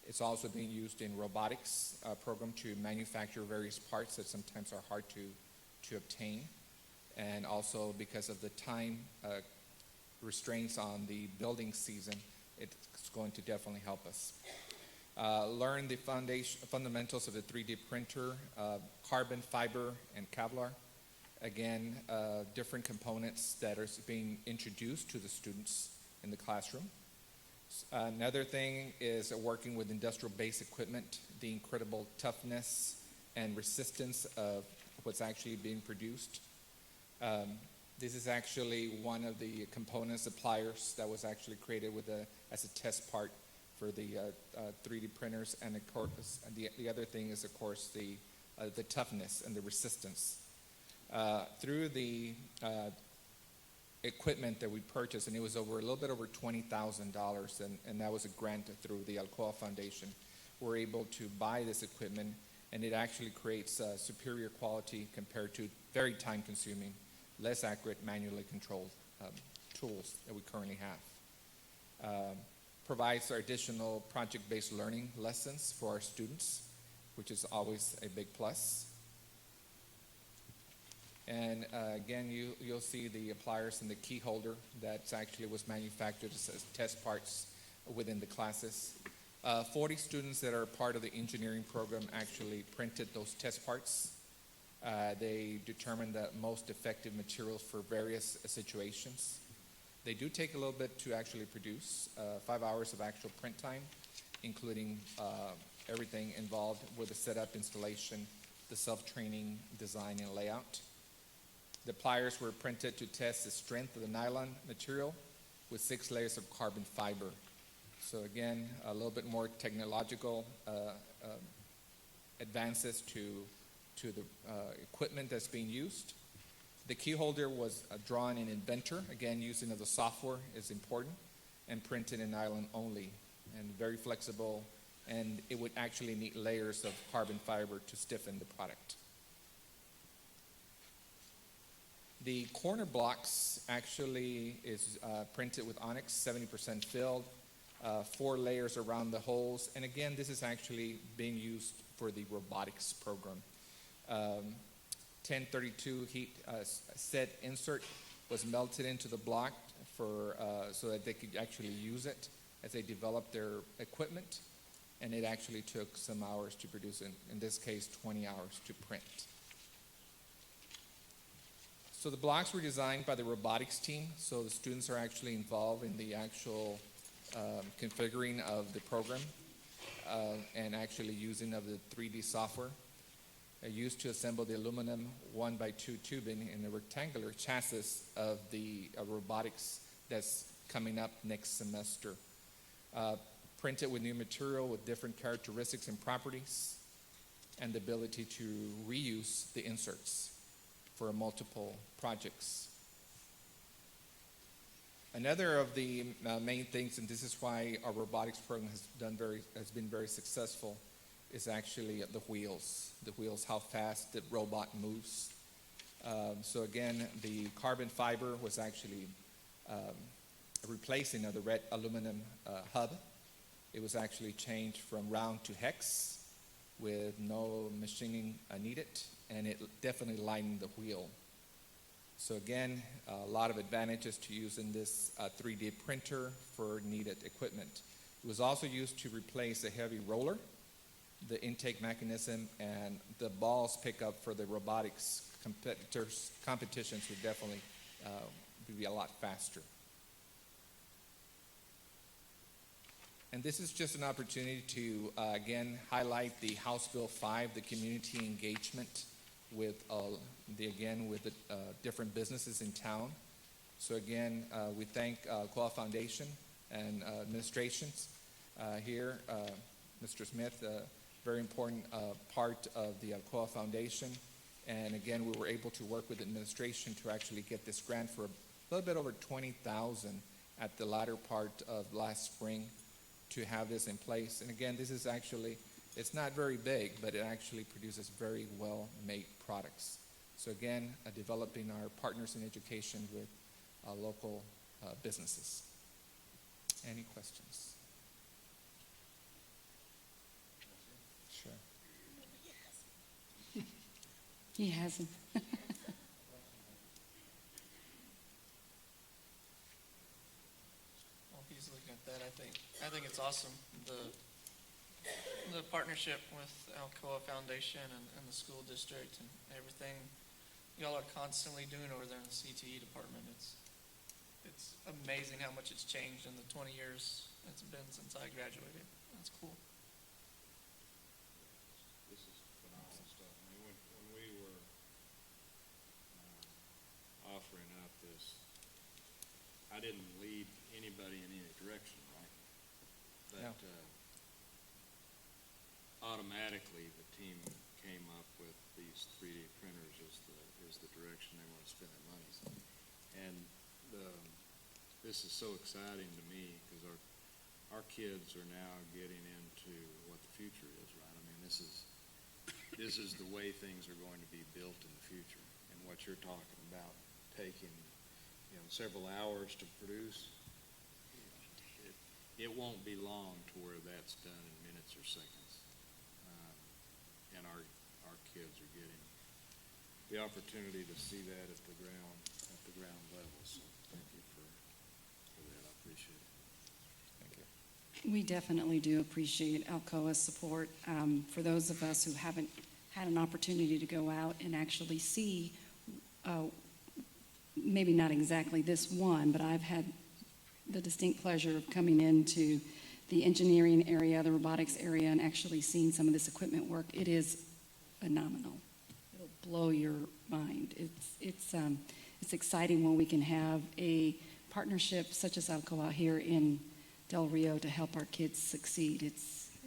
It's also being used in robotics program to manufacture various parts that sometimes are hard to obtain. And also because of the time restraints on the building season, it's going to definitely help us. Learn the fundamentals of the 3D printer, carbon, fiber, and Kevlar. Again, different components that are being introduced to the students in the classroom. Another thing is working with industrial base equipment, the incredible toughness and resistance of what's actually being produced. This is actually one of the component suppliers that was actually created as a test part for the 3D printers, and of course, the other thing is, of course, the toughness and the resistance. Through the equipment that we purchased, and it was a little bit over $20,000, and that was a grant through the Alcoa Foundation. We're able to buy this equipment, and it actually creates superior quality compared to very time-consuming, less accurate, manually controlled tools that we currently have. Provides our additional project-based learning lessons for our students, which is always a big plus. And again, you'll see the pliers and the key holder that actually was manufactured as test parts within the classes. 40 students that are part of the engineering program actually printed those test parts. They determined the most effective materials for various situations. They do take a little bit to actually produce, 5 hours of actual print time, including everything involved with the setup, installation, the self-training, design, and layout. The pliers were printed to test the strength of the nylon material with 6 layers of carbon fiber. So again, a little bit more technological advances to the equipment that's being used. The key holder was drawn in Inventor, again, using of the software is important, and printed in nylon only, and very flexible, and it would actually need layers of carbon fiber to stiffen the product. The corner blocks actually is printed with onyx, 70% filled, 4 layers around the holes, and again, this is actually being used for the robotics program. 1032 heat set insert was melted into the block so that they could actually use it as they developed their equipment, and it actually took some hours to produce, in this case 20 hours to print. So the blocks were designed by the robotics team, so the students are actually involved in the actual configuring of the program and actually using of the 3D software used to assemble the aluminum 1x2 tubing in the rectangular chassis of the robotics that's coming up next semester. Printed with new material with different characteristics and properties, and the ability to reuse the inserts for multiple projects. Another of the main things, and this is why our robotics program has been very successful, is actually the wheels. The wheels, how fast the robot moves. So again, the carbon fiber was actually replacing of the red aluminum hub. It was actually changed from round to hex with no machining needed, and it definitely lightened the wheel. So again, a lot of advantages to using this 3D printer for needed equipment. It was also used to replace a heavy roller, the intake mechanism, and the balls pickup for the robotics competitions would definitely be a lot faster. And this is just an opportunity to, again, highlight the House Bill 5, the community engagement with the different businesses in town. So again, we thank Alcoa Foundation and administrations here. Mr. Smith, very important part of the Alcoa Foundation. And again, we were able to work with administration to actually get this grant for a little bit over $20,000 at the latter part of last spring to have this in place. And again, this is actually, it's not very big, but it actually produces very well-made products. So again, developing our partners in education with local businesses. Any questions? Sure. He hasn't. While he's looking at that, I think it's awesome, the partnership with Alcoa Foundation and the school district and everything y'all are constantly doing over there in the CTE department. It's amazing how much it's changed in the 20 years it's been since I graduated. That's cool. This is phenomenal stuff. I mean, when we were offering up this, I didn't lead anybody in any direction, right? But automatically the team came up with these 3D printers as the direction they want to spend their money. And this is so exciting to me because our kids are now getting into what the future is, right? I mean, this is the way things are going to be built in the future. And what you're talking about, taking several hours to produce, it won't be long to where that's done in minutes or seconds. And our kids are getting the opportunity to see that at the ground level. So thank you for that. I appreciate it. Thank you. We definitely do appreciate Alcoa's support. For those of us who haven't had an opportunity to go out and actually see, maybe not exactly this one, but I've had the distinct pleasure of coming into the engineering area, the robotics area, and actually seeing some of this equipment work. It is phenomenal. It'll blow your mind. It's exciting when we can have a partnership such as Alcoa here in Del Rio to help our kids succeed.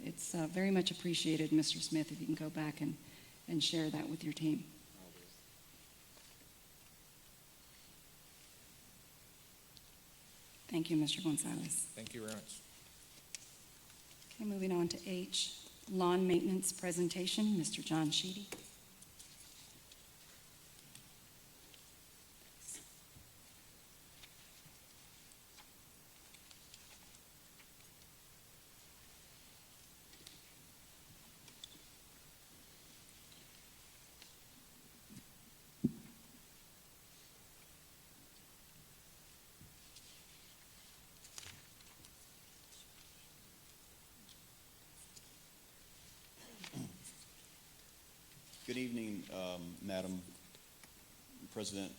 it's very much appreciated, Mr. Smith, if you can go back and share that with your team. Thank you, Mr. Gonzalez. Thank you very much. Okay, moving on to H, lawn maintenance presentation, Mr. John Sheedy. Good evening, Madam President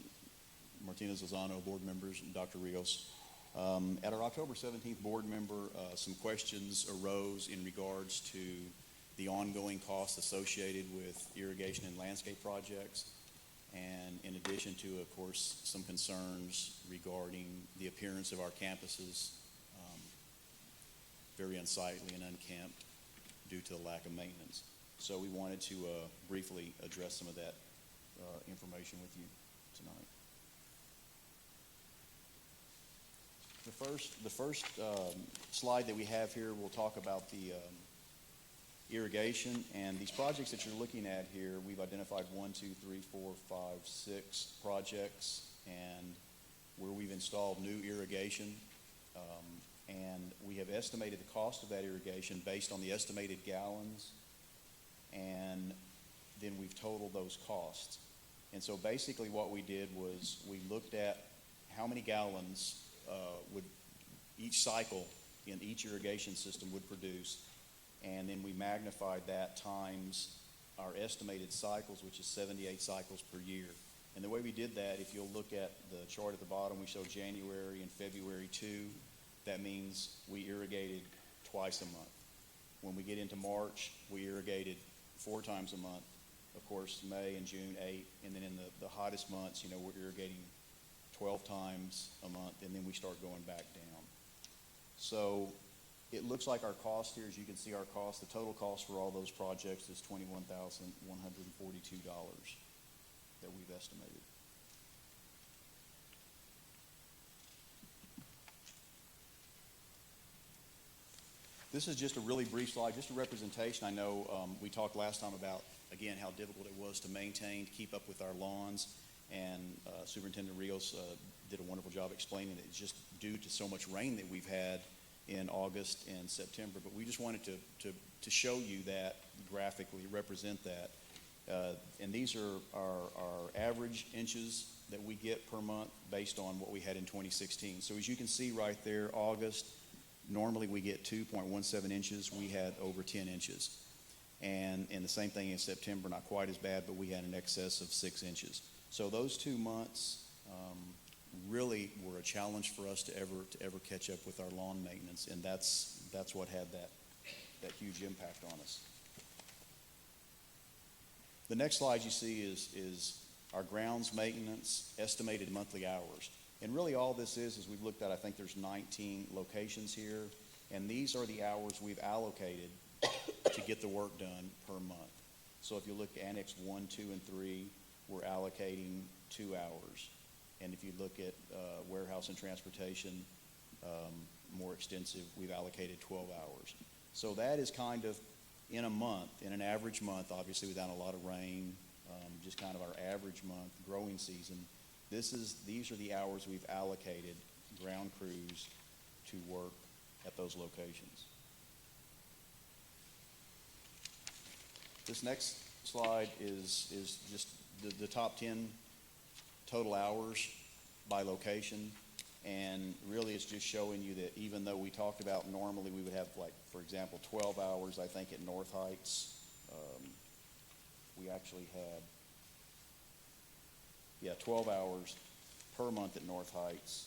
Martinez-Lozano, board members, and Dr. Rios. At our October 17th board member, some questions arose in regards to the ongoing costs associated with irrigation and landscape projects, and in addition to, of course, some concerns regarding the appearance of our campuses, very unsightly and unkempt due to the lack of maintenance. So we wanted to briefly address some of that information with you tonight. The first slide that we have here will talk about the irrigation, and these projects that you're looking at here, we've identified 1, 2, 3, 4, 5, 6 projects, and where we've installed new irrigation, and we have estimated the cost of that irrigation based on the estimated gallons, and then we've totaled those costs. And so basically what we did was we looked at how many gallons would each cycle in each irrigation system would produce, and then we magnified that times our estimated cycles, which is 78 cycles per year. And the way we did that, if you'll look at the chart at the bottom, we show January and February 2. That means we irrigated twice a month. When we get into March, we irrigated 4 times a month. Of course, May and June, 8. And then in the hottest months, we're irrigating 12 times a month, and then we start going back down. So it looks like our cost here, as you can see our cost, the total cost for all those projects is $21,142 that we've estimated. This is just a really brief slide, just a representation. I know we talked last time about, again, how difficult it was to maintain, to keep up with our lawns, and Superintendent Rios did a wonderful job explaining that it's just due to so much rain that we've had in August and September. But we just wanted to show you that graphically, represent that. And these are our average inches that we get per month based on what we had in 2016. So as you can see right there, August, normally we get 2.17 inches. We had over 10 inches. And the same thing in September, not quite as bad, but we had an excess of 6 inches. So those 2 months really were a challenge for us to ever catch up with our lawn maintenance, and that's what had that huge impact on us. The next slide you see is our grounds maintenance estimated monthly hours. And really all this is we've looked at, I think there's 19 locations here, and these are the hours we've allocated to get the work done per month. So if you look at Annex 1, 2, and 3, we're allocating 2 hours. And if you look at warehouse and transportation, more extensive, we've allocated 12 hours. So that is kind of in a month, in an average month, obviously without a lot of rain, just kind of our average month growing season. These are the hours we've allocated ground crews to work at those locations. This next slide is just the top 10 total hours by location, and really it's just showing you that even though we talked about normally we would have, like, for example, 12 hours, I think at North Heights, we actually had 12 hours per month at North Heights,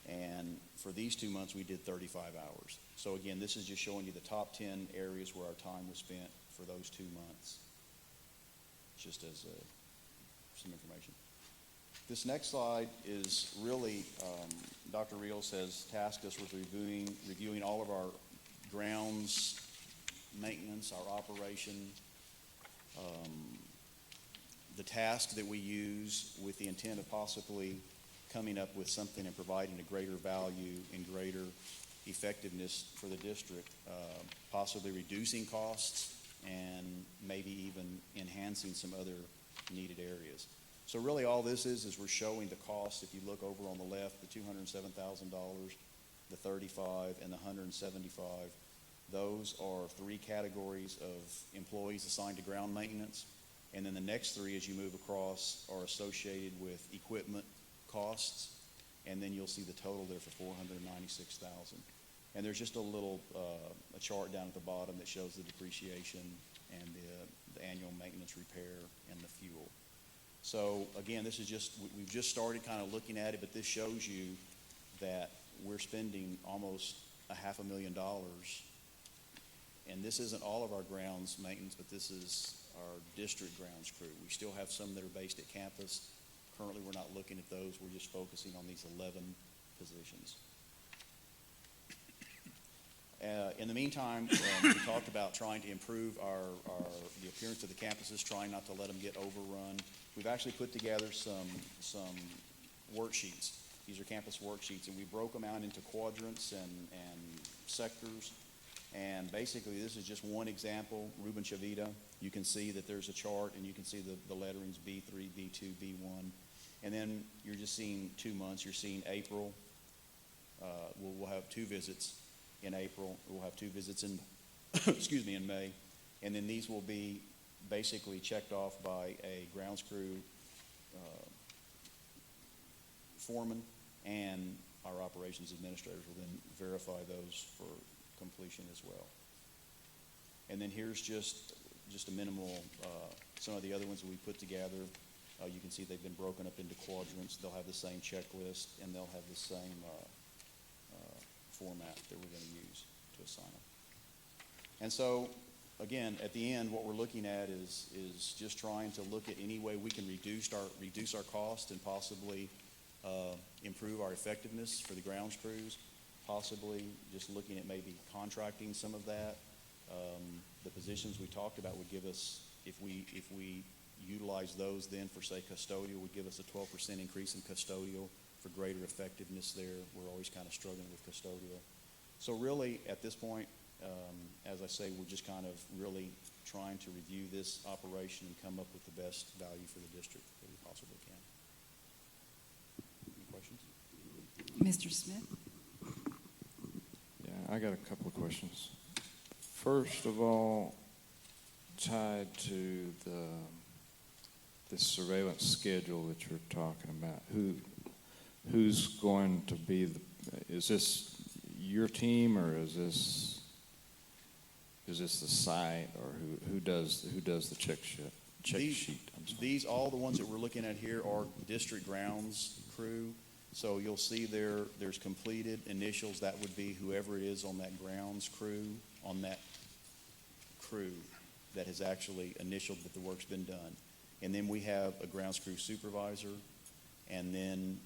and for these 2 months we did 35 hours. So again, this is just showing you the top 10 areas where our time was spent for those 2 months, just as some information. This next slide is really, Dr. Rios has tasked us with reviewing all of our grounds maintenance, our operation, the task that we use with the intent of possibly coming up with something and providing a greater value and greater effectiveness for the district, possibly reducing costs and maybe even enhancing some other needed areas. So really all this is we're showing the cost. If you look over on the left, the $207,000, the 35, and the 175, those are three categories of employees assigned to ground maintenance. And then the next three, as you move across, are associated with equipment costs. And then you'll see the total there for $496,000. And there's just a little a chart down at the bottom that shows the depreciation and the annual maintenance, repair, and the fuel. So again, this is just, we've just started kind of looking at it, but this shows you that we're spending almost $500,000. And this isn't all of our grounds maintenance, but this is our district grounds crew. We still have some that are based at campus. Currently, we're not looking at those. We're just focusing on these 11 positions. In the meantime, we talked about trying to improve the appearance of the campuses, trying not to let them get overrun. We've actually put together some worksheets. These are campus worksheets, and we broke them out into quadrants and sectors. And basically, this is just one example. Ruben Chavita, you can see that there's a chart, and you can see the letterings B3, B2, B1. And then you're just seeing 2 months. You're seeing April. We'll have 2 visits in April. We'll have 2 visits in, excuse me, in May. And then these will be basically checked off by a grounds crew foreman, and our operations administrators will then verify those for completion as well. And then here's just a minimal, some of the other ones that we put together. You can see they've been broken up into quadrants. They'll have the same checklist, and they'll have the same format that we're going to use to assign them. And so, again, at the end, what we're looking at is just trying to look at any way we can reduce our cost and possibly improve our effectiveness for the grounds crews. Possibly just looking at maybe contracting some of that. The positions we talked about would give us, if we utilize those then for, say, custodial, would give us a 12% increase in custodial for greater effectiveness there. We're always kind of struggling with custodial. So really, at this point, as I say, we're just kind of really trying to review this operation and come up with the best value for the district that we possibly can. Any questions? Mr. Smith? Yeah, I got a couple of questions. First of all, tied to the surveillance schedule that you're talking about, who's going to be is this your team, or is this the site, or who does the check sheet? These, all the ones that we're looking at here are district grounds crew. So you'll see there's completed initials. That would be whoever it is on that grounds crew, that has actually initialed that the work's been done. And then we have a grounds crew supervisor, and then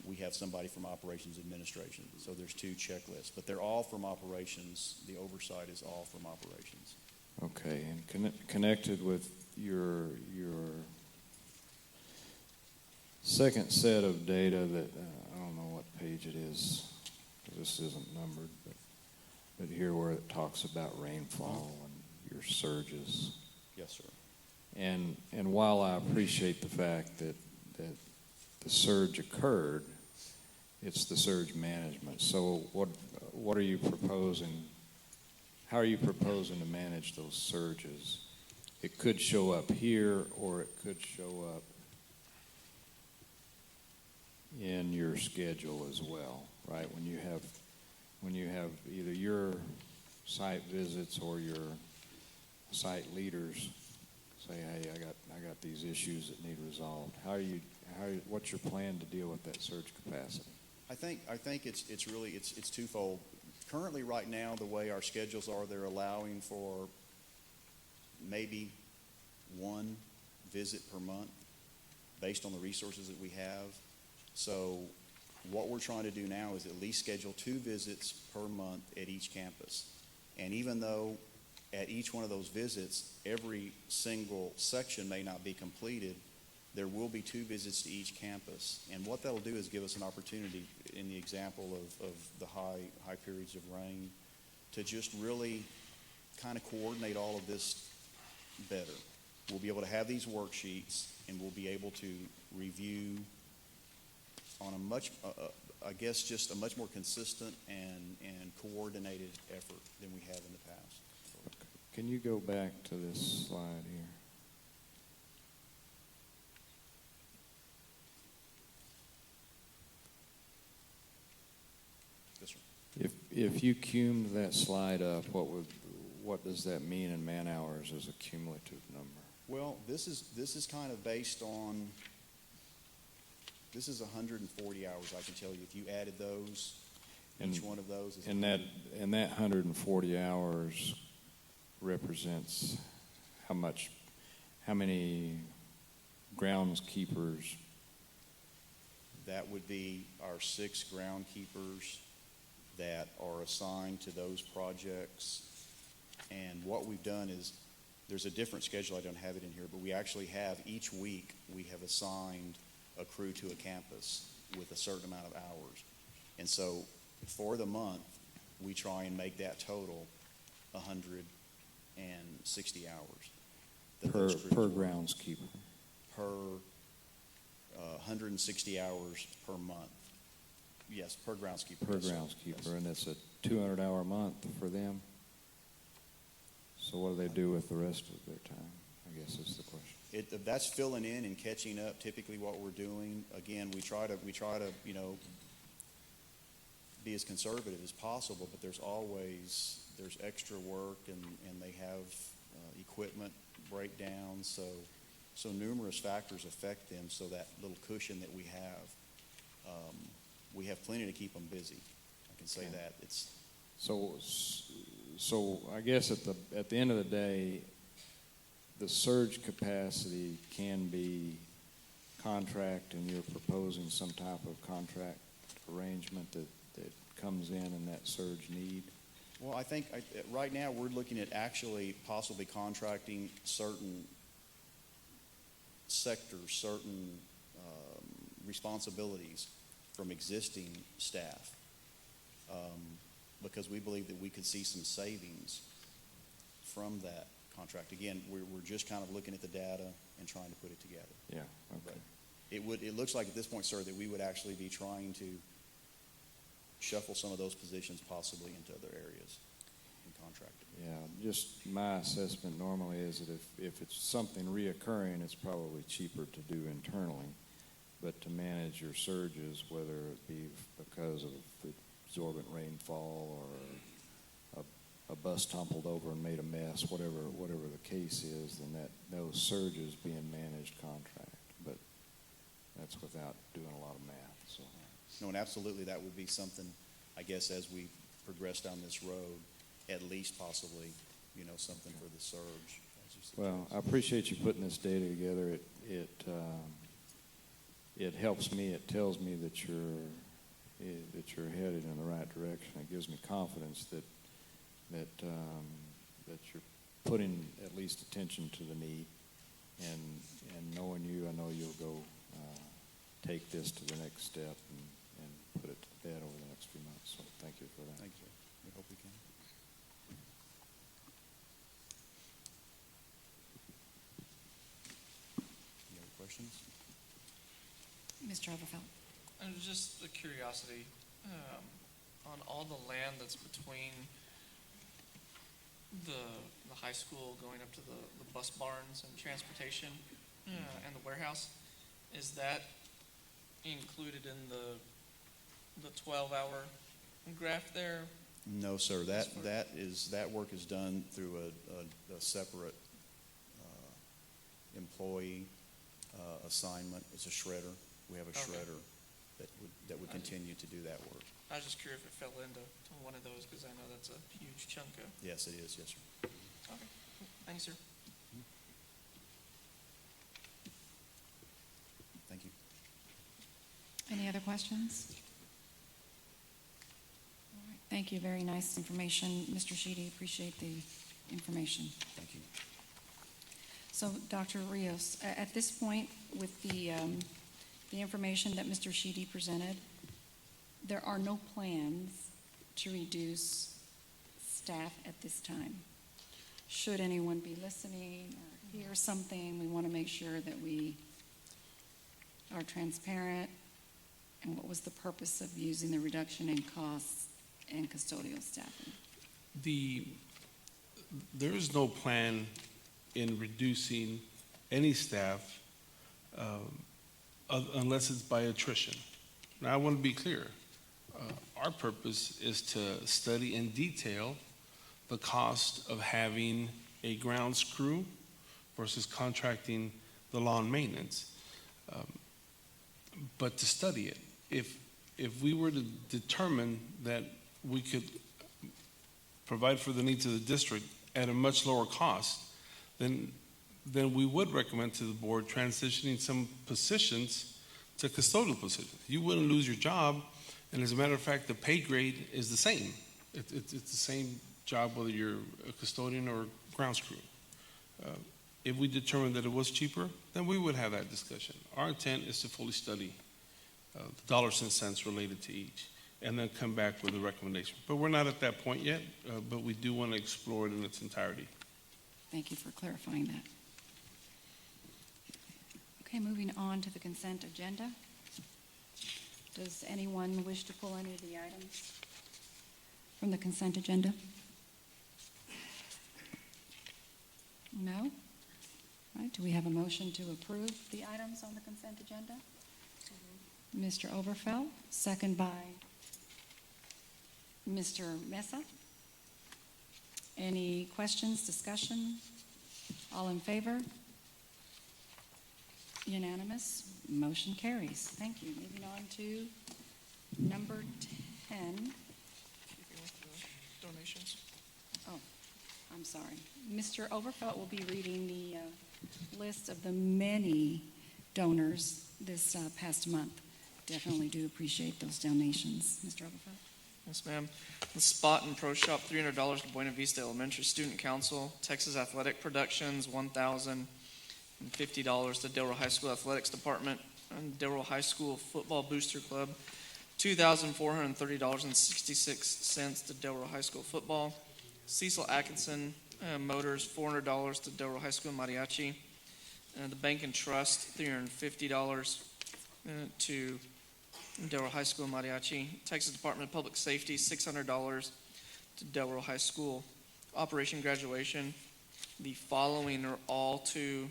we have somebody from operations administration. So there's 2 checklists, but they're all from operations. The oversight is all from operations. Okay, and connected with your second set of data that I don't know what page it is, because this isn't numbered, but here where it talks about rainfall and your surges. Yes, sir. And while I appreciate the fact that the surge occurred, it's the surge management. So what are you proposing? How are you proposing to manage those surges? It could show up here, or it could show up in your schedule as well, right? When you have either your site visits or your site leaders say, hey, I got these issues that need resolved. What's your plan to deal with that surge capacity? I think it's really twofold. Currently, right now, the way our schedules are, they're allowing for maybe 1 visit per month based on the resources that we have. So what we're trying to do now is at least schedule 2 visits per month at each campus. And even though at each one of those visits, every single section may not be completed. There will be 2 visits to each campus. And what that'll do is give us an opportunity, in the example of the high periods of rain, to just really kind of coordinate all of this better. We'll be able to have these worksheets, and we'll be able to review on a much, I guess, just a much more consistent and coordinated effort than we have in the past. Can you go back to this slide here? Yes, sir. If you cumed that slide up, what does that mean in man hours as a cumulative number? Well, this is kind of based on, this is 140 hours, I can tell you. If you added those, each one of those is... And that 140 hours represents how many groundskeepers? That would be our 6 groundkeepers that are assigned to those projects. And what we've done is, there's a different schedule, I don't have it in here, but we actually have, each week, we have assigned a crew to a campus with a certain amount of hours. And so, for the month, we try and make that total 160 hours. Per groundskeeper? Per 160 hours per month. Yes, per groundskeeper. Per Yes, sir. groundskeeper, Yes. and it's a 200-hour month for them? So what do they do with the rest of their time, I guess is the question. That's filling in and catching up, typically what we're doing. Again, we try to, be as conservative as possible, but there's extra work, and they have equipment breakdowns, so numerous factors affect them, so that little cushion that we have plenty to keep them busy. I can say that. So I guess at the end of the day, the surge capacity can be contract, and you're proposing some type of contract arrangement that comes in that surge need? Well, I think right now we're looking at actually possibly contracting certain sectors, certain responsibilities from existing staff, because we believe that we could see some savings from that contract. Again, we're just kind of looking at the data and trying to put it together. Yeah, okay. But it looks like at this point, sir, that we would actually be trying to shuffle some of those positions possibly into other areas and contract it. Yeah, just my assessment normally is that if it's something reoccurring, it's probably cheaper to do internally. But to manage your surges, whether it be because of absorbent rainfall or a bus tumbled over and made a mess, whatever the case is, then those surges being managed contract. But that's without doing a lot of math. So. No, and absolutely that would be something, I guess, as we progress down this road, at least possibly, something for the surge. Well, I appreciate you putting this data together. It helps me. It tells me that you're headed in the right direction. It gives me confidence that you're putting at least attention to the need. And knowing you, I know you'll go take this to the next step and put it to bed over the next few months. So thank you for that. Thank you. We hope we can. Any other questions? Mr. Overfelt. And just a curiosity, on all the land that's between the high school going up to the bus barns and transportation and the warehouse, is that included in the 12-hour graph there? No, sir. That work is done through a separate employee assignment. It's a shredder. We have a shredder that would continue to do that work. I was just curious if it fell into one of those, because I know that's a huge chunk of. Yes, it is. Yes, sir. Okay. Thank you, sir. Thank you. Any other questions? All right. Thank you. Very nice information, Mr. Sheedy. Appreciate the information. Thank you. So, Dr. Rios, at this point, with the information that Mr. Sheedy presented, there are no plans to reduce staff at this time. Should anyone be listening or hear something, we want to make sure that we are transparent. And what was the purpose of using the reduction in costs and custodial staffing? There is no plan in reducing any staff unless it's by attrition. Now, I want to be clear. Our purpose is to study in detail the cost of having a grounds crew versus contracting the lawn maintenance, but to study it. If we were to determine that we could provide for the needs of the district at a much lower cost, then we would recommend to the board transitioning some positions to custodial positions. You wouldn't lose your job, and as a matter of fact, the pay grade is the same. It's the same job whether you're a custodian or a grounds crew. If we determined that it was cheaper, then we would have that discussion. Our intent is to fully study the dollars and cents related to each, and then come back with a recommendation. But we're not at that point yet, but we do want to explore it in its entirety. Thank you for clarifying that. Okay, moving on to the consent agenda. Does anyone wish to pull any of the items from the consent agenda? No? All right, do we have a motion to approve the items on the consent agenda? Mr. Overfeld, second by Mr. Mesa. Any questions, discussion? All in favor? Unanimous. Motion carries. Thank you. Moving on to number 10. Donations. Oh, I'm sorry. Mr. Overfelt will be reading the list of the many donors this past month. Definitely do appreciate those donations. Mr. Overfelt. Yes, ma'am. The Spot and Pro Shop, $300 to Buena Vista Elementary Student Council. Texas Athletic Productions, $1,050 to Del Rio High School Athletics Department. And Del Rio High School Football Booster Club, $2,430.66 to Del Rio High School Football. Cecil Atkinson Motors, $400 to Del Rio High School Mariachi. The Bank and Trust, $350 to Del Rio High School Mariachi. Texas Department of Public Safety, $600 to Del Rio High School. Operation Graduation, the following are all to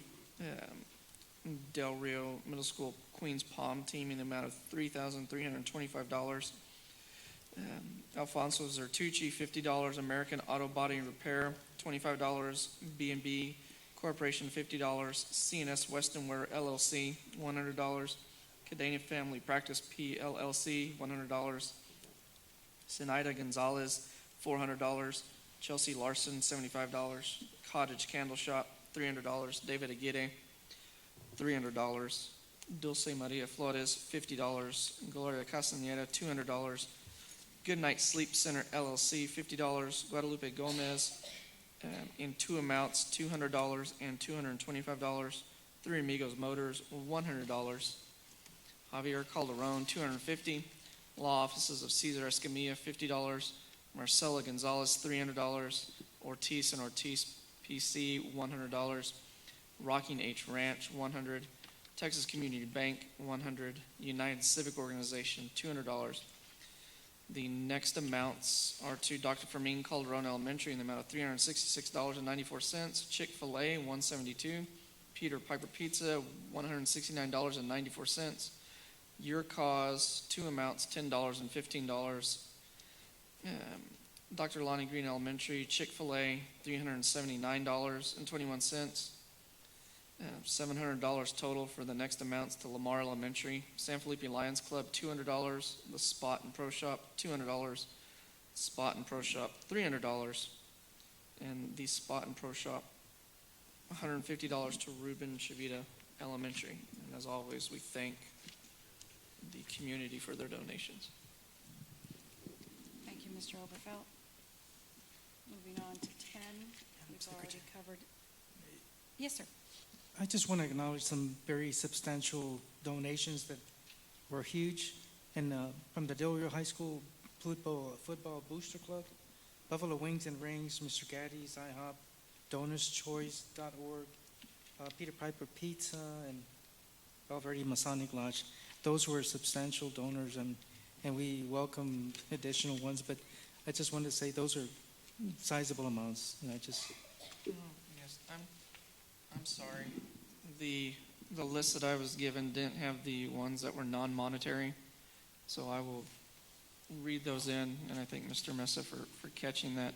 Del Rio Middle School Queens Palm team in the amount of $3,325. Alfonso Zertucci, $50. American Auto Body Repair, $25. B&B Corporation, $50. CNS Westonware LLC, $100. Cadena Family Practice PLLC, $100. Zenaida Gonzalez, $400. Chelsea Larson, $75. Cottage Candle Shop, $300. David Aguirre, $300. Dulce Maria Flores, $50. Gloria Castaneda, $200. Goodnight Sleep Center LLC, $50. Guadalupe Gomez, in two amounts, $200 and $225. Three Amigos Motors, $100. Javier Calderon, $250. Law Offices of Cesar Escamilla, $50. Marcela Gonzalez, $300. Ortiz and Ortiz PC, $100. Rocking H Ranch, $100. Texas Community Bank, $100. United Civic Organization, $200. The next amounts are to Dr. Fermin Calderon Elementary in the amount of $366.94. Chick-fil-A, $172. Peter Piper Pizza, $169.94. Your Cause, two amounts, $10 and $15. Dr. Lonnie Green Elementary, Chick-fil-A, $379.21. $700 total for the next amounts to Lamar Elementary. San Felipe Lions Club, $200. The Spot and Pro Shop, $200. Spot and Pro Shop, $300. And the Spot and Pro Shop, $150 to Ruben Chavita Elementary. And as always, we thank the community for their donations. Thank you, Mr. Oberfeld. Moving on to 10. We've Secretary. already covered. Yes, sir. I just want to acknowledge some very substantial donations that were huge. And from the Del Rio High School Football Booster Club, Buffalo Wings and Rings, Mr. Gaddy's, IHOP, DonorsChoice.org, Peter Piper Pizza, and Valverde Masonic Lodge. Those were substantial donors, and we welcome additional ones. But I just wanted to say those are sizable amounts. And I just Yes, I'm sorry. The list that I was given didn't have the ones that were non-monetary, so I will read those in, and I thank Mr. Mesa for catching that.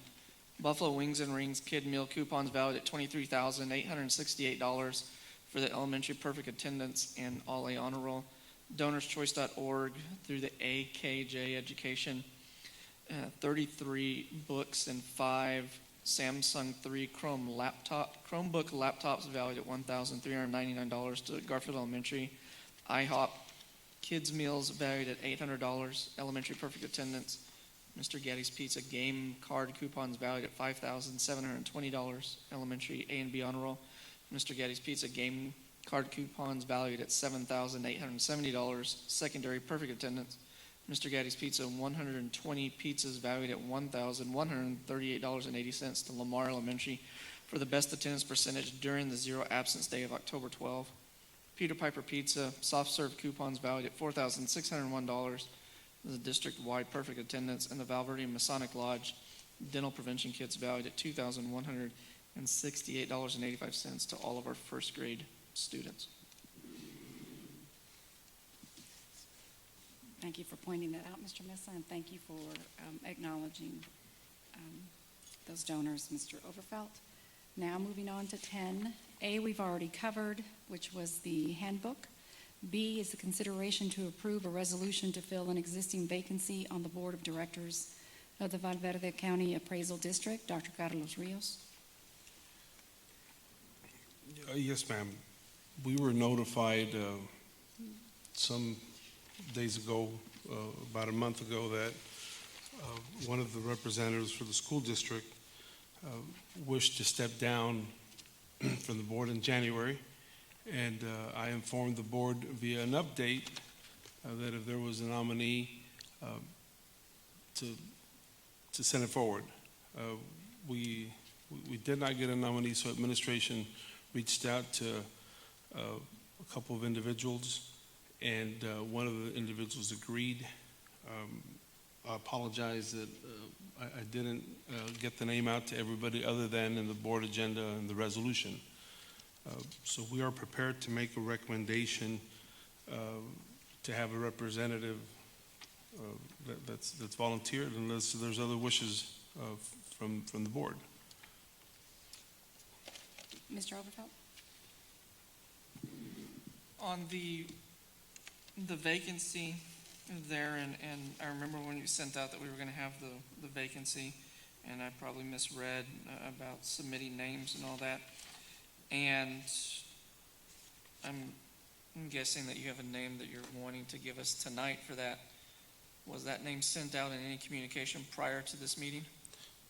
Buffalo Wings and Rings kid meal coupons valued at $23,868 for the elementary perfect attendance and all A honor roll. DonorsChoice.org through the AKJ Education, 33 books and 5 Samsung 3 Chromebook laptops valued at $1,399 to Garfield Elementary. IHOP kids meals valued at $800, elementary perfect attendance. Mr. Gaddy's Pizza game card coupons valued at $5,720, elementary A and B honor roll. Mr. Gaddy's Pizza game card coupons valued at $7,870, secondary perfect attendance. Mr. Gaddy's Pizza 120 pizzas valued at $1,138.80 to Lamar Elementary for the best attendance percentage during the zero absence day of October 12. Peter Piper Pizza soft serve coupons valued at $4,601, the district-wide perfect attendance, and the Valverde Masonic Lodge dental prevention kits valued at $2,168.85 to all of our first grade students. Thank you for pointing that out, Mr. Mesa, and thank you for acknowledging those donors, Mr. Overfelt. Now moving on to 10A, we've already covered, which was the handbook. B is the consideration to approve a resolution to fill an existing vacancy on the Board of Directors of the Valverde County Appraisal District. Dr. Carlos Rios. Yes, ma'am. We were notified some days ago, about a month ago, that one of the representatives for the school district wished to step down from the board in January, and I informed the board via an update that if there was a nominee to send it forward. We did not get a nominee, so administration reached out to a couple of individuals, and one of the individuals agreed. I apologize that I didn't get the name out to everybody other than in the board agenda and the resolution. So we are prepared to make a recommendation to have a representative that's volunteered, unless there's other wishes from the board. Mr. Overfelt? On the vacancy there, and I remember when you sent out that we were going to have the vacancy, and I probably misread about submitting names and all that. And I'm guessing that you have a name that you're wanting to give us tonight for that. Was that name sent out in any communication prior to this meeting?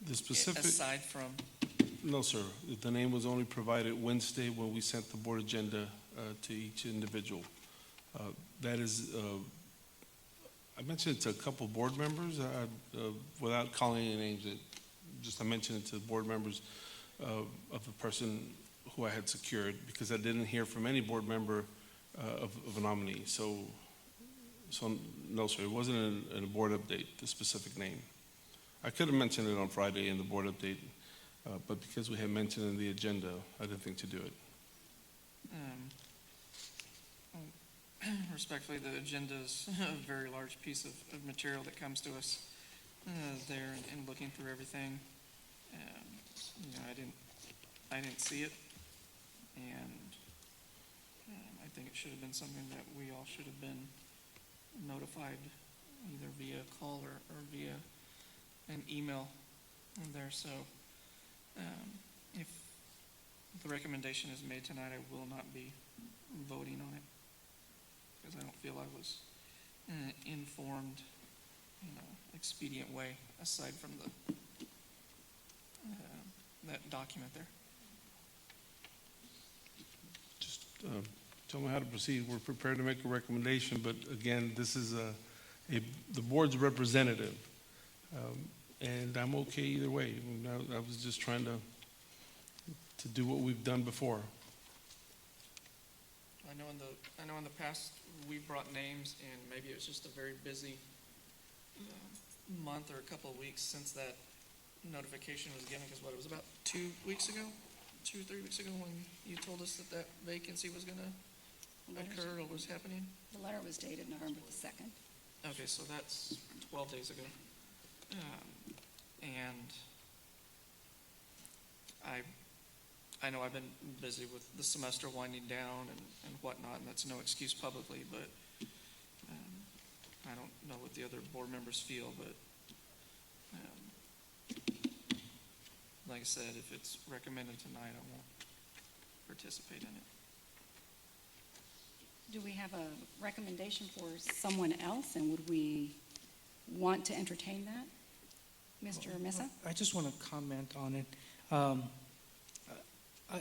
The specific... Aside from... No, sir. The name was only provided Wednesday when we sent the board agenda to each individual. That is, I mentioned it to a couple board members without calling any names. I mentioned it to the board members of the person who I had secured, because I didn't hear from any board member of a nominee. So no, sir, it wasn't in a board update, the specific name. I could have mentioned it on Friday in the board update, but because we had mentioned in the agenda, I didn't think to do it. Respectfully, the agenda is a very large piece of material that comes to us there, and looking through everything. I didn't see it, and I think it should have been something that we all should have been notified either via call or via an email there. So if the recommendation is made tonight, I will not be voting on it, because I don't feel I was informed, expedient way, aside from that document there. Just tell me how to proceed. We're prepared to make a recommendation, but again, this is the board's representative. And I'm okay either way. I was just trying to do what we've done before. I know in the past, we brought names, and maybe it was just a very busy month or a couple of weeks since that notification was given, because it was about 2 weeks ago, 2 or 3 weeks ago, when you told us that vacancy was gonna occur or was happening? The letter was dated November the 2nd. Okay, so that's 12 days ago. And I know I've been busy with the semester winding down and whatnot, and that's no excuse publicly, but I don't know what the other board members feel, but like I said, if it's recommended tonight, I won't participate in it. Do we have a recommendation for someone else, and would we want to entertain that? Mr. Mesa? I just want to comment on it.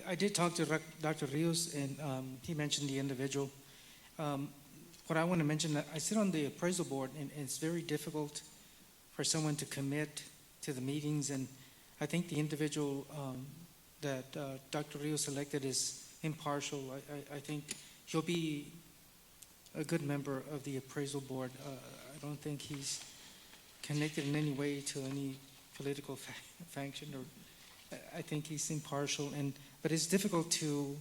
I did talk to Dr. Rios, and he mentioned the individual. What I want to mention, I sit on the appraisal board, and it's very difficult for someone to commit to the meetings, and I think the individual that Dr. Rios selected is impartial. I think he'll be a good member of the appraisal board. I don't think he's connected in any way to any political faction, or I think he's impartial. But it's difficult to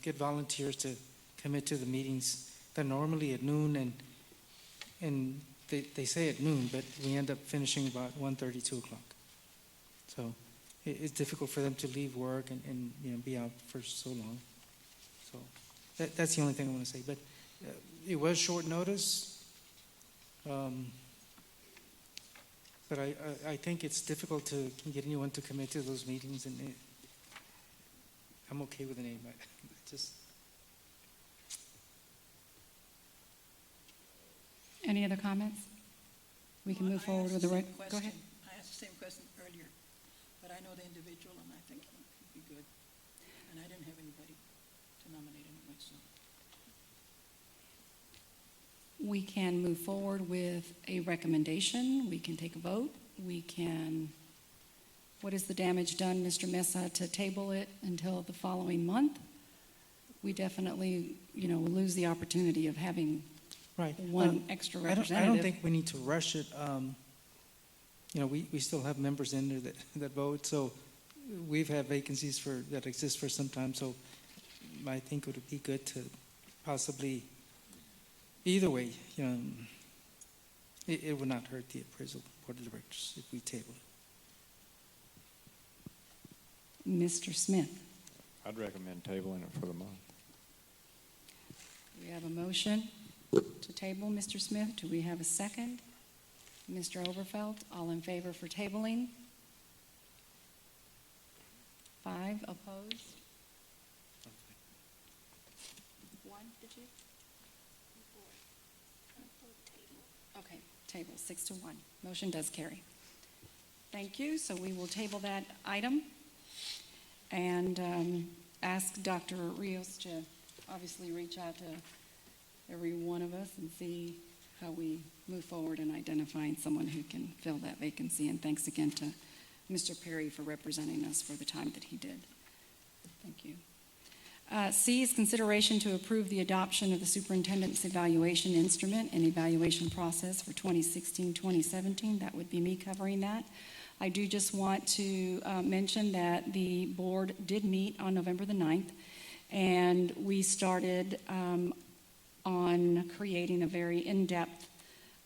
get volunteers to commit to the meetings. They're normally at noon, and they say at noon, but we end up finishing about 1:30, 2 o'clock. So it's difficult for them to leave work and be out for so long. So that's the only thing I want to say. But it was short notice. But I think it's difficult to get anyone to commit to those meetings, and I'm okay with the name. Any other comments? We can move forward with the right. Go ahead. I asked the same question earlier, but I know the individual, and I think he'd be good. And I didn't have anybody to nominate anyway, so. We can move forward with a recommendation. We can take a vote. We can, what is the damage done, Mr. Mesa, to table it until the following month? We definitely, will lose the opportunity of having one extra representative. I don't think we need to rush it. We still have members in there that vote, so we've had vacancies that exist for some time, so I think it would be good to possibly, either way, it would not hurt the appraisal board of directors if we table it. Mr. Smith. I'd recommend tabling it for the month. We have a motion to table, Mr. Smith. Do we have a second? Mr. Overfelt, all in favor for tabling? 5 opposed? 1, did you? Okay, table 6-1. Motion does carry. Thank you. So we will table that item and ask Dr. Rios to obviously reach out to every one of us and see how we move forward in identifying someone who can fill that vacancy. And thanks again to Mr. Perry for representing us for the time that he did. Thank you. C is consideration to approve the adoption of the superintendent's evaluation instrument and evaluation process for 2016-2017. That would be me covering that. I do just want to mention that the board did meet on November the 9th, and we started on creating a very in-depth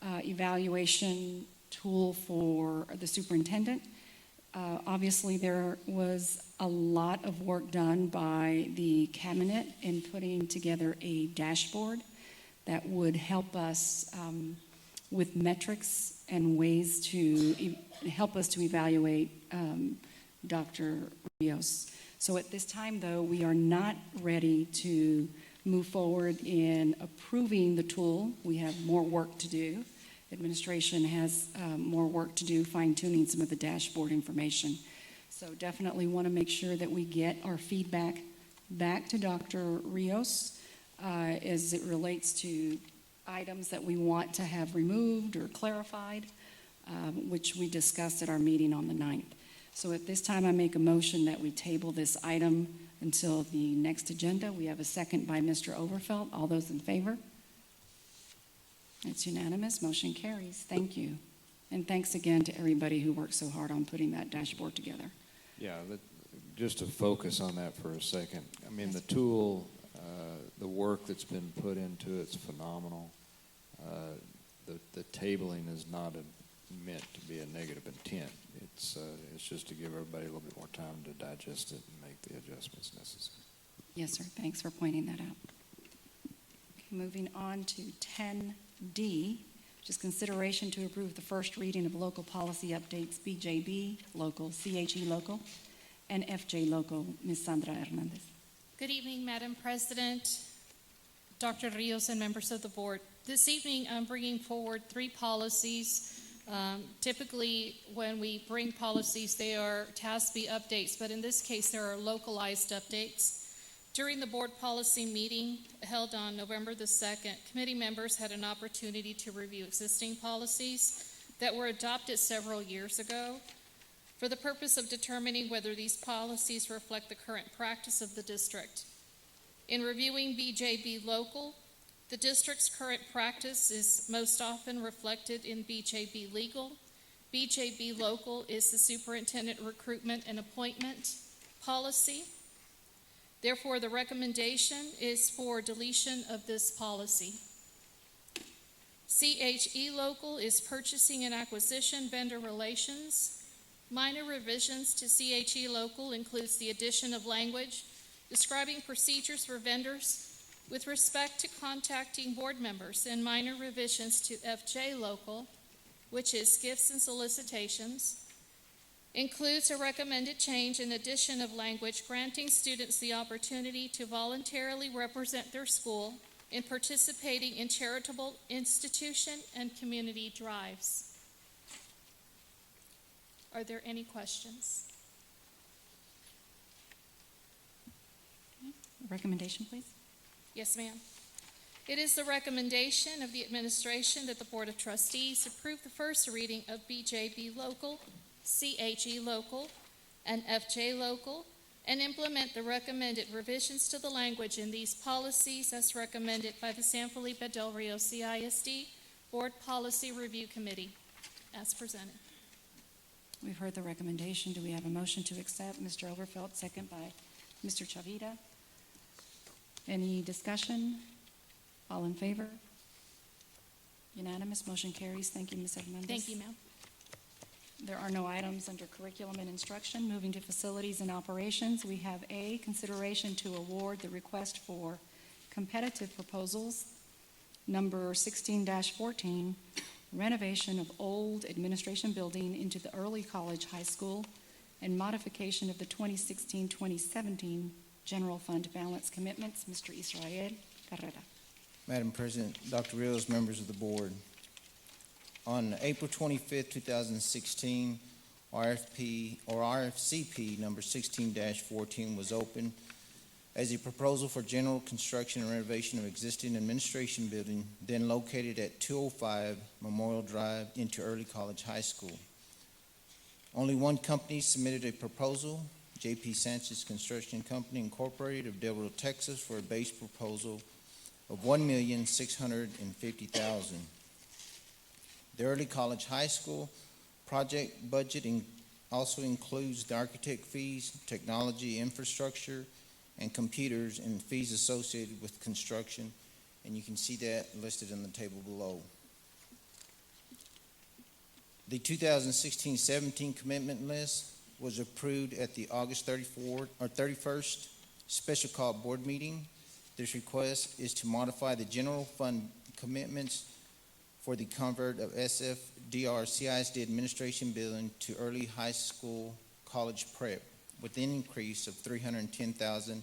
evaluation tool for the superintendent. Obviously, there was a lot of work done by the cabinet in putting together a dashboard that would help us with metrics and ways to help us to evaluate Dr. Rios. So at this time, though, we are not ready to move forward in approving the tool. We have more work to do. Administration has more work to do, fine-tuning some of the dashboard information. So definitely want to make sure that we get our feedback back to Dr. Rios as it relates to items that we want to have removed or clarified, which we discussed at our meeting on the 9th. So at this time, I make a motion that we table this item until the next agenda. We have a second by Mr. Overfelt. All those in favor? It's unanimous. Motion carries. Thank you. And thanks again to everybody who worked so hard on putting that dashboard together. Yeah, just to focus on that for a second. I mean, the tool, the work that's been put into it's phenomenal. The tabling is not meant to be a negative intent. It's just to give everybody a little bit more time to digest it and make the adjustments necessary. Yes, sir. Thanks for pointing that out. Okay, moving on to 10D, which is consideration to approve the first reading of local policy updates, BJB local, CHE local, and FJ local. Ms. Sandra Hernandez. Good evening, Madam President, Dr. Rios, and members of the board. This evening, I'm bringing forward 3 policies. Typically, when we bring policies, they are TASB updates, but in this case, there are localized updates. During the board policy meeting held on November the 2nd, committee members had an opportunity to review existing policies that were adopted several years ago for the purpose of determining whether these policies reflect the current practice of the district. In reviewing BJB local, the district's current practice is most often reflected in BJB legal. BJB local is the superintendent recruitment and appointment policy. Therefore, the recommendation is for deletion of this policy. CHE local is purchasing and acquisition vendor relations. Minor revisions to CHE local includes the addition of language describing procedures for vendors with respect to contacting board members, and minor revisions to FJ local, which is gifts and solicitations, includes a recommended change in addition of language granting students the opportunity to voluntarily represent their school in participating in charitable institution and community drives. Are there any questions? Recommendation, please. Yes, ma'am. It is the recommendation of the administration that the Board of Trustees approve the first reading of BJB local, CHE local, and FJ local, and implement the recommended revisions to the language in these policies as recommended by the San Felipe Del Rio CISD Board Policy Review Committee, as presented. We've heard the recommendation. Do we have a motion to accept? Mr. Overfelt, second by Mr. Chavita. Any discussion? All in favor? Unanimous. Motion carries. Thank you, Ms. Hernandez. Thank you, ma'am. There are no items under curriculum and instruction. Moving to facilities and operations, we have A, consideration to award the request for competitive proposals, number 16-14, renovation of old administration building into the early college high school, and modification of the 2016-2017 general fund balance commitments. Mr. Israel Carrera. Madam President, Dr. Rios, members of the board. On April 25th, 2016, RFCP number 16-14 was opened as a proposal for general construction and renovation of existing administration building then located at 205 Memorial Drive into Early College High School. Only one company submitted a proposal, J.P. Sanchez Construction Company Incorporated of Del Rio, Texas, for a base proposal of $1,650,000. The Early College High School project budget also includes the architect fees, technology infrastructure, and computers, and fees associated with construction, and you can see that listed in the table below. The 2016-17 commitment list was approved at the August 31st special call board meeting. This request is to modify the general fund commitments for the convert of SFDR CISD administration building to early high school college prep with an increase of $310,000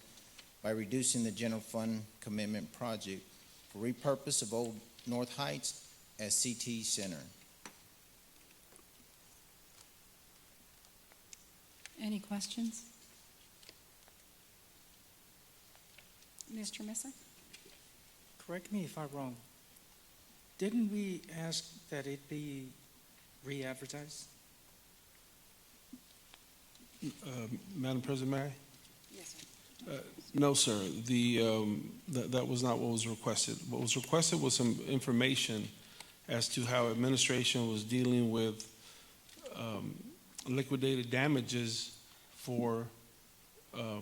by reducing the general fund commitment project for repurpose of Old North Heights as CT Center. Any questions? Mr. Messer? Correct me if I'm wrong. Didn't we ask that it be re-advertised? Madam President, may I? Yes, sir. No, sir. That was not what was requested. What was requested was some information as to how administration was dealing with liquidated damages for the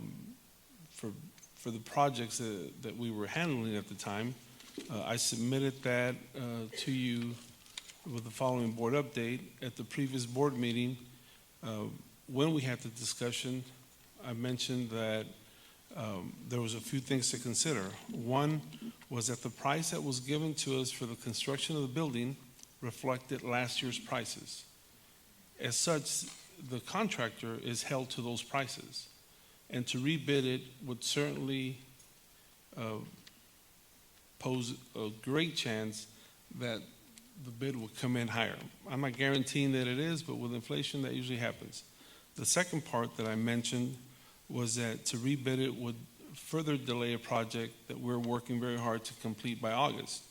projects that we were handling at the time. I submitted that to you with the following board update. At the previous board meeting, when we had the discussion, I mentioned that there was a few things to consider. One was that the price that was given to us for the construction of the building reflected last year's prices. As such, the contractor is held to those prices, and to rebid it would certainly pose a great chance that the bid would come in higher. I'm not guaranteeing that it is, but with inflation, that usually happens. The second part that I mentioned was that to rebid it would further delay a project that we're working very hard to complete by August.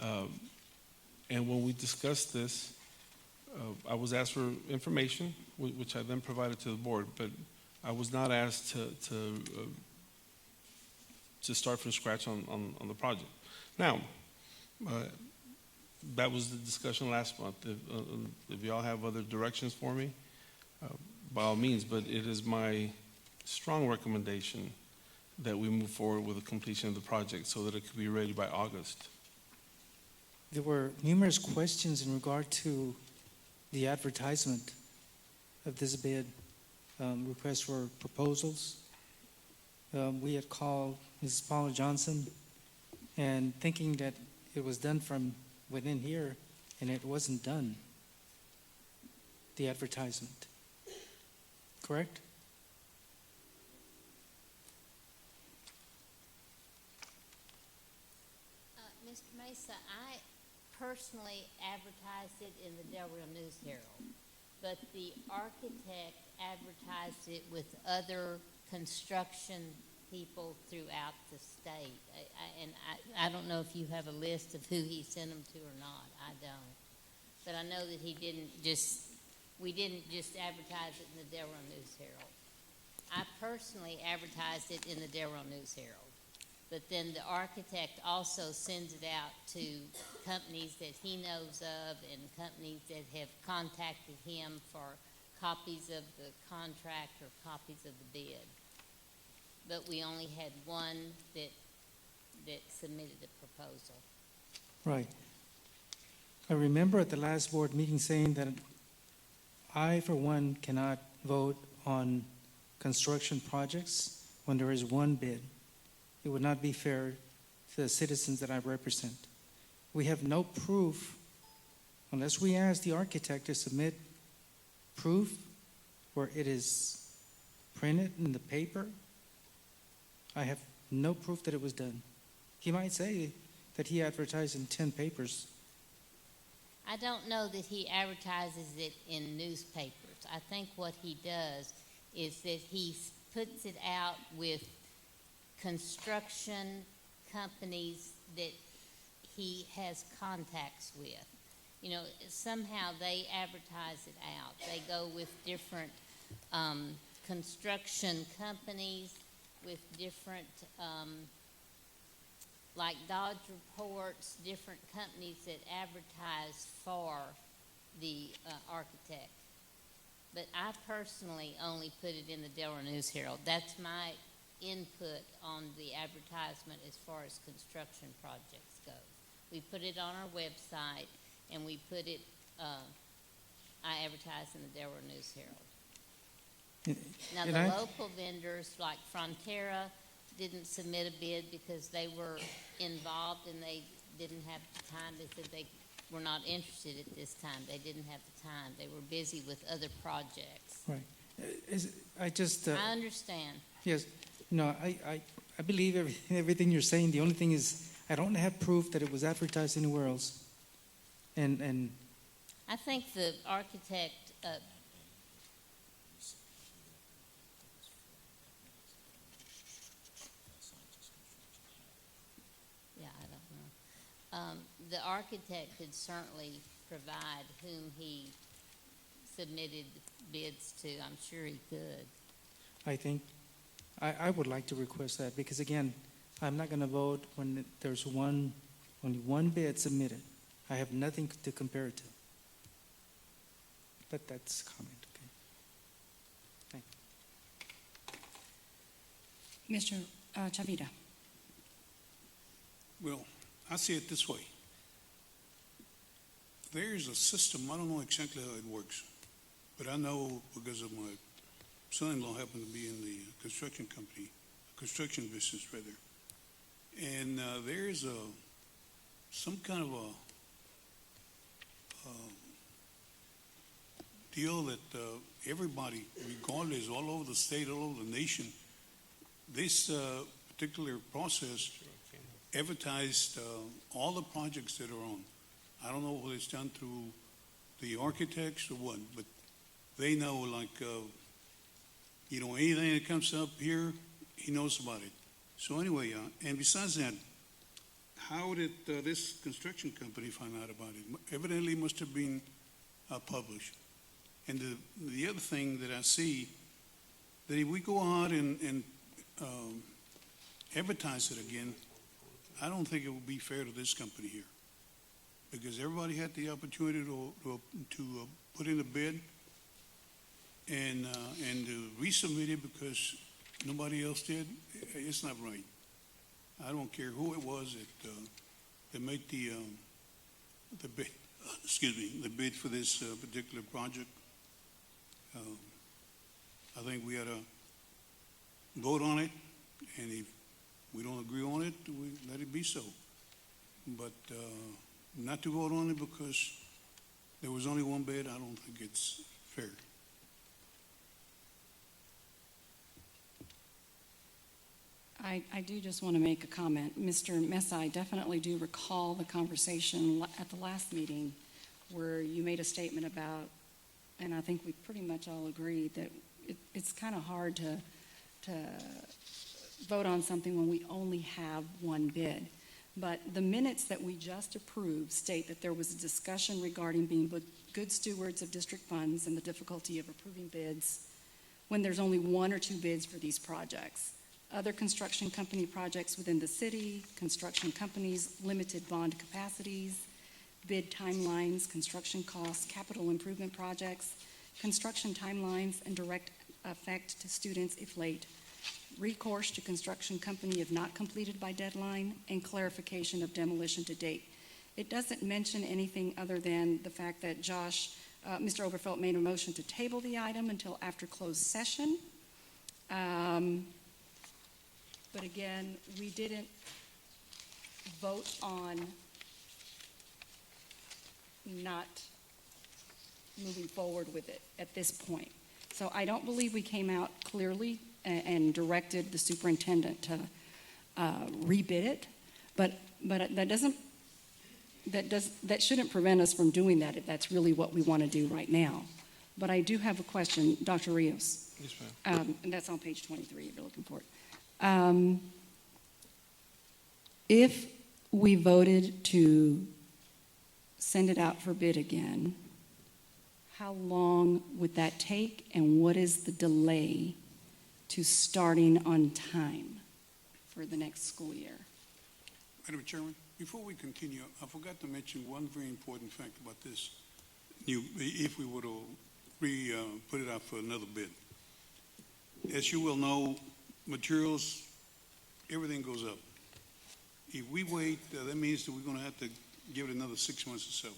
And when we discussed this, I was asked for information, which I then provided to the board, but I was not asked to start from scratch on the project. Now, that was the discussion last month. If y'all have other directions for me, by all means, but it is my strong recommendation that we move forward with the completion of the project so that it could be ready by August. There were numerous questions in regard to the advertisement of this bid, request for proposals. We had called Mrs. Paula Johnson and thinking that it was done from within here, and it wasn't done, the advertisement. Correct? Mr. Mesa, I personally advertised it in the Del Rio News Herald, but the architect advertised it with other construction people throughout the state. I don't know if you have a list of who he sent them to or not. I don't. But I know that we didn't just advertise it in the Del Rio News Herald. I personally advertised it in the Del Rio News Herald. But then the architect also sends it out to companies that he knows of and companies that have contacted him for copies of the contract or copies of the bid. But we only had one that submitted a proposal. Right. I remember at the last board meeting saying that I, for one, cannot vote on construction projects when there is one bid. It would not be fair to the citizens that I represent. We have no proof, unless we ask the architect to submit proof where it is printed in the paper. I have no proof that it was done. He might say that he advertised in 10 papers. I don't know that he advertises it in newspapers. I think what he does is that he puts it out with construction companies that he has contacts with. You know, somehow they advertise it out. They go with different construction companies, with different, like Dodge Reports, different companies that advertise for the architect. But I personally only put it in the Del Rio News Herald. That's my input on the advertisement as far as construction projects go. We put it on our website, and we put it, I advertise in the Del Rio News Herald. Now, the local vendors like Frontera didn't submit a bid because they were involved and they didn't have the time. They said they were not interested at this time. They didn't have the time. They were busy with other projects. Right. I understand. Yes. No, I believe everything you're saying. The only thing is I don't have proof that it was advertised anywhere else. And I think the architect The architect could certainly provide whom he submitted bids to. I'm sure he could. I think, I would like to request that, because again, I'm not gonna vote when there's only one bid submitted. I have nothing to compare it to. But that's comment, okay? Thank you. Mr. Chavita. Well, I see it this way. There's a system, I don't know exactly how it works, but I know because of my son-in-law happened to be in the construction company, construction business rather. And there's some kind of a deal that everybody, regardless, all over the state, all over the nation, this particular process advertised all the projects that are on. I don't know whether it's done through the architects or what, but they know, like, anything that comes up here, he knows about it. So anyway, and besides that, how did this construction company find out about it? Evidently, it must have been published. And the other thing that I see, that if we go out and advertise it again, I don't think it would be fair to this company here, because everybody had the opportunity to put in a bid and to resubmit it because nobody else did. It's not right. I don't care who it was that made the bid. The bid for this particular project. I think we ought to vote on it, and if we don't agree on it, we let it be so. But not to vote on it because there was only one bid, I don't think it's fair. I do just want to make a comment. Mr. Mesa, I definitely do recall the conversation at the last meeting where you made a statement about, and I think we pretty much all agreed, that it's kind of hard to vote on something when we only have one bid. But the minutes that we just approved state that there was a discussion regarding being good stewards of district funds and the difficulty of approving bids when there's only one or two bids for these projects. Other construction company projects within the city, construction companies' limited bond capacities, bid timelines, construction costs, capital improvement projects, construction timelines, and direct effect to students if late, recourse to construction company if not completed by deadline, and clarification of demolition to date. It doesn't mention anything other than the fact that Mr. Oberfeld made a motion to table the item until after closed session. But again, we didn't vote on not moving forward with it at this point. So I don't believe we came out clearly and directed the superintendent to rebid it, but that shouldn't prevent us from doing that if that's really what we want to do right now. But I do have a question, Dr. Rios. Yes, ma'am. And that's on page 23 if you're looking for it. If we voted to send it out for bid again, how long would that take, and what is the delay to starting on time for the next school year? Madam Chairman, before we continue, I forgot to mention one very important fact about this. If we were to put it out for another bid. As you will know, materials, everything goes up. If we wait, that means that we're going to have to give it another 6 months or so.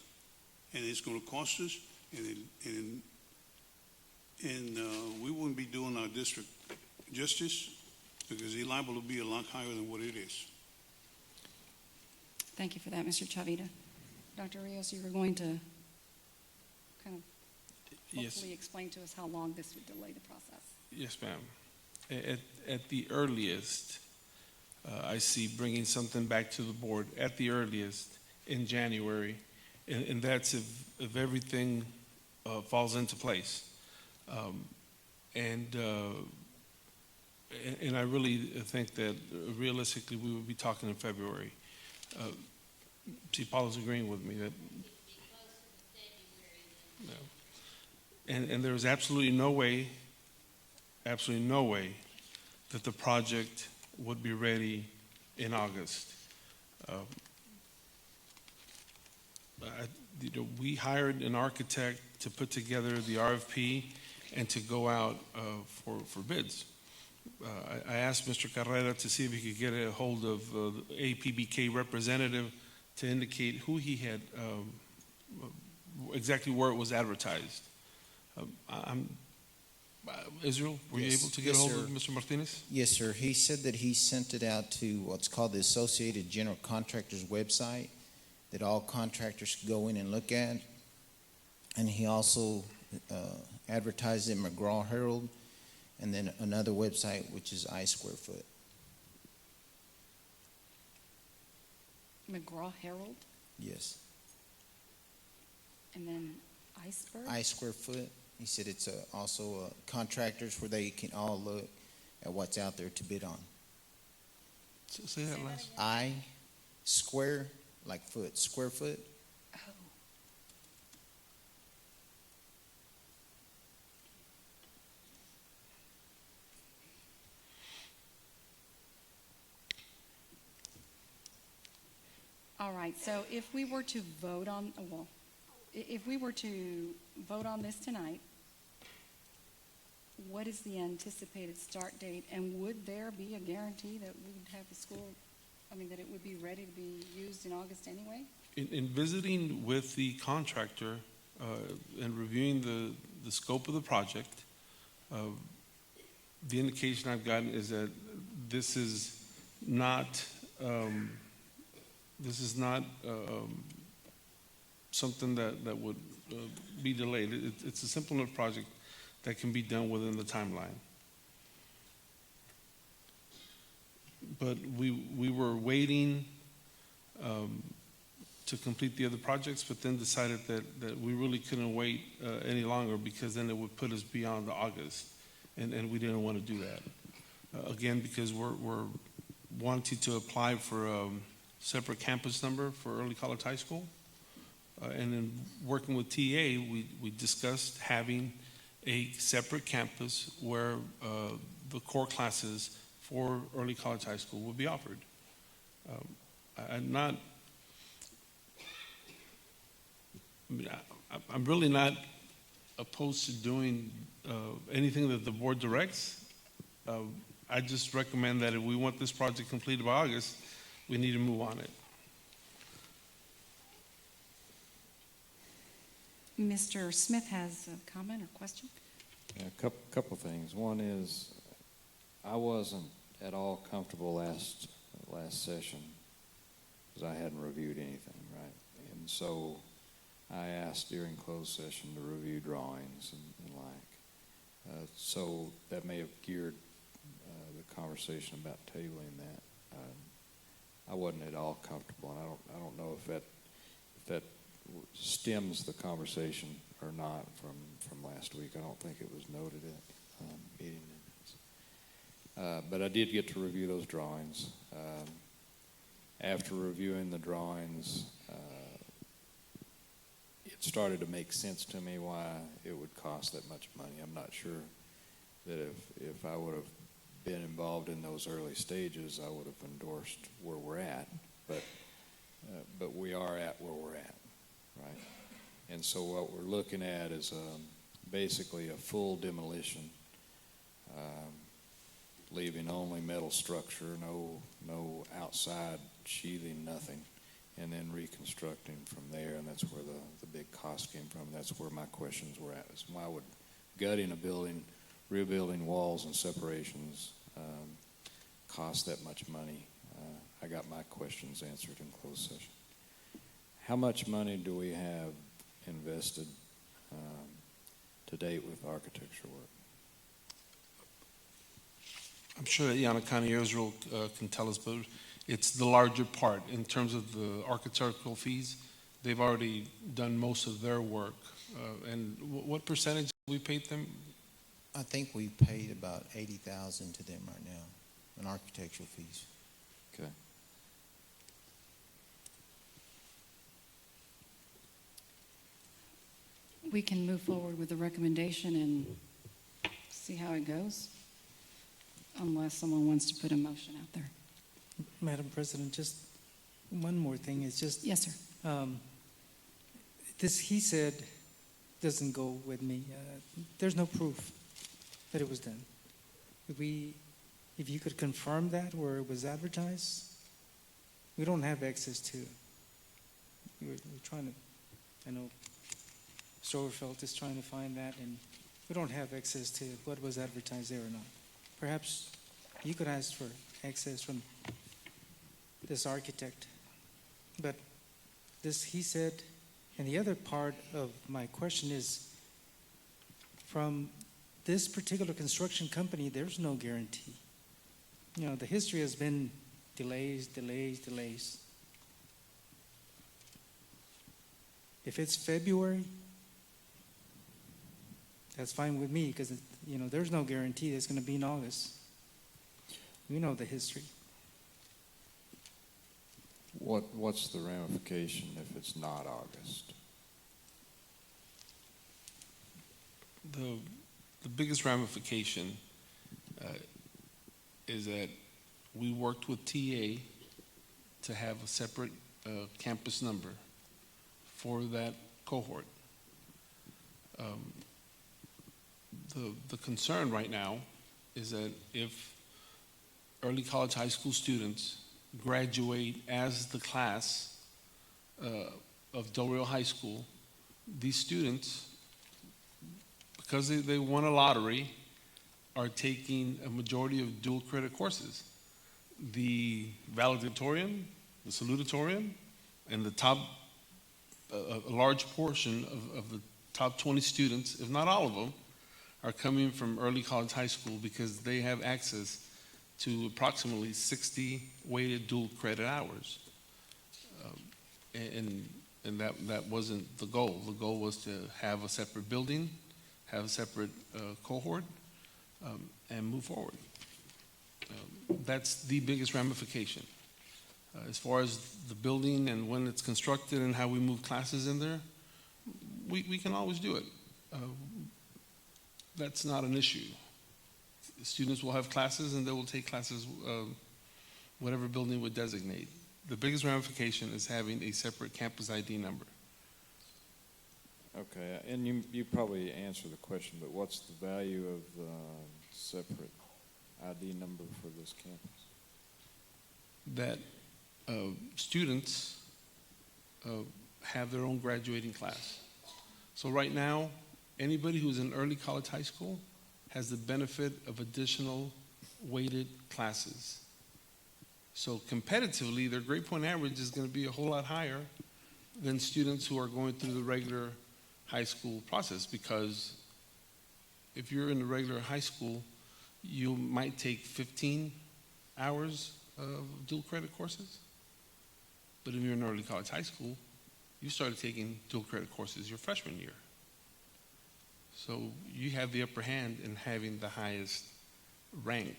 And it's going to cost us, and we wouldn't be doing our district justice because it's liable to be a lot higher than what it is. Thank you for that, Mr. Chavita. Dr. Rios, you were going to kind of hopefully explain to us how long this would delay the process. Yes, ma'am. At the earliest, I see bringing something back to the board at the earliest in January, and that's if everything falls into place. And I really think that realistically we would be talking in February. see, Paula's agreeing with me that. No. And there's absolutely no way that the project would be ready in August. We hired an architect to put together the RFP and to go out for bids. I asked Mr. Carrera to see if he could get a hold of the APBK representative to indicate who he had, exactly where it was advertised. Israel, were you able to get a hold of Mr. Martinez? Yes, sir. He said that he sent it out to what's called the Associated General Contractors website that all contractors could go in and look at. And he also advertised it in McGraw Herald and then another website, which is I Square Foot. McGraw Herald, Yes. and then Iceberg? I Square Foot. He said it's also contractors where they can all look at what's out there to bid on. Say that last. I Square, like foot, square foot. Oh. All right, so if we were to vote on, well, if we were to vote on this tonight, what is the anticipated start date? And would there be a guarantee that we would have the school, that it would be ready to be used in August anyway? In visiting with the contractor and reviewing the scope of the project, the indication I've gotten is that this is not something that would be delayed. It's a simple enough project that can be done within the timeline. But we were waiting to complete the other projects, but then decided that we really couldn't wait any longer because then it would put us beyond August, and we didn't want to do that. Again, because we're wanting to apply for a separate campus number for Early College High School. And in working with TA, we discussed having a separate campus where the core classes for Early College High School would be offered. I'm really not opposed to doing anything that the board directs. I just recommend that if we want this project completed by August, we need to move on it. Mr. Smith has a comment or question? Yeah, a couple things. One is, I wasn't at all comfortable last session because I hadn't reviewed anything, right? And so I asked during closed session to review drawings and like. So that may have geared the conversation about tabling that. I wasn't at all comfortable, and I don't know if that stems the conversation or not from last week. I don't think it was noted at meeting minutes. But I did get to review those drawings. After reviewing the drawings, it started to make sense to me why it would cost that much money. I'm not sure that if I would have been involved in those early stages, I would have endorsed where we're at. But we are at where we're at, right? And so what we're looking at is basically a full demolition, leaving only metal structure, no outside sheathing, nothing, and then reconstructing from there. And that's where the big cost came from. That's where my questions were at. Is why would gutting a building, rebuilding walls and separations cost that much money? I got my questions answered in closed session. How much money do we have invested to date with architecture work? I'm sure that Yanakani Israel can tell us, but it's the larger part in terms of the architectural fees. They've already done most of their work. And what percentage have we paid them? I think we paid about $80,000 to them right now in architectural fees. Okay. we can move forward with the recommendation and see how it goes, unless someone wants to put a motion out there. Madam President, just one more thing. It's just Yes, sir. this he said doesn't go with me. There's no proof that it was done. If you could confirm that where it was advertised, we don't have access to it. We're trying to, I know Stoverfeld is trying to find that, and we don't have access to what was advertised there or not. Perhaps you could ask for access from this architect. But this, he said, and the other part of my question is, from this particular construction company, there's no guarantee. You know, the history has been delays. If it's February, that's fine with me, because, you know, there's no guarantee it's going to be in August. We know the history. What's the ramification if it's not August? The biggest ramification is that we worked with TA to have a separate campus number for that cohort. The concern right now is that if early college high school students graduate as the class of Del Rio High School, these students, because they won a lottery, are taking a majority of dual credit courses. The valedictorian, the salutatorian, and the top, a large portion of the top 20 students, if not all of them, are coming from early college high school because they have access to approximately 60 weighted dual credit hours. And that wasn't the goal. The goal was to have a separate building, have a separate cohort, and move forward. That's the biggest ramification. As far as the building and when it's constructed and how we move classes in there, we can always do it. That's not an issue. Students will have classes and they will take classes whatever building would designate. The biggest ramification is having a separate campus ID number. Okay, and you probably answered the question, but what's the value of the separate ID number for this campus? That students have their own graduating class. So right now, anybody who's in early college high school has the benefit of additional weighted classes. So competitively, their grade point average is going to be a whole lot higher than students who are going through the regular high school process, because if you're in the regular high school, you might take 15 hours of dual credit courses. But if you're in early college high school, you started taking dual credit courses your freshman year. So you have the upper hand in having the highest rank.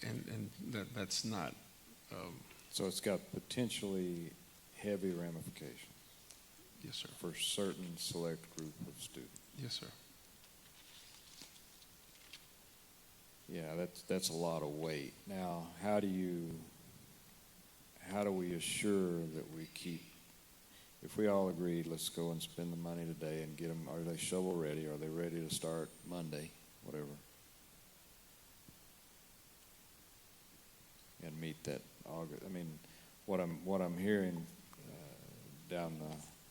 And that's not. So it's got potentially heavy ramifications. Yes, sir. For a certain select group of students. Yes, sir. Yeah, that's a lot of weight. Now, how do we assure that we keep, if we all agreed, let's go and spend the money today and get them, are they shovel ready? Are they ready to start Monday, whatever? And meet that August. I mean, what I'm hearing down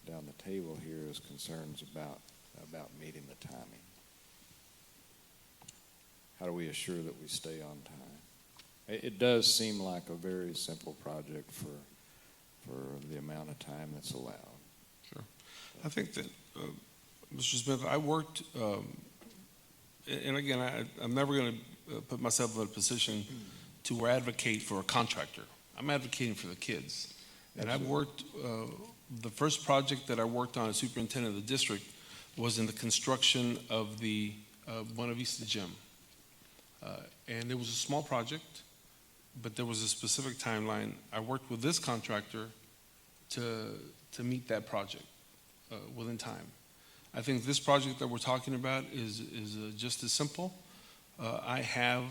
the table here is concerns about meeting the timing. How do we assure that we stay on time? It does seem like a very simple project for the amount of time that's allowed. Sure. I think that, Mr. Smith, I worked, and again, I'm never going to put myself in a position to advocate for a contractor. I'm advocating for the kids. And I've worked, the first project that I worked on as superintendent of the district was in the construction of the Buena Vista Gym. And it was a small project, but there was a specific timeline. I worked with this contractor to meet that project. within time. I think this project that we're talking about is just as simple. I have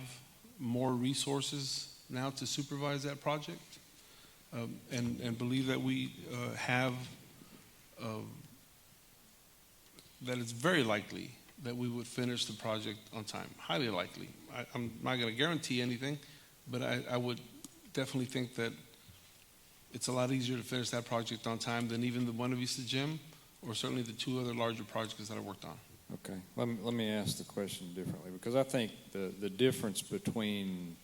more resources now to supervise that project, and believe that we have that it's very likely that we would finish the project on time. Highly likely. I'm not going to guarantee anything, but I would definitely think that it's a lot easier to finish that project on time than even the Buena Vista Gym, or certainly the two other larger projects that I worked on. Okay, let me ask the question differently, because I think the difference between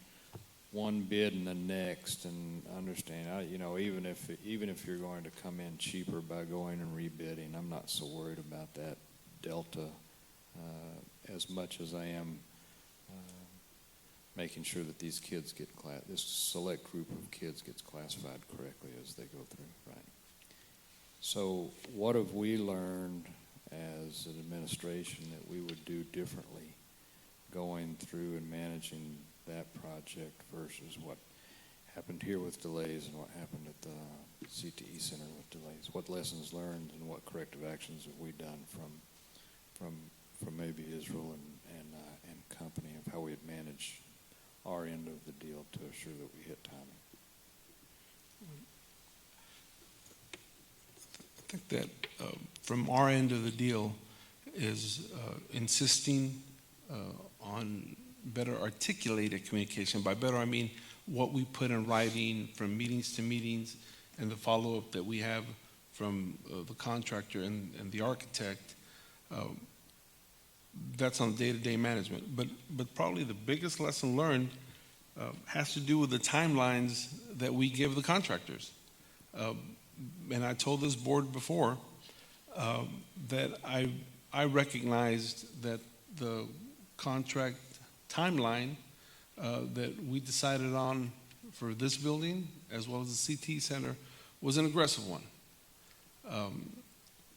one bid and the next, and understand, even if you're going to come in cheaper by going and rebidding, I'm not so worried about that delta as much as I am making sure that these kids get this select group of kids gets classified correctly as they go through, right? So what have we learned as an administration that we would do differently going through and managing that project versus what happened here with delays and what happened at the CTE Center with delays? What lessons learned and what corrective actions have we done from maybe Israel and company of how we had managed our end of the deal to assure that we hit timing? I think that from our end of the deal is insisting on better articulated communication. By better, I mean what we put in writing from meetings to meetings, and the follow-up that we have from the contractor and the architect. That's on day-to-day management. But probably the biggest lesson learned has to do with the timelines that we give the contractors. And I told this board before that I recognized that the contract timeline that we decided on for this building, as well as the CT Center, was an aggressive one.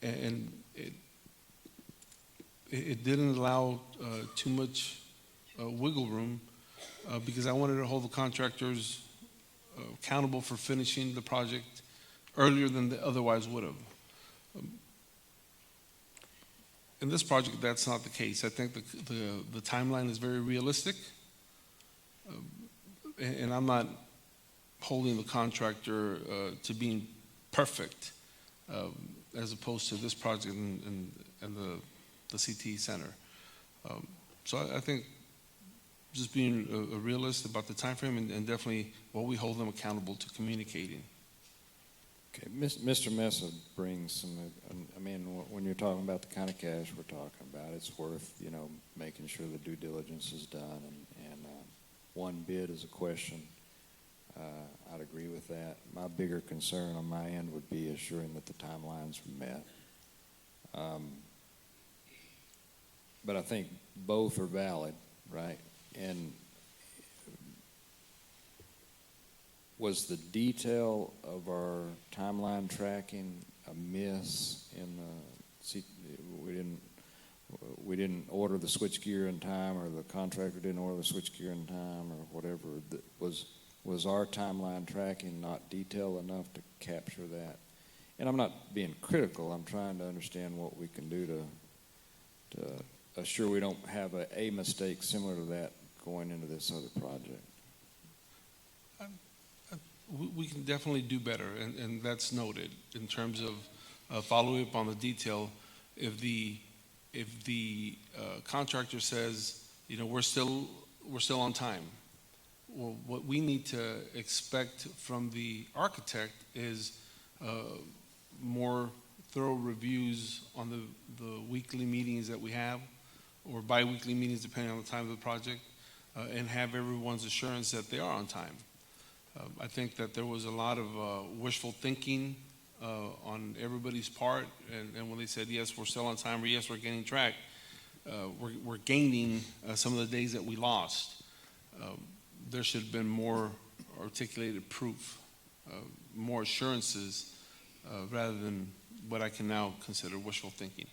And it didn't allow too much wiggle room because I wanted to hold the contractors accountable for finishing the project earlier than they otherwise would have. In this project, that's not the case. I think the timeline is very realistic, and I'm not holding the contractor to being perfect as opposed to this project and the CT Center. So I think just being a realist about the time frame and definitely what we hold them accountable to communicating. Okay, Mr. Mesa brings some, I mean, when you're talking about the kind of cash we're talking about, it's worth, making sure the due diligence is done, and one bid is a question. I'd agree with that. My bigger concern on my end would be assuring that the timelines were met. But I think both are valid, right? And was the detail of our timeline tracking a miss in we didn't order the switchgear in time, or the contractor didn't order the switchgear in time, or whatever? Was our timeline tracking not detailed enough to capture that? And I'm not being critical. I'm trying to understand what we can do to assure we don't have a mistake similar to that going into this other project. We can definitely do better, and that's noted in terms of following up on the detail. If the contractor says, we're still on time, well, what we need to expect from the architect is more thorough reviews on the weekly meetings that we have, or bi-weekly meetings depending on the time of the project, and have everyone's assurance that they are on time. I think that there was a lot of wishful thinking on everybody's part, and when they said, yes, we're still on time, or yes, we're getting track, we're gaining some of the days that we lost. There should have been more articulated proof, more assurances, rather than what I can now consider wishful thinking.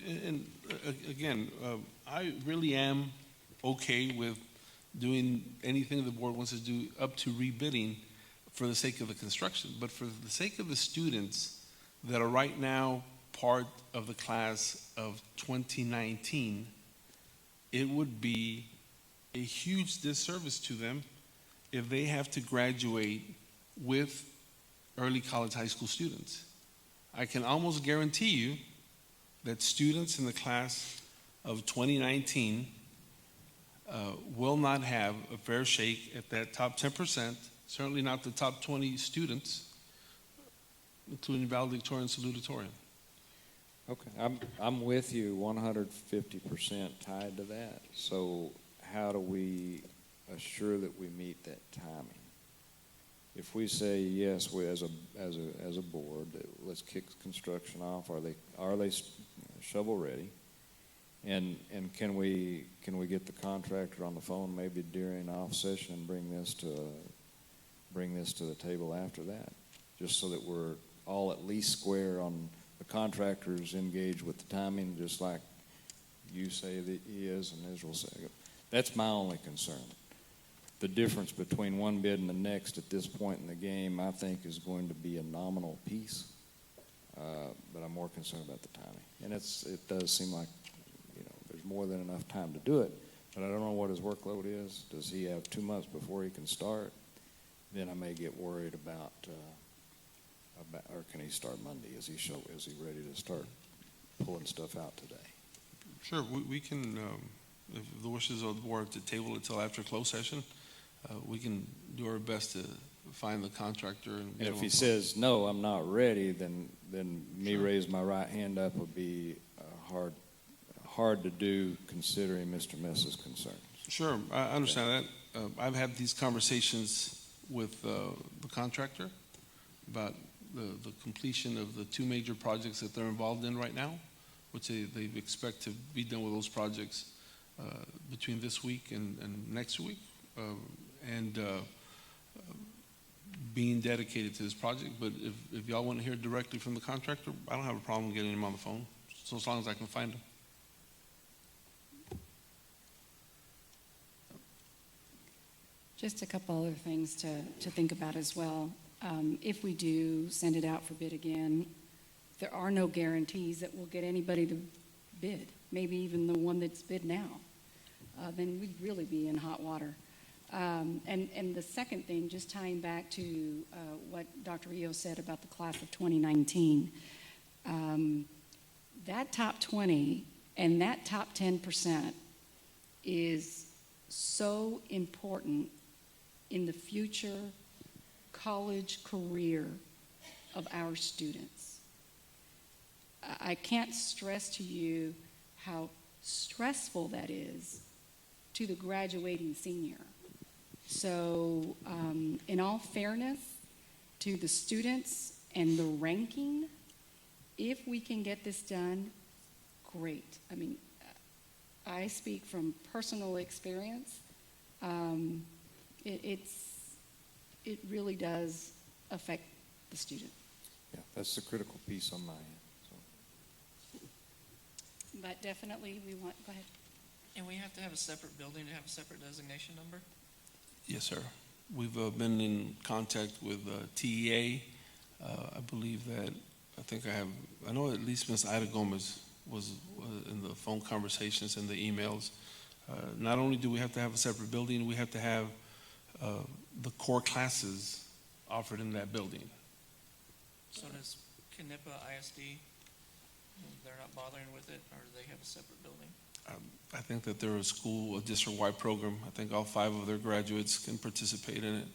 And again, I really am okay with doing anything the board wants to do up to rebidding for the sake of the construction. But for the sake of the students that are right now part of the class of 2019, it would be a huge disservice to them if they have to graduate with early college high school students. I can almost guarantee you that students in the class of 2019 will not have a fair shake at that top 10%, certainly not the top 20 students, including valedictorian and salutatorian. Okay, I'm with you 150% tied to that. So how do we assure that we meet that timing? If we say yes, we as a board, let's kick construction off. Are they shovel ready? And can we get the contractor on the phone maybe during off session and bring this to the table after that, just so that we're all at least square on the contractors engaged with the timing, just like you say that he is and Israel say. That's my only concern. The difference between one bid and the next at this point in the game, I think, is going to be a nominal piece. But I'm more concerned about the timing. And it does seem like, there's more than enough time to do it. But I don't know what his workload is. Does he have 2 months before he can start? Then I may get worried about or can he start Monday? Is he ready to start pulling stuff out today? Sure, we can, if the wishes of the board to table it till after closed session, we can do our best to find the contractor. And if he says, no, I'm not ready, then me raise my right hand up would be hard to do considering Mr. Mess's concerns. Sure, I understand that. I've had these conversations with the contractor about the completion of the 2 major projects that they're involved in right now, which they expect to be done with those projects between this week and next week, and being dedicated to this project. But if y'all want to hear directly from the contractor, I don't have a problem getting him on the phone, so as long as I can find him. Just a couple other things to think about as well. If we do send it out for bid again, there are no guarantees that we'll get anybody to bid, maybe even the one that's bid now. Then we'd really be in hot water. And the second thing, just tying back to what Dr. Rios said about the class of 2019, that top 20 and that top 10% is so important in the future college career of our students. I can't stress to you how stressful that is to the graduating senior. So in all fairness to the students and the ranking, if we can get this done, great. I mean, I speak from personal experience. It really does affect the student. Yeah, that's the critical piece on my end. So. But definitely we want, go ahead. And we have to have a separate building to have a separate designation number? Yes, sir. We've been in contact with TEA. I believe that, I know at least Ms. Ida Gomez was in the phone conversations and the emails. Not only do we have to have a separate building, we have to have the core classes offered in that building. So does Kanipa ISD, they're not bothering with it, or do they have a separate building? I think that they're a district-wide program. I think all 5 of their graduates can participate in it.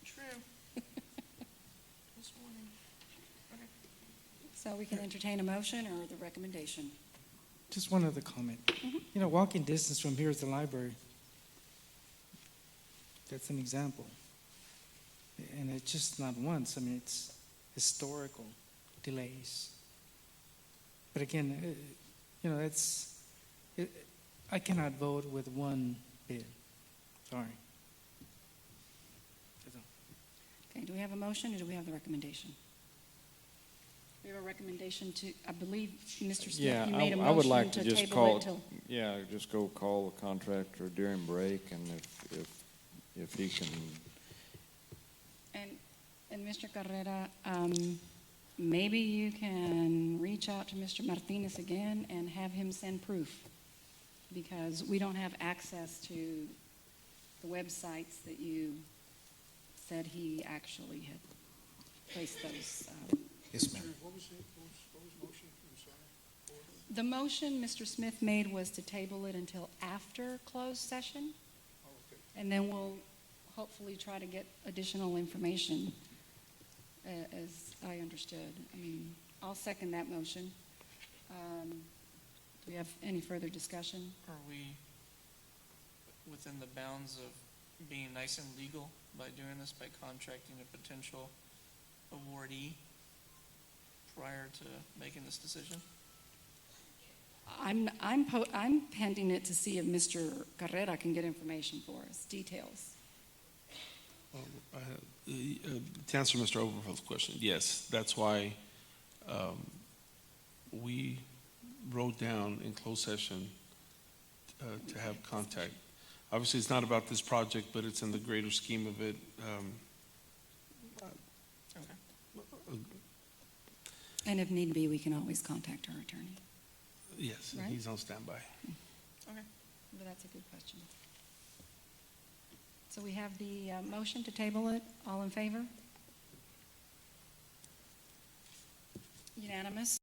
True. This morning. Okay. So we can entertain a motion or the recommendation. Just one other comment. Walking distance from here is the library. That's an example. And it's just not once. I mean, it's historical delays. But again, I cannot vote with one bid. Sorry. Okay, do we have a motion or do we have the recommendation? We have a recommendation to, I believe, Mr. Smith, Yeah, you made a I would motion like to to just table call, it till. yeah, just go call the contractor during break, and if he can, And Mr. Carrera, maybe you can reach out to Mr. Martinez again and have him send proof, because we don't have access to the websites that you said he actually had placed those. Yes, ma'am. What was motion? I'm sorry. The motion Mr. Smith made was to table it until after closed session, Oh, okay. and then we'll hopefully try to get additional information, as I understood. I mean, I'll second that motion. Do we have any further discussion? Are we within the bounds of being nice and legal by doing this, by contracting a potential awardee prior to making this decision? I'm pending it to see if Mr. Carrera can get information for us, details. To answer Mr. Overfield's question, yes, that's why we wrote down in closed session to have contact. Obviously, it's not about this project, but it's in the greater scheme of it. And if need be, we can always contact our attorney. Yes, Right? he's on standby. Okay. But that's a good question. So we have the motion to table it. All in favor? Unanimous?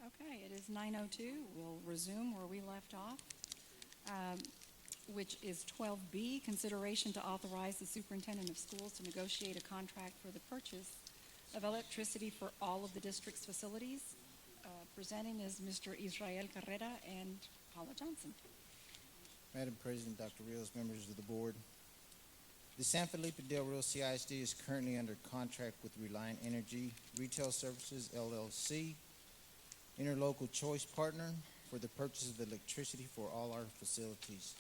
Okay, it is 9:02. We'll resume where we left off, which is 12B, consideration to authorize the superintendent of schools to negotiate a contract for the purchase of electricity for all of the district's facilities. Presenting is Mr. Israel Carrera and Paula Johnson. Madam President, Dr. Rios, members of the board. The San Felipe Del Rio CISD is currently under contract with Reliant Energy Retail Services, LLC, interlocal choice partner, for the purchase of electricity for all our facilities.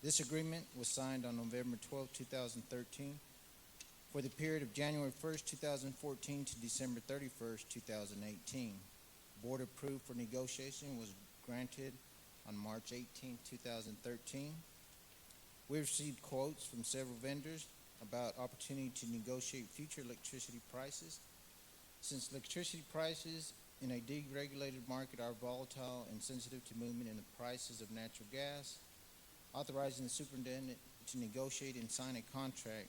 This agreement was signed on November 12, 2013, for the period of January 1st, 2014 to December 31st, 2018. Board approved for negotiation was granted on March 18, 2013. We received quotes from several vendors about opportunity to negotiate future electricity prices. Since electricity prices in a deregulated market are volatile and sensitive to movement in the prices of natural gas, authorizing the superintendent to negotiate and sign a contract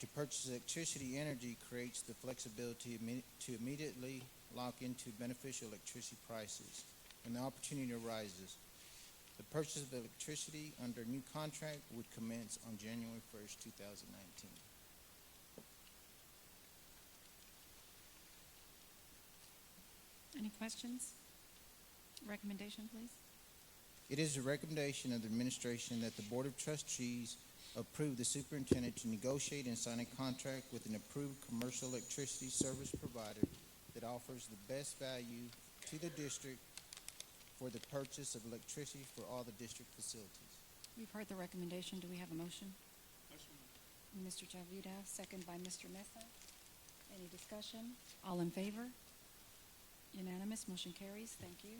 to purchase electricity energy creates the flexibility to immediately lock into beneficial electricity prices when the opportunity arises. The purchase of electricity under a new contract would commence on January 1st, 2019. Any questions? Recommendation, please. It is a recommendation of the administration that the Board of Trustees approve the superintendent to negotiate and sign a contract with an approved commercial electricity service provider that offers the best value to the district for the purchase of electricity for all the district facilities. We've heard the recommendation. Do we have a motion? Mr. Chavira, second by Mr. Mesa. Any discussion? All in favor? Unanimous. Motion carries. Thank you.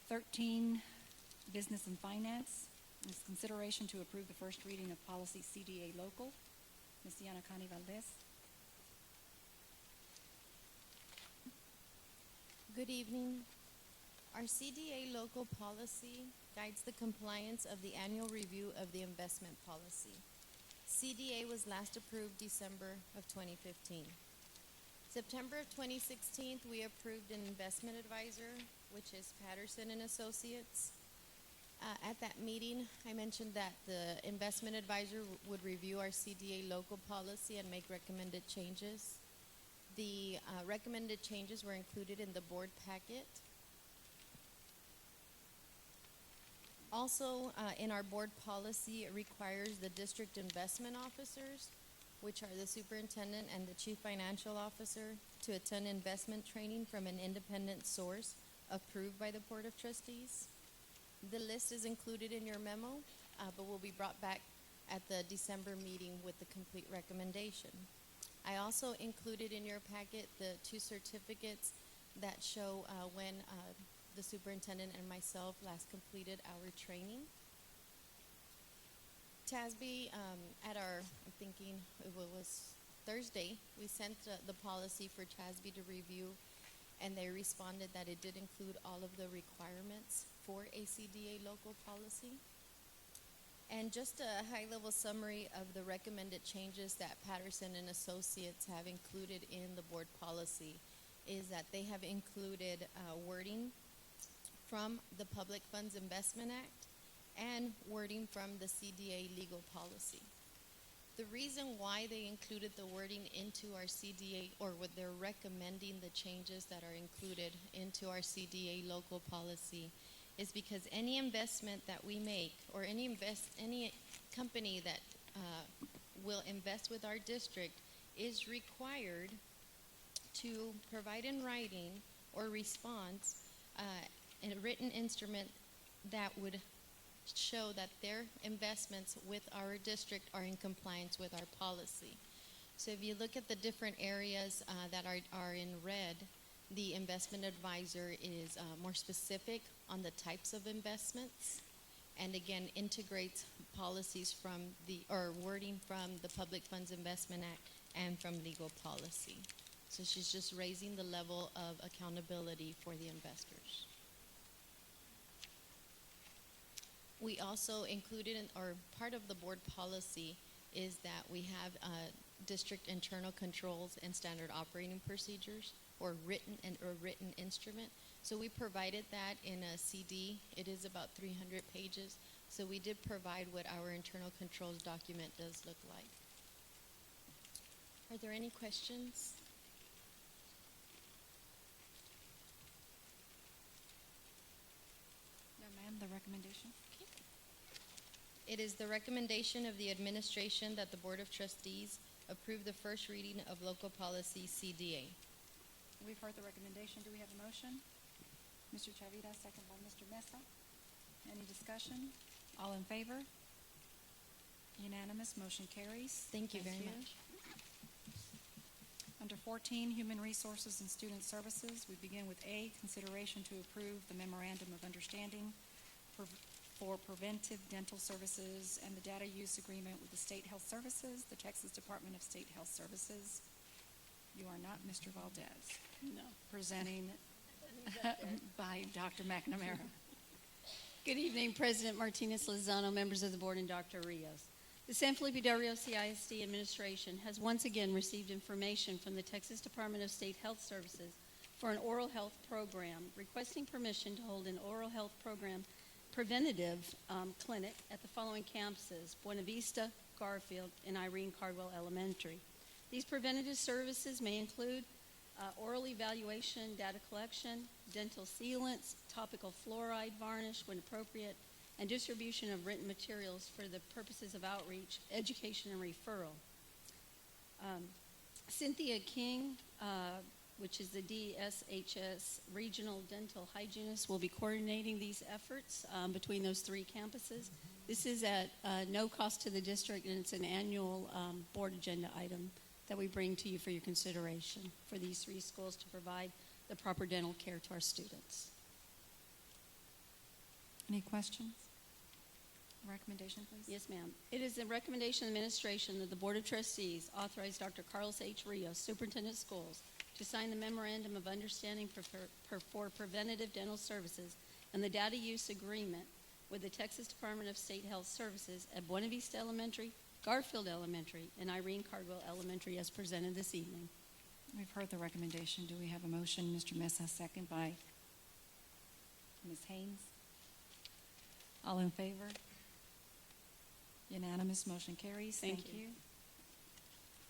13, Business and Finance. Is consideration to approve the first reading of policy CDA local. Ms. Yanakani Valdez. Good evening. Our CDA local policy guides the compliance of the annual review of the investment policy. CDA was last approved December of 2015. September of 2016, we approved an investment advisor, which is Patterson and Associates. At that meeting, I mentioned that the investment advisor would review our CDA local policy and make recommended changes. The recommended changes were included in the board packet. Also, in our board policy, it requires the district investment officers, which are the superintendent and the chief financial officer, to attend investment training from an independent source approved by the Board of Trustees. The list is included in your memo, but will be brought back at the December meeting with the complete recommendation. I also included in your packet the 2 certificates that show when the superintendent and myself last completed our training. TASB, at our, I'm thinking it was Thursday, we sent the policy for TASB to review, and they responded that it did include all of the requirements for a CDA local policy. And just a high-level summary of the recommended changes that Patterson and Associates have included in the board policy is that they have included wording from the Public Funds Investment Act and wording from the CDA legal policy. The reason why they included the wording into our CDA, or what they're recommending the changes that are included into our CDA local policy, is because any investment that we make, or any company that will invest with our district, is required to provide in writing or response in a written instrument that would show that their investments with our district are in compliance with our policy. So if you look at the different areas that are in red, the investment advisor is more specific on the types of investments, and again integrates policies from or wording from the Public Funds Investment Act and from legal policy. So she's just raising the level of accountability for the investors. We also included or part of the board policy is that we have district internal controls and standard operating procedures, or written instrument. So we provided that in a CD. It is about 300 pages. So we did provide what our internal controls document does look like. Are there any questions? No, ma'am, the recommendation. It is the recommendation of the administration that the Board of Trustees approve the first reading of local policy CDA. We've heard the recommendation. Do we have a motion? Mr. Chavita, second by Mr. Mesa. Any discussion? All in favor? Unanimous, motion carries. Thank you very much. Under 14, Human Resources and Student Services, we begin with A, consideration to approve the Memorandum of Understanding for preventive dental services and the data use agreement with the State Health Services, the Texas Department of State Health Services. You are not Mr. Valdez. No. Presenting by Dr. McNamara. Good evening, President Martinez-Lozano, members of the board, and Dr. Rios. The San Felipe Del Rio CISD administration has once again received information from the Texas Department of State Health Services for an oral health program, requesting permission to hold an oral health program preventative clinic at the following campuses: Buena Vista, Garfield, and Irene Cardwell Elementary. These preventative services may include oral evaluation, data collection, dental sealants, topical fluoride varnish when appropriate, and distribution of written materials for the purposes of outreach, education, and referral. Cynthia King, which is the DSHS Regional Dental Hygienist, will be coordinating these efforts between those 3 campuses. This is at no cost to the district, and it's an annual board agenda item that we bring to you for your consideration for these 3 schools to provide the proper dental care to our students. Any questions? Recommendation, please. Yes, ma'am. It is the recommendation of the administration that the Board of Trustees authorize Dr. Carlos H. Rios, Superintendent of Schools, to sign the Memorandum of Understanding for Preventative Dental Services and the Data Use Agreement with the Texas Department of State Health Services at Buena Vista Elementary, Garfield Elementary, and Irene Cardwell Elementary as presented this evening. We've heard the recommendation. Do we have a motion? Mr. Mesa, second by Ms. Haynes. All in favor? Unanimous, motion carries. Thank you.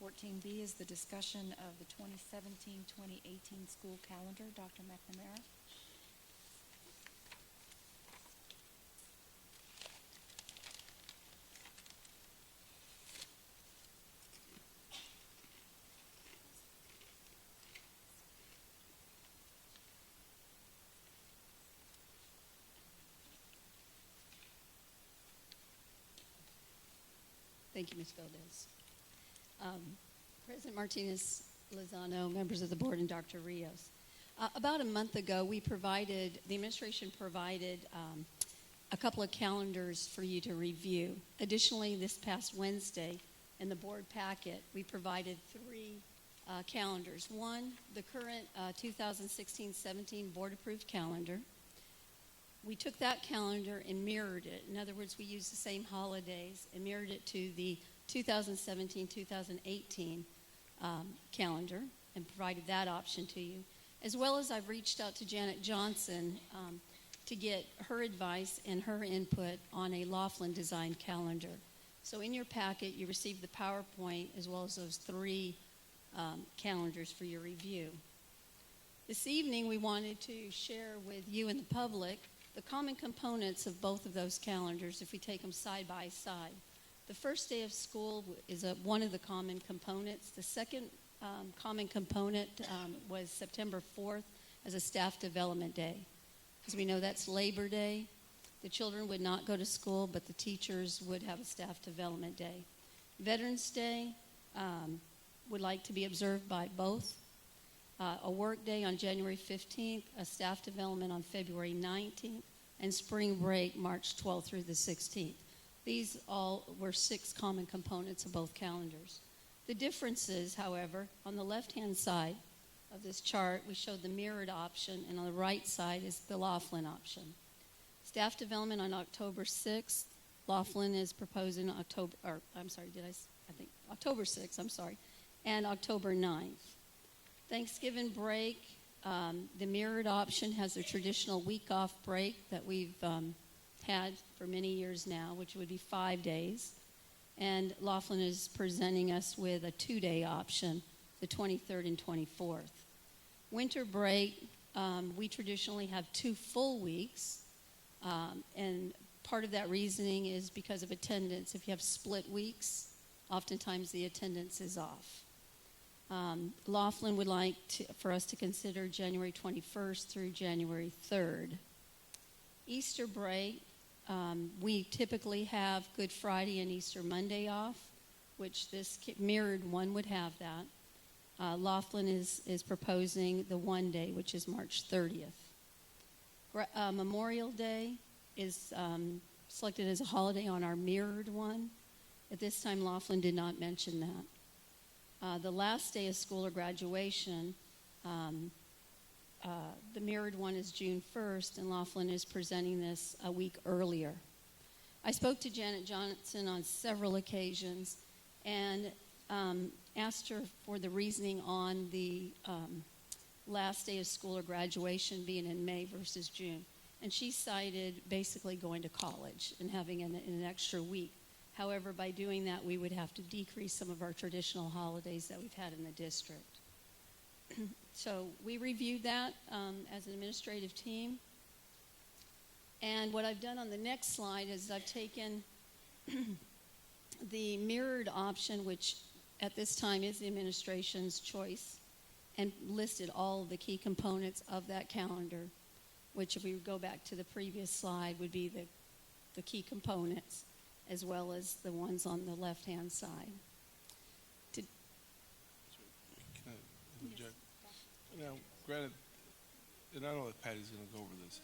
14B is the discussion of the 2017-2018 school calendar. Dr. McNamara. Thank you, Ms. Valdez. President Martinez Lozano, members of the board, and Dr. Rios. About a month ago, the administration provided a couple of calendars for you to review. Additionally, this past Wednesday, in the board packet, we provided three calendars. One, the current 2016-17 board-approved calendar. We took that calendar and mirrored it. In other words, we used the same holidays and mirrored it to the 2017-2018 calendar and provided that option to you. As well as I've reached out to Janet Johnson to get her advice and her input on a Laughlin design calendar. So in your packet, you received the PowerPoint as well as those three calendars for your review. This evening, we wanted to share with you and the public the common components of both of those calendars if we take them side by side. The first day of school is one of the common components. The second common component was September 4th as a staff development day. As we know, that's Labor Day. The children would not go to school, but the teachers would have a staff development day. Veterans Day would like to be observed by both. A work day on January 15th, a staff development on February 19th, and spring break March 12th through the 16th. These all were 6 common components of both calendars. The differences, however, on the left-hand side of this chart, we showed the mirrored option, and on the right side is the Laughlin option. Staff development on October 6th. Laughlin is proposing October 6th, and October 9th. Thanksgiving break, the mirrored option has a traditional week-off break that we've had for many years now, which would be 5 days. And Laughlin is presenting us with a 2-day option, the 23rd and 24th. Winter break, we traditionally have 2 full weeks, and part of that reasoning is because of attendance. If you have split weeks, oftentimes the attendance is off. Laughlin would like for us to consider January 21st through January 3rd. Easter break, we typically have Good Friday and Easter Monday off, which this mirrored one would have that. Laughlin is proposing the 1 day, which is March 30th. Memorial Day is selected as a holiday on our mirrored one. At this time, Laughlin did not mention that. The last day of school or graduation, the mirrored one is June 1st, and Laughlin is presenting this a week earlier. I spoke to Janet Johnson on several occasions and asked her for the reasoning on the last day of school or graduation being in May versus June. And she cited basically going to college and having an extra week. However, by doing that, we would have to decrease some of our traditional holidays that we've had in the district. So we reviewed that as an administrative team. And what I've done on the next slide is I've taken the mirrored option, which at this time is the administration's choice, and listed all of the key components of that calendar, which if we go back to the previous slide would be the key components, as well as the ones on the left-hand side. Can I interject? Now, granted, and I know that Patty's going to go over this.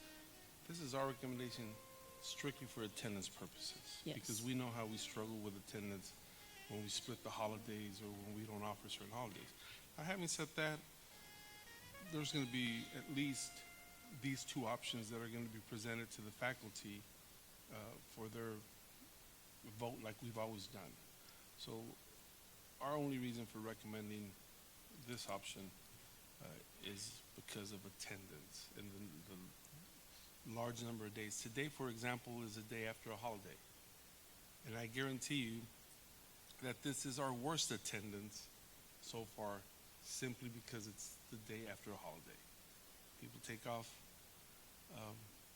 This is our recommendation strictly for attendance purposes. Yes. Because we know how we struggle with attendance when we split the holidays or when we don't offer certain holidays. Now, having said that, there's going to be at least these 2 options that are going to be presented to the faculty for their vote like we've always done. So our only reason for recommending this option is because of attendance and the large number of days. Today, for example, is a day after a holiday. And I guarantee you that this is our worst attendance so far simply because it's the day after a holiday. People take off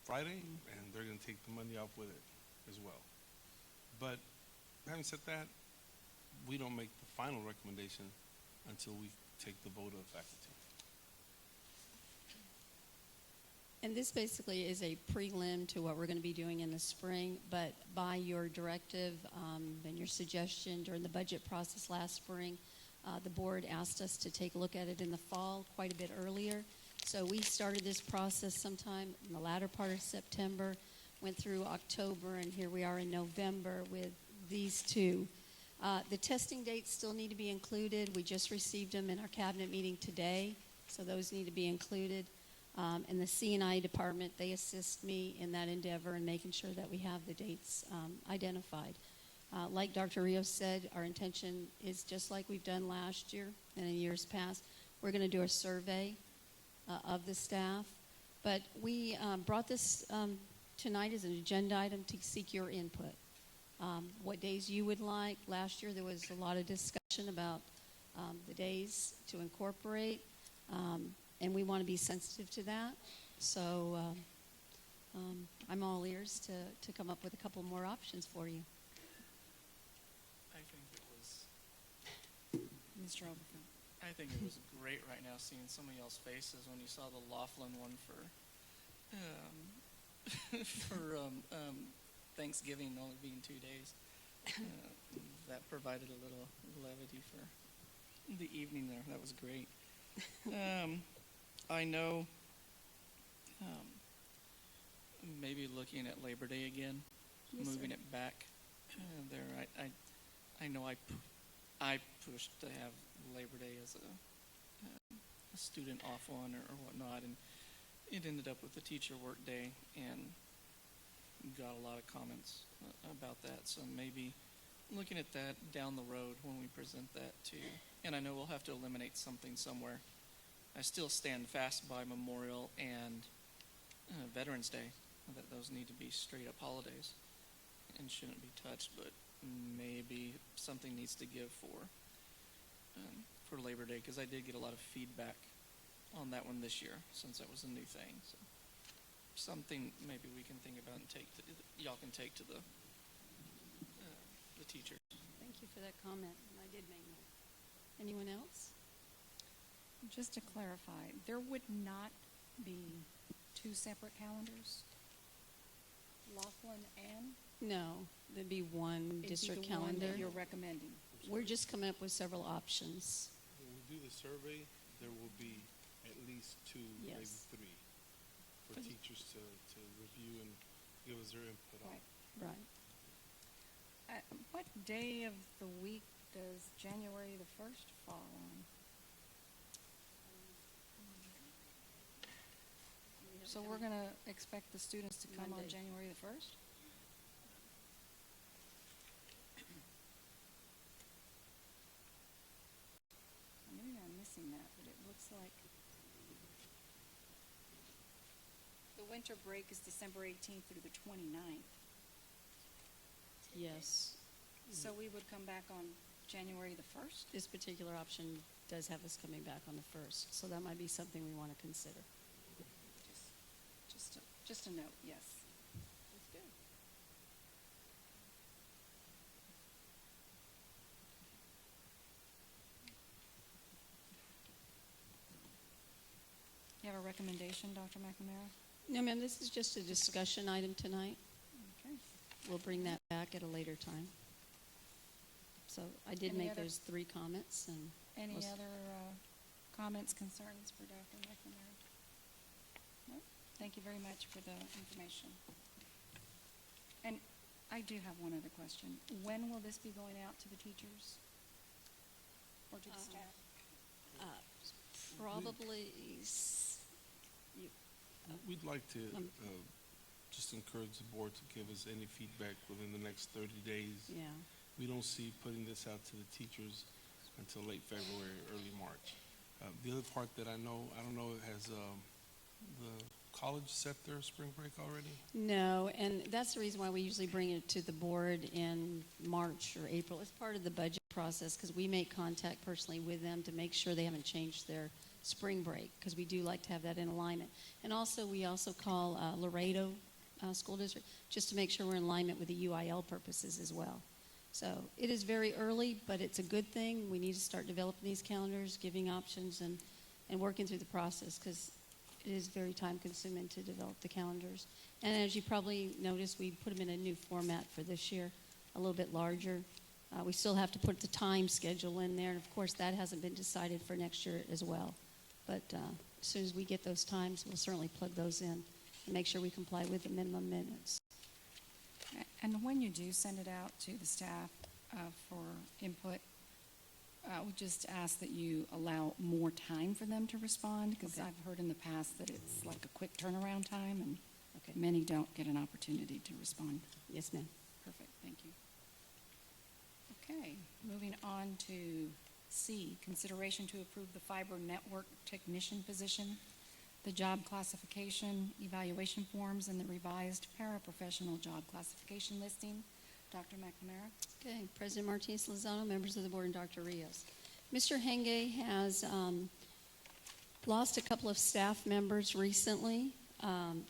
Friday and they're going to take the Monday off with it as well. But having said that, we don't make the final recommendation until we take the vote of the faculty. And this basically is a prelim to what we're going to be doing in the spring, but by your directive and your suggestion during the budget process last spring, the board asked us to take a look at it in the fall quite a bit earlier. So we started this process sometime in the latter part of September, went through October, and here we are in November with these two. The testing dates still need to be included. We just received them in our cabinet meeting today, so those need to be included. And the C&I department, they assist me in that endeavor and making sure that we have the dates identified. Like Dr. Rios said, our intention is just like we've done last year and in years past. We're going to do a survey of the staff. But we brought this tonight as an agenda item to seek your input. What days you would like. Last year there was a lot of discussion about the days to incorporate. And we want to be sensitive to that. So I'm all ears to come up with a couple more options for you. I think it was Mr. Overfield. I think it was great right now seeing some of y'all's faces when you saw the Laughlin one for Thanksgiving only being 2 days. That provided a little levity for the evening there. That was great. I know maybe looking at Labor Day again, Yes, moving sir. it back there. I know I pushed to have Labor Day as a student off one or whatnot, and it ended up with the teacher work day and got a lot of comments about that. So maybe looking at that down the road when we present that too. And I know we'll have to eliminate something somewhere. I still stand fast by Memorial and Veterans Day, that those need to be straight up holidays and shouldn't be touched, but maybe something needs to give for Labor Day, because I did get a lot of feedback on that one this year since that was a new thing. So something maybe we can think about and y'all can take to the teachers. Thank you for that comment, and I did make note. Anyone else? Just to clarify, there would not be two separate calendars? Laughlin and? No, there'd be one district It'd be the one calendar. that you're recommending. We're just coming up with several options. When we do the survey, there will be at least two, maybe Yes. three, for teachers to review and give us their input on. Right. What day of the week does January the 1st fall on? So we're going to expect the students to come on Monday. January the 1st? Maybe I'm missing that, but it looks like the winter break is December 18th through the 29th. Yes. So we would come back on January the 1st? This particular option does have us coming back on the 1st, so that might be something we want to consider. Just a note, yes. That's good. You have a recommendation, Dr. McNamara? No, ma'am, this is just a discussion item tonight. Okay. We'll bring that back at a later time. So I did Any make other- those 3 comments, and Any we'll other comments, concerns for Dr. McNamara? No? Thank you very much for the information. And I do have one other question. When will this be going out to the teachers? Or to the staff? Probably, We'd like to just encourage the board to give us any feedback within the next 30 days. yeah. we don't see putting this out to the teachers until late February, early March. The other part that I don't know, has the college set their spring break already? No, and that's the reason why we usually bring it to the board in March or April. It's part of the budget process because we make contact personally with them to make sure they haven't changed their spring break, because we do like to have that in alignment. And also, we also call Laredo School District just to make sure we're in alignment with the UIL purposes as well. So it is very early, but it's a good thing. We need to start developing these calendars, giving options, and working through the process, because it is very time consuming to develop the calendars. And as you probably noticed, we put them in a new format for this year, a little bit larger. We still have to put the time schedule in there, and of course that hasn't been decided for next year as well. But as soon as we get those times, we'll certainly plug those in and make sure we comply with the minimum minutes. And when you do send it out to the staff for input, I would just ask that you allow more time for them to respond, because I've heard in the past that it's like a quick turnaround time, and many don't get an opportunity to respond. Yes, ma'am. Perfect, thank you. Okay, moving on to C, consideration to approve the fiber network technician position, the job classification, evaluation forms, and the revised paraprofessional job classification listing. Dr. McNamara. Okay, President Martinez-Lozano, members of the board, and Dr. Rios. Mr. Henge has lost a couple of staff members recently,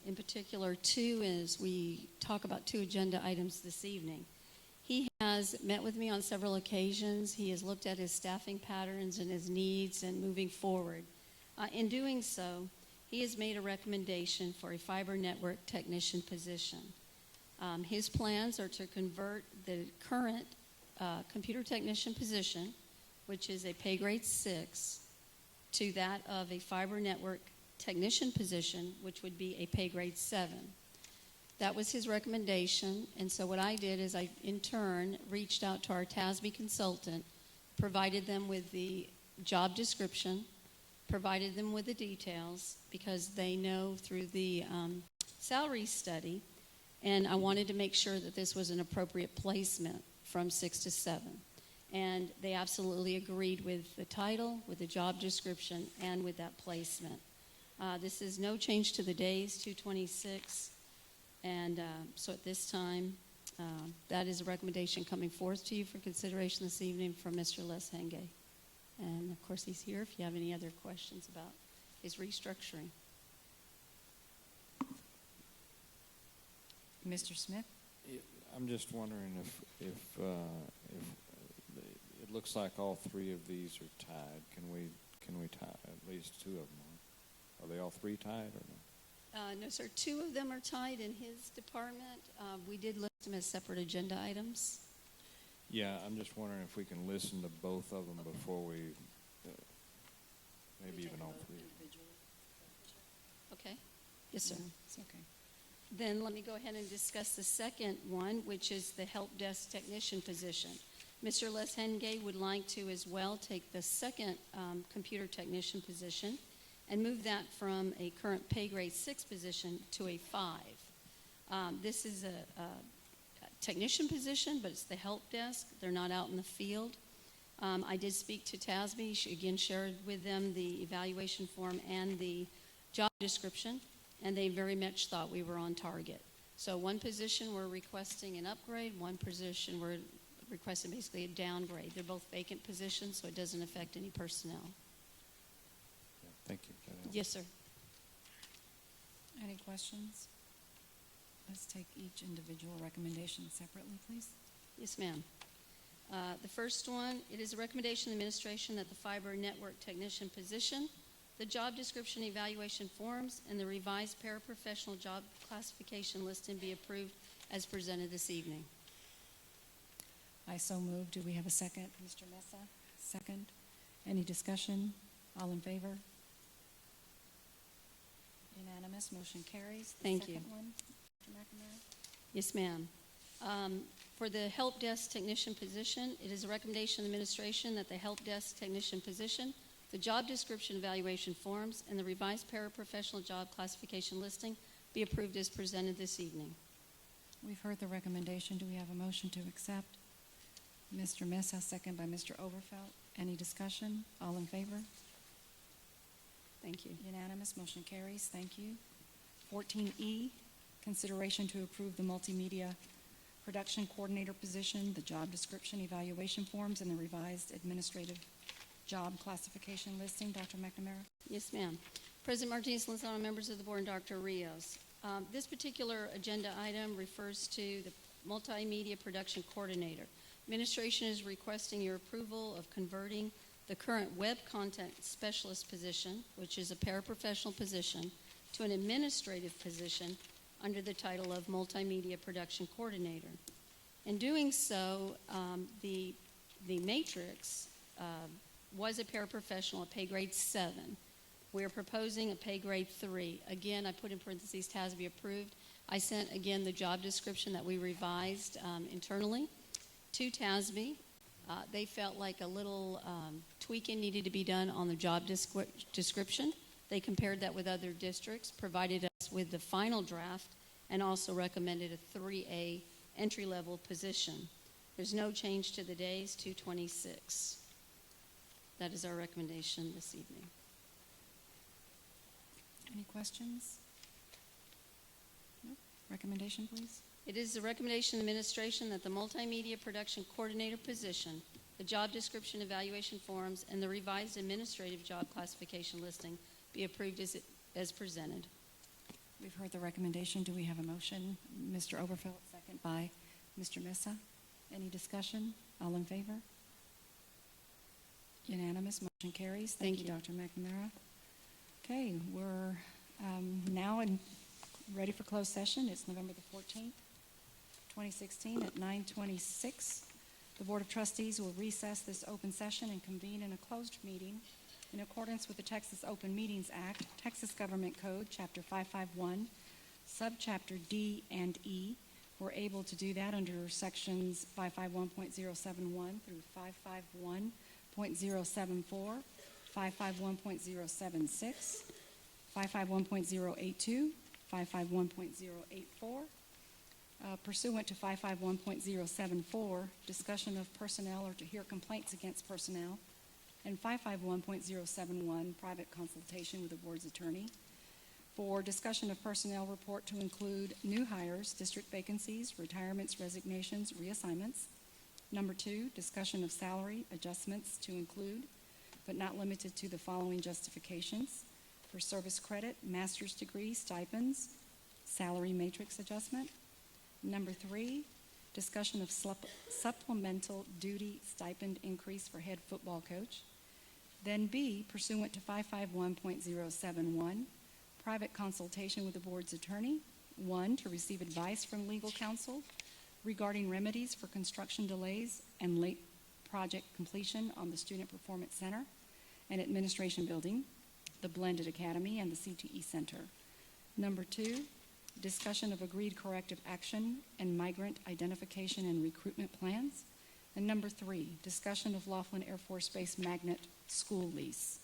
in particular two, as we talk about two agenda items this evening. He has met with me on several occasions. He has looked at his staffing patterns and his needs and moving forward. In doing so, he has made a recommendation for a fiber network technician position. His plans are to convert the current computer technician position, which is a pay grade 6, to that of a fiber network technician position, which would be a pay grade 7. That was his recommendation, and so what I did is I, in turn, reached out to our TASB consultant, provided them with the job description, provided them with the details, because they know through the salary study, and I wanted to make sure that this was an appropriate placement from 6 to 7. And they absolutely agreed with the title, with the job description, and with that placement. This is no change to the days, 226. And so at this time, that is a recommendation coming forth to you for consideration this evening from Mr. Les Henge. And of course, he's here if you have any other questions about his restructuring. Mr. Smith? I'm just wondering if it looks like all three of these are tied. Can we tie at least two of them? Are they all three tied or no? No, sir. Two of them are tied in his department. We did list them as separate agenda items. Yeah, I'm just wondering if we can listen to both of them before we, maybe even all three. Okay. Yes, sir. It's okay. Then let me go ahead and discuss the second one, which is the help desk technician position. Mr. Les Henge would like to as well take the second computer technician position and move that from a current pay grade 6 position to a 5. This is a technician position, but it's the help desk. They're not out in the field. I did speak to TASB. She again shared with them the evaluation form and the job description, and they very much thought we were on target. So one position we're requesting an upgrade, one position we're requesting basically a downgrade. They're both vacant positions, so it doesn't affect any personnel. Thank you. Yes, sir. Any questions? Let's take each individual recommendation separately, please. Yes, ma'am. The first one, it is a recommendation of the administration that the fiber network technician position, the job description evaluation forms, and the revised paraprofessional job classification listing be approved as presented this evening. I so move. Do we have a second? Mr. Mesa, second. Any discussion? All in favor? Unanimous. Motion carries. The Thank you. second one, Dr. McNamara. Yes, ma'am. For the help desk technician position, it is a recommendation of the administration that the help desk technician position, the job description evaluation forms, and the revised paraprofessional job classification listing be approved as presented this evening. We've heard the recommendation. Do we have a motion to accept? Mr. Mesa, second by Mr. Overfelt. Any discussion? All in favor? Thank you. Unanimous, motion carries. Thank you. 14E, consideration to approve the multimedia production coordinator position, the job description, evaluation forms, and the revised administrative job classification listing. Dr. McNamara? Yes, ma'am. President Martinez-Lozano, members of the board, and Dr. Rios. This particular agenda item refers to the multimedia production coordinator. Administration is requesting your approval of converting the current web content specialist position, which is a paraprofessional position, to an administrative position under the title of multimedia production coordinator. In doing so, the matrix was a paraprofessional at pay grade 7. We're proposing a pay grade 3. Again, I put in parentheses, has to be approved. I sent, again, the job description that we revised internally to TASB. They felt like a little tweaking needed to be done on the job description. They compared that with other districts, provided us with the final draft, and also recommended a 3A entry-level position. There's no change to the days, 226. That is our recommendation this evening. Any questions? No? Recommendation, please. It is the recommendation of the administration that the multimedia production coordinator position, the job description, evaluation forms, and the revised administrative job classification listing be approved as presented. We've heard the recommendation. Do we have a motion? Mr. Oberfeld, second by Mr. Mesa. Any discussion? All in favor? Unanimous, motion carries. Thank you, Dr. McNamara. Okay, we're now ready for closed session. It's November the 14th, 2016 at 9:26. The Board of Trustees will recess this open session and convene in a closed meeting in accordance with the Texas Open Meetings Act, Texas Government Code, Chapter 551, Subchapter D and E. We're able to do that under Sections 551.071 through 551.074, 551.076, 551.082, 551.084. Pursuant to 551.074, discussion of personnel or to hear complaints against personnel, and 551.071, private consultation with the board's attorney. For discussion of personnel report to include new hires, district vacancies, retirements, resignations, reassignments. Number 2, discussion of salary adjustments to include, but not limited to, the following justifications: for service credit, master's degree, stipends, salary matrix adjustment. Number 3, discussion of supplemental duty stipend increase for head football coach. Then B, pursuant to 551.071, private consultation with the board's attorney. 1, to receive advice from legal counsel regarding remedies for construction delays and late project completion on the Student Performance Center and Administration Building, the Blended Academy, and the CTE Center. Number 2, discussion of agreed corrective action and migrant identification and recruitment plans. And number 3, discussion of Laughlin Air Force Base magnet school lease.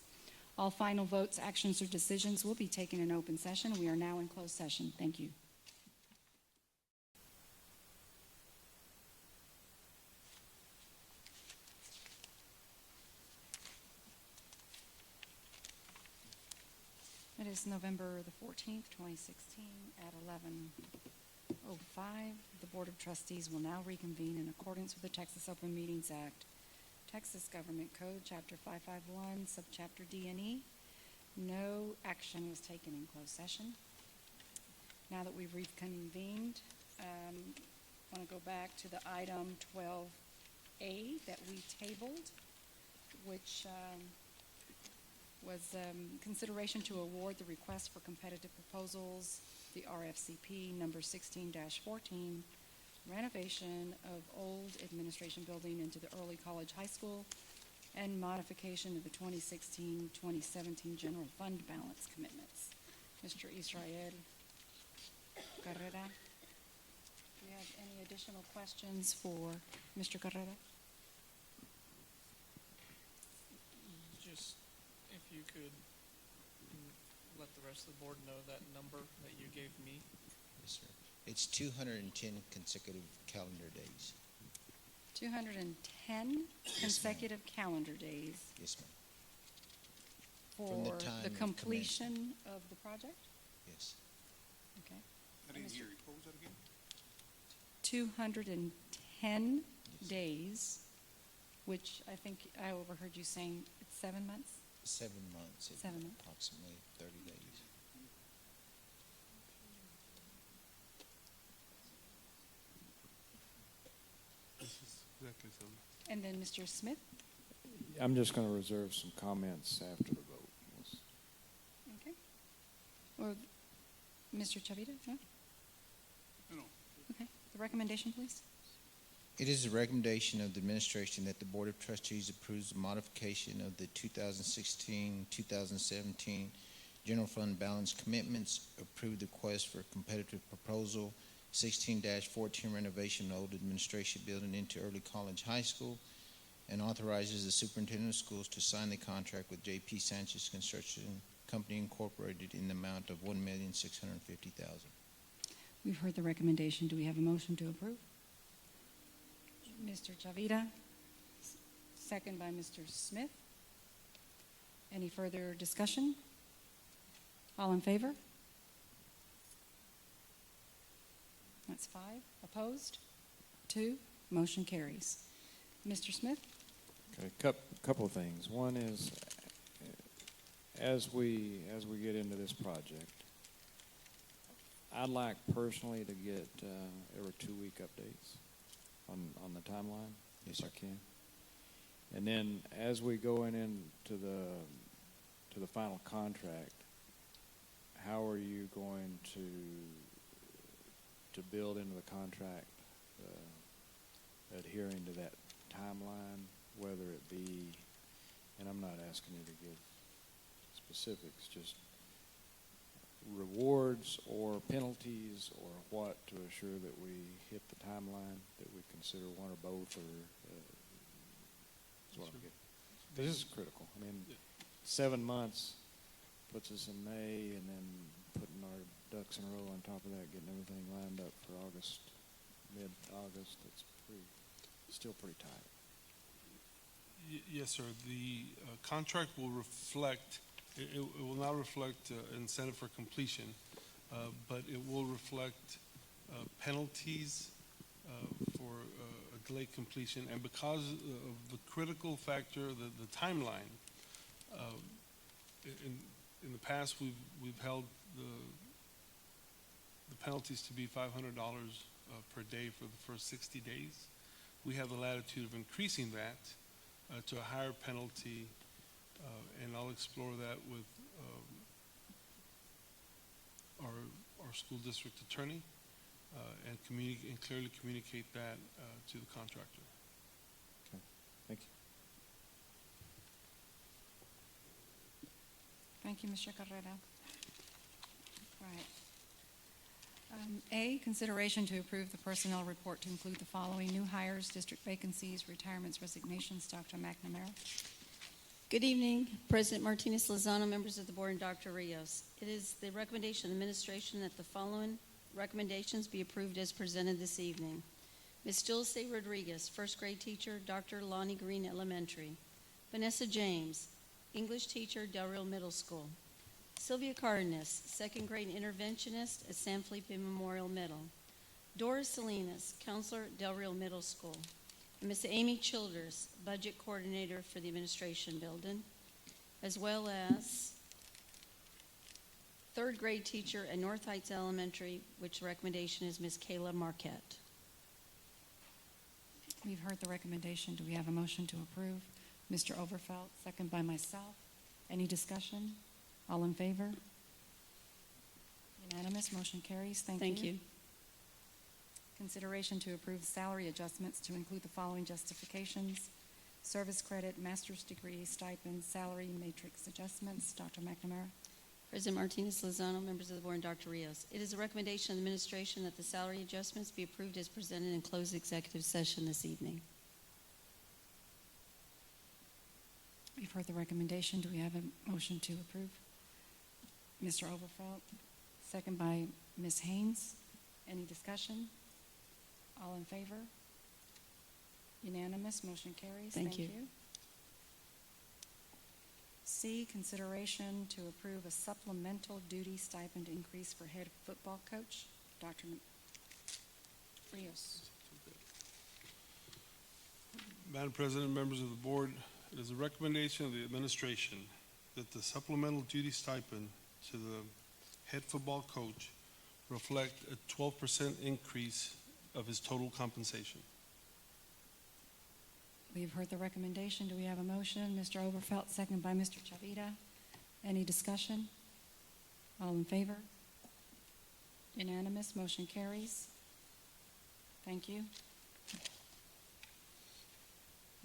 All final votes, actions, or decisions will be taken in open session. We are now in closed session. Thank you. It is November the 14th, 2016 at 11:05. The Board of Trustees will now reconvene in accordance with the Texas Open Meetings Act, Texas Government Code, Chapter 551, Subchapter D and E. No action was taken in closed session. Now that we've reconvened, I want to go back to the item 12A that we tabled, which was consideration to award the request for competitive proposals, the RFCP number 16-14, renovation of old administration building into the early college high school, and modification of the 2016-2017 general fund balance commitments. Mr. Israel Carrera, do you have any additional questions for Mr. Carrera? Just if you could let the rest of the board know that number that you gave me. Yes, sir. It's 210 consecutive calendar days. 210 consecutive calendar days Yes, ma'am. for From the time the of completion of the project? Yes. Okay. I didn't hear you. What was that again? 210 days, which I think I overheard you saying it's 7 months? 7 months. 7 months. Approximately 30 days. This is exactly so. And then Mr. Smith? I'm just going to reserve some comments after the vote. Okay. Or Mr. Chavita? No? No. Okay. The recommendation, please. It is the recommendation of the administration that the Board of Trustees approves the modification of the 2016-2017 general fund balance commitments, approve the request for competitive proposal 16-14 renovation of old administration building into Early College High School, and authorizes the superintendent of schools to sign the contract with J.P. Sanchez Construction Company Incorporated in the amount of $1,650,000. We've heard the recommendation. Do we have a motion to approve? Mr. Chavita, second by Mr. Smith. Any further discussion? All in favor? That's 5. Opposed? 2. Motion carries. Mr. Smith? Okay, couple of things. One is, as we get into this project, I'd like personally to get every 2-week updates on the timeline, if I can. And then as we go into the final contract, how are you going to build into the contract adhering to that timeline, whether it be, and I'm not asking you to give specifics, just rewards or penalties or what to assure that we hit the timeline, that we consider one or both, or is what I'm getting. This is critical. I mean, 7 months puts us in May, and then putting our ducks in a row on top of that, getting everything lined up for August, mid-August, it's still pretty tight. Yes, sir. The contract will reflect, it will not reflect incentive for completion, but it will reflect penalties for a delayed completion. And because of the critical factor, the timeline, in the past, we've held the penalties to be $500 per day for the first 60 days. We have the latitude of increasing that to a higher penalty, and I'll explore that with our school district attorney and clearly communicate that to the contractor. Okay, thank you. Thank you, Mr. Carrera. Right. A, consideration to approve the personnel report to include the following: new hires, district vacancies, retirements, resignations. Dr. McNamara. Good evening, President Martinez-Lozano, members of the board, and Dr. Rios. It is the recommendation of the administration that the following recommendations be approved as presented this evening. Ms. Dulce Rodriguez, first grade teacher, Dr. Lonnie Green Elementary. Vanessa James, English teacher, Del Rio Middle School. Sylvia Cardenas, second grade interventionist at San Felipe Memorial Middle. Doris Salinas, counselor, Del Rio Middle School. And Ms. Amy Childers, budget coordinator for the administration building, as well as third grade teacher at North Heights Elementary, which recommendation is Ms. Kayla Marquette. We've heard the recommendation. Do we have a motion to approve? Mr. Overfelt, second by myself. Any discussion? All in favor? Unanimous. Motion carries. Thank you. Consideration to approve salary adjustments to include the following justifications: service credit, master's degree, stipends, salary matrix adjustments. Dr. McNamara. President Martinez-Lozano, members of the board, and Dr. Rios. It is a recommendation of the administration that the salary adjustments be approved as presented in closed executive session this evening. We've heard the recommendation. Do we have a motion to approve? Mr. Overfelt, second by Ms. Haynes. Any discussion? All in favor? Unanimous, motion carries. Thank you. C, consideration to approve a supplemental duty stipend increase for head football coach, Dr. Rios. Madam President, members of the board, it is a recommendation of the administration that the supplemental duty stipend to the head football coach reflect a 12% increase of his total compensation. We've heard the recommendation. Do we have a motion? Mr. Oberfeld, second by Mr. Chavita. Any discussion? All in favor? Unanimous, motion carries. Thank you.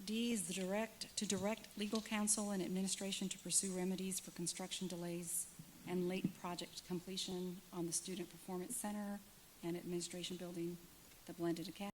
D is to direct legal counsel and administration to pursue remedies for construction delays and late project completion on the Student Performance Center and Administration Building, the Blended Academy.